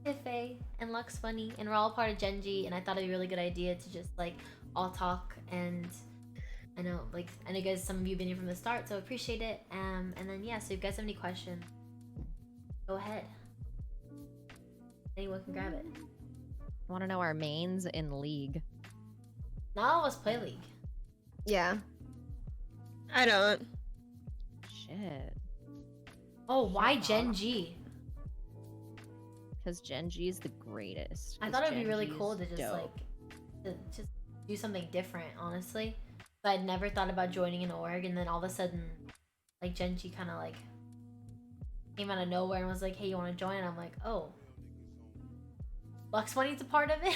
Tiffae, and LuxxBunny, and we're all part of Genji. And I thought it'd be a really good idea to just like all talk. And I know you guys, some of you have been here from the start, so I appreciate it. And then yeah, so if you guys have any questions, go ahead. Anyone can grab it. I want to know our mains in League. Not all of us play League. Yeah. I don't. Shit. Oh, why Gen.G? Because Genji is the greatest. I thought it'd be really Genji cool is to just dope. just do something different, honestly. But I'd never thought about joining an org, and then all of a sudden, like Gen.G kind of like came out of nowhere and was like, "Hey, you want to join?" And I'm like, "Oh, LuxxBunny's a part of it."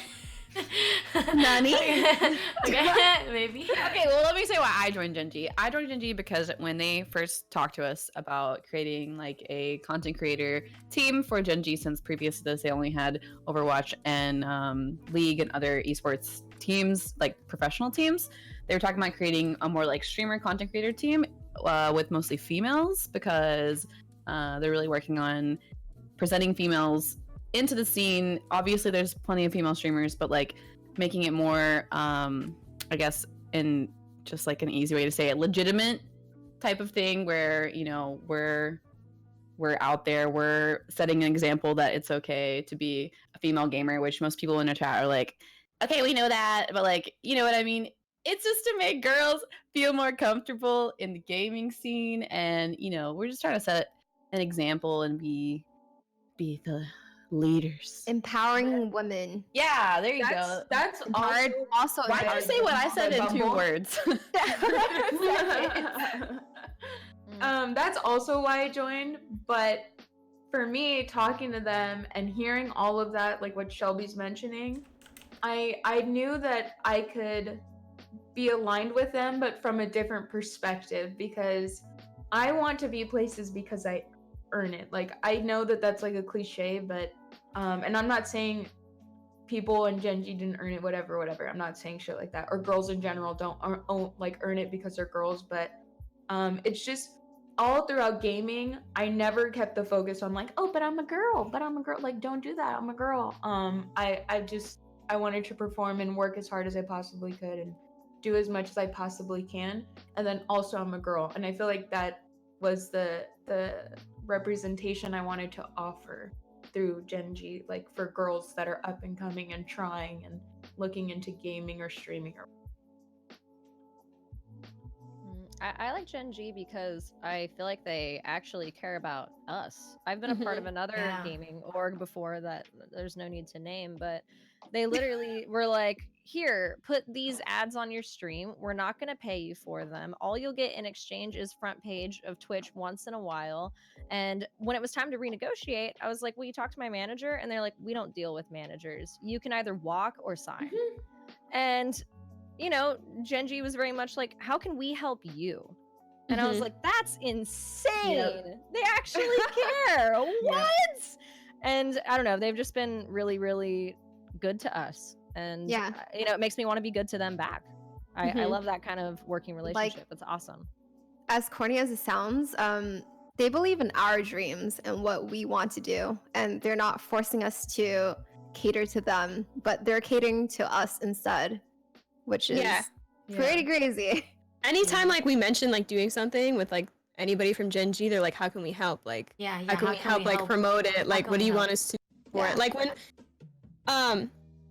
Nani? Okay, maybe. Okay, well, let me say why I joined Gen.G. I joined Gen.G because when they first talked to us about creating like a content creator team for Gen.G, since previous to this they only had Overwatch and League and other esports teams, like professional teams, they were talking about creating a more like streamer content creator team with mostly females, because they're really working on presenting females into the scene. Obviously there's plenty of female streamers, but like making it more I guess in just like an easy way to say it, legitimate type of thing, where you know we're out there, we're setting an example that it's okay to be a female gamer, which most people in the chat are like, okay, we know that, but like, you know what I mean, it's just to make girls feel more comfortable in the gaming scene. And you know, we're just trying to set an example and be the leaders. Empowering women. Yeah, there you go. That's Empowered, also Why did you say what I said in 2 words? That's also why I joined, but for me, talking to them and hearing all of that, like what Shelby's mentioning, I knew that I could be aligned with them, but from a different perspective, because I want to be places because I earn it. Like, I know that that's like a cliche, but and I'm not saying people in Gen.G didn't earn it, whatever. I'm not saying shit like that, or girls in general don't earn it because they're girls, but it's just all throughout gaming, I never kept the focus on like, oh, but I'm a girl. Like, don't do that, I'm a girl. I wanted to perform and work as hard as I possibly could and do as much as I possibly can. And then also I'm a girl, and I feel like that was the representation I wanted to offer through Gen.G, like for girls that are up and coming and trying and looking into gaming or streaming. I like Gen.G because I feel like they actually care about us. I've been a part of another gaming org before that there's no need to name, but they literally were like, here, put these ads on your stream. We're not going to pay you for them. All you'll get in exchange is front page of Twitch once in a while. And when it was time to renegotiate, I was like, will you talk to my manager? And they're like, we don't deal with managers. You can either walk or sign. And you know, Genji was very much like, how can we help you? And I was like, that's insane. They actually care. What? And I don't know, they've just been really, really good to us. And, you know, it makes me want to be good to them back. I love that kind of working relationship. It's awesome. As corny as it sounds, they believe in our dreams and what we want to do. And they're not forcing us to cater to them, but they're catering to us instead. Which is pretty crazy. Anytime like we mention like doing something with like anybody from Gen.G, they're like, how can we help? Like, how can we help like promote it? Like, what do you want us to do for it? Like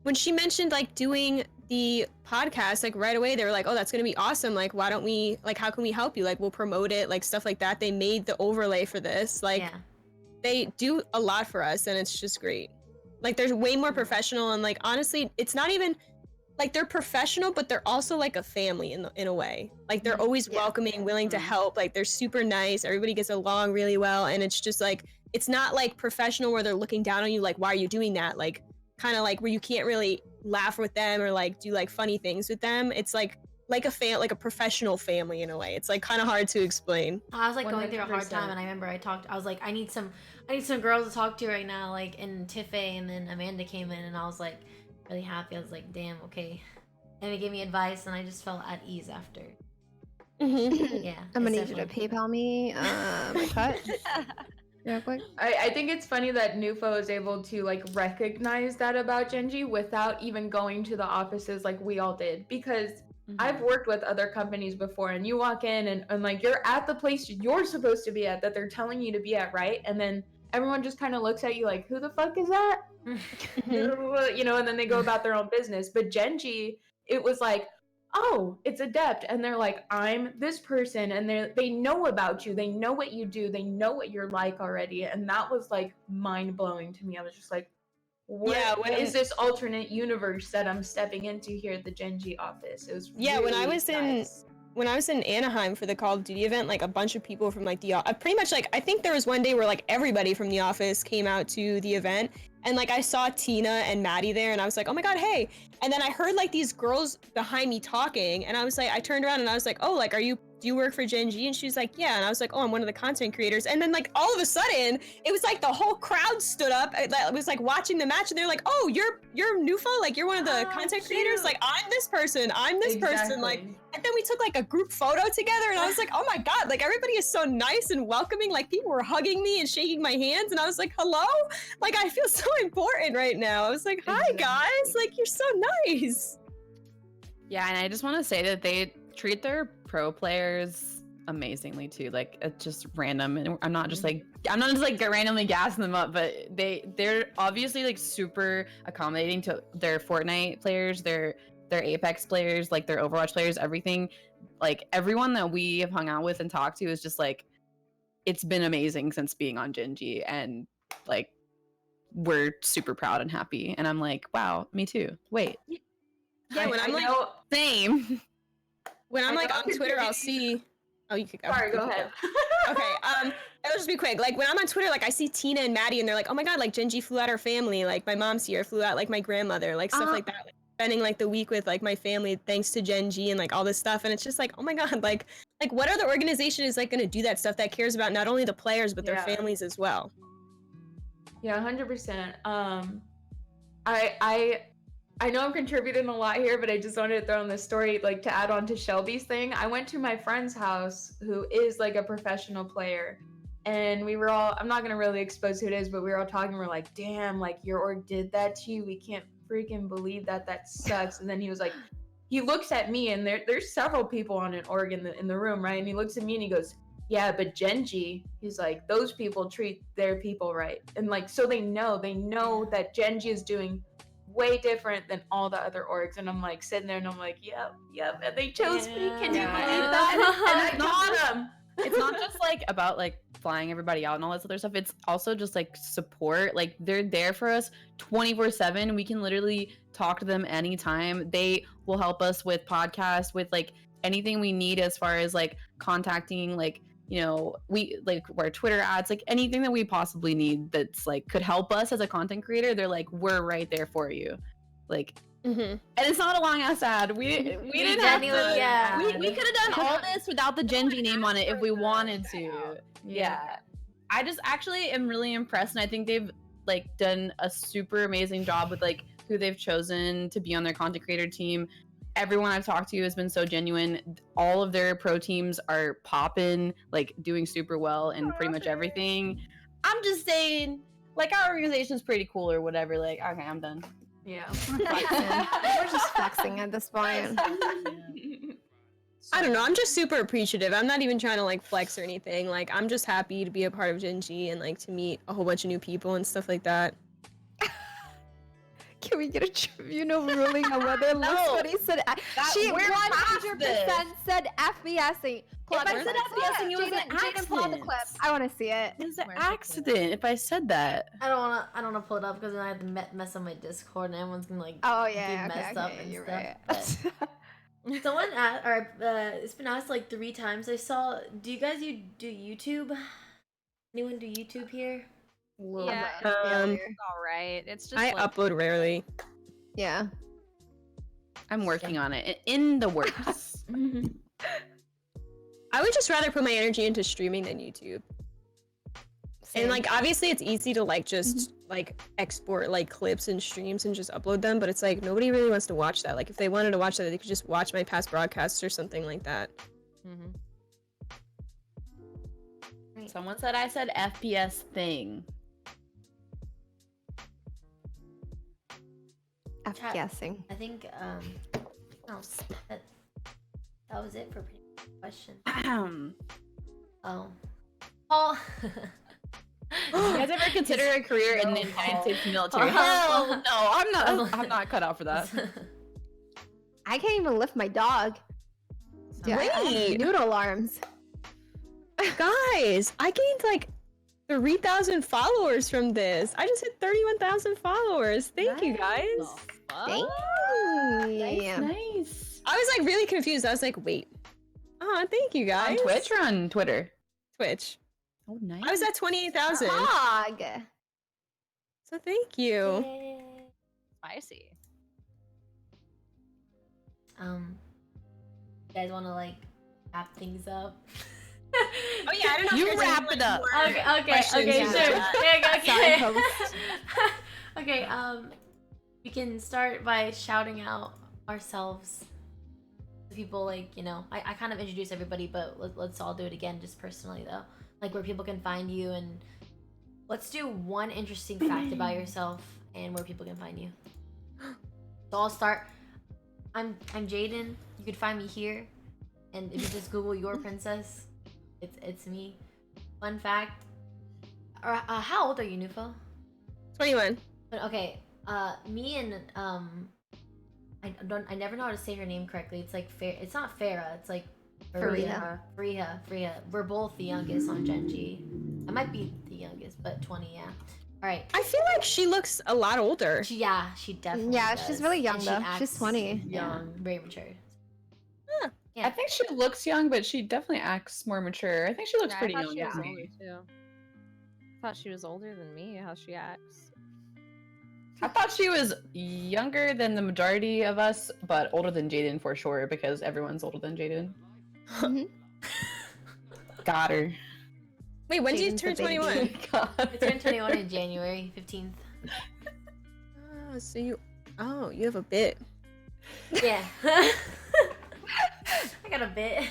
when she mentioned like doing the podcast, like right away they were like, oh, that's gonna be awesome. Like, why don't we, like, how can we help you? Like, we'll promote it, like stuff like that. They made the overlay for this. Like, they do a lot for us, and it's just great. Like, they're way more professional, and like honestly, it's not even like they're professional, but they're also like a family in a way. Like, they're always welcoming, willing to help. Like, they're super nice. Everybody gets along really well. And it's just like, it's not like professional where they're looking down on you. Like, why are you doing that? Like, kind of like where you can't really laugh with them or like do like funny things with them. It's like a professional family in a way. It's like kind of hard to explain. I was like going through a hard time, and I remember I was like, I need some girls to talk to right now. Like, and Tiffae and then Amanda came in, and I was like, really happy. I was like, damn, okay. and they gave me advice, and I just felt at ease after. Mhm. Yeah, I'm gonna it's need you to definitely- PayPal me my cut real quick. I think it's funny that Nufo is able to like recognize that about Genji without even going to the offices like we all did, because I've worked with other companies before, and you walk in and like you're at the place you're supposed to be at that they're telling you to be at, right? And then everyone just kind of looks at you like, who the fuck is that? You know, and then they go about their own business. But Genji, it was like, oh, it's Adept, and they're like, I'm this person, and they know about you, they know what you do, they know what you're like already, and that was like mind blowing to me. I was just like, what is this alternate universe that I'm stepping into here at the Gen.G office? It was Yeah, when I really was nice. when I was in Anaheim for the Call of Duty event, like a bunch of people from like the pretty much like I think there was one day where like everybody from the office came out to the event, and like I saw Tina and Maddie there, and I was like, oh my god, hey! And then I heard like these girls behind me talking, and I was like, I turned around and I was like, oh, like do you work for Gen.G? And she was like, yeah. And I was like, oh, I'm one of the content creators. And then like all of a sudden, it was like the whole crowd stood up. It was like watching the match, and they're like, oh, you're Nufo, like you're one of the content creators. Like I'm this person, person. Like, and then we took like a group photo together, and I was like, oh my god, like everybody is so nice and welcoming. Like people were hugging me and shaking my hands, and I was like, hello, like I feel so important right now. I was like, hi guys, like you're so nice. Yeah, and I just want to say that they treat their pro players amazingly too. Like it's just random, and I'm not just like randomly gassing them up, but they're obviously like super accommodating to their Fortnite players, their Apex players, like their Overwatch players, everything. Like everyone that we have hung out with and talked to is just like, it's been amazing since being on Genji, and like we're super proud and happy. And I'm like, wow, me too. Wait. Yeah, when I'm like same. When I'm like on Twitter, I'll see. Oh, you could go. Sorry, go ahead. Okay. It'll just be quick. Like when I'm on Twitter, like I see Tina and Maddie, and they're like, "Oh my god, like Genji flew out her family. Like my mom's here, flew out like my grandmother, like stuff like that. Like, spending like the week with like my family thanks to Gen.G and like all this stuff." And it's just like, oh my god, like what other organization is like going to do that stuff that cares about not only the players but their families as well? Yeah, 100%. I know I'm contributing a lot here, but I just wanted to throw in this story, like to add on to Shelby's thing. I went to my friend's house who is like a professional player, and we were all, I'm not going to really expose who it is, but we were all talking. We're like, damn, like your org did that to you. We can't freaking believe that. That sucks. And then he was like, he looks at me, and there's several people on an org in the room, right? And he looks at me and he goes, yeah, but Genji, he's like, those people treat their people right. And like, so they know that Genji is doing way different than all the other orgs. And I'm like sitting there and I'm like, yep, and they chose me. Can you believe that? And I got them. It's not just like about like flying everybody out and all this other stuff. It's also just like support. Like they're there for us 24/7. We can literally talk to them anytime. They will help us with podcasts, with like anything we need as far as like contacting, like, you know, we like our Twitter ads, like anything that we possibly need that's like could help us as a content creator. They're like, we're right there for you. Like, and it's not a long ass ad. We didn't have to. Yeah. We could have done all this without the Genji name on it if we wanted to. Yeah. I just actually am really impressed, and I think they've like done a super amazing job with like who they've chosen to be on their content creator team. Everyone I've talked to has been so genuine. All of their pro teams are popping, like doing super well in pretty much everything. I'm just saying, like our organization's pretty cool or whatever. Like, okay, I'm done. Yeah. We're just flexing at this point. I don't know. I'm just super appreciative. I'm not even trying to like flex or anything. Like I'm just happy to be a part of Gen.G and like to meet a whole bunch of new people and stuff like that. Can we get a tribunal ruling on whether LuxxBunny said she 100% said FBSing? If I said FBSing, it was an accident. I want to see it. It was an accident. If I said that, I don't want to pull it up because then I have to mess up my Discord and everyone's gonna like be messed up and you're stuff. right. Someone asked, or it's been asked like 3 times. I saw. Do you guys do YouTube? Anyone do YouTube here? Yeah, it's all right. It's just I upload rarely. Yeah. I'm working on it. In the works. I would just rather put my energy into streaming than YouTube. And like obviously it's easy to like just like export like clips and streams and just upload them, but it's like nobody really wants to watch that. Like if they wanted to watch that, they could just watch my past broadcasts or something like that. Someone said I said FPS thing. FPSing. I think no, that was it for questions. Oh, Paul. You guys ever consider a career in the United States military? Hell no, I'm not cut out for that. I can't even lift my dog. Dude, I have Wait. noodle arms. Guys, I gained like 3,000 followers from this. I just hit 31,000 followers. Thank you guys. Thank you. Nice. I was like really confused. I was like, wait. Oh, thank you guys. On Twitch or on Twitter? Twitch. Oh, nice. I was at 28,000. Dog. So thank you. Spicy. You guys want to like wrap things up? Oh yeah, I don't know. You if there's wrap any, it up. like, more Okay, questions sure. in the chat. Okay. Okay, we can start by shouting out ourselves. People like, you know, I kind of introduced everybody, but let's all do it again, just personally though. Like where people can find you, and let's do one interesting fact about yourself and where people can find you. So I'll start. I'm Jaden. You can find me here, and if you just Google YourPrincess, it's me. Fun fact. How old are you, Nufo? 21. But okay, me and I never know how to say her name correctly. It's like it's not Farah. It's like Fariha. Fariha. We're both the youngest on Gen.G. I might be the youngest, but 20, yeah. All right. I feel like she looks a lot older. She definitely. Yeah, does. she's really young And though. acts She's 20. young, very mature. Huh. Yeah. I think she looks young, but she definitely acts more mature. I think she looks pretty I young. thought she was to older me. too. I thought she was older than me. How she acts. I thought she was younger than the majority of us, but older than Jaden for sure, because everyone's older than Jaden. Got her. Wait, when did you Jaden's turn the baby. 21? I turned 21 in January 15th. Oh, so you have a bit. Yeah. I got a bit.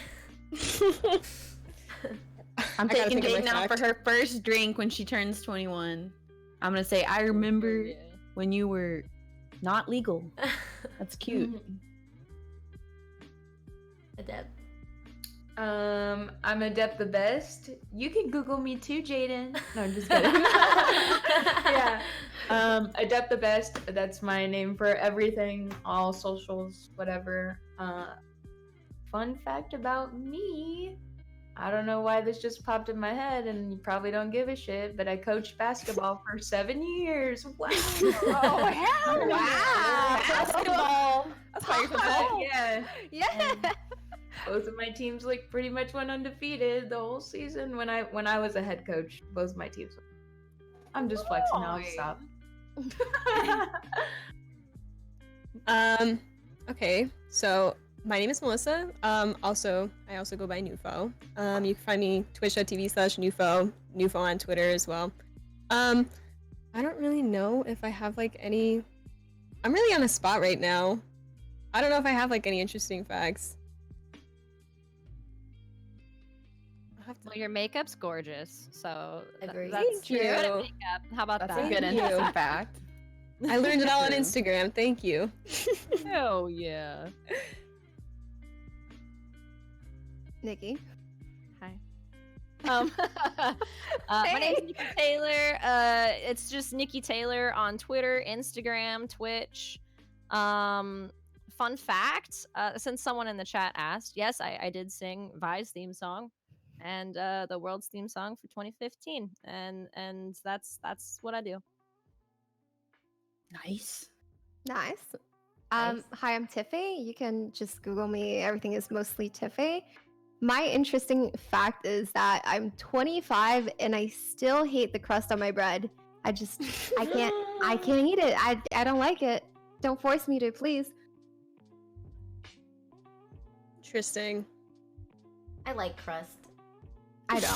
I'm I gotta taking think of my Jaden out for fact. her first drink when she turns 21. I'm gonna say, I remember when you were not legal. That's cute. Adept. I'm AdeptTheBest. You can Google me too, Jaden. No, I'm just kidding. Yeah. AdeptTheBest. That's my name for everything, all socials, whatever. Fun fact about me. I don't know why this just popped in my head, and you probably don't give a shit, but I coached basketball for 7 years. Wow. Oh, hell Wow. Basketball. That's why you're so tall. Yeah. Yeah. Both of my teams like pretty much went undefeated the whole season when I was a head coach. Both of my teams. I'm just flexing now. Stop. Okay, so my name is Melissa. I also go by Nufo. You can find me twitch.tv/Nufo, Nufo on Twitter as well. I don't really know if I have like any. I'm really on the spot right now. I don't know if I have like any interesting facts. Well, your makeup's gorgeous, so Agreed. that's Thank you. good makeup. How about That's that? a good Thank you. interesting fact. I learned it all on True. Instagram. Thank you. Oh yeah. Nikki. Hi. My name's Nicki Taylor. It's just Nicki Taylor on Twitter, Instagram, Twitch. Fun fact, since someone in the chat asked, yes, I did sing Vi's theme song and the world's theme song for 2015, and that's what I do. Nice. Nice. Nice. Hi, I'm Tiffae. You can just Google me. Everything is mostly Tiffae. My interesting fact is that I'm 25 and I still hate the crust on my bread. I can't eat it. I don't like it. Don't force me to, please. Interesting. I like crust. I don't.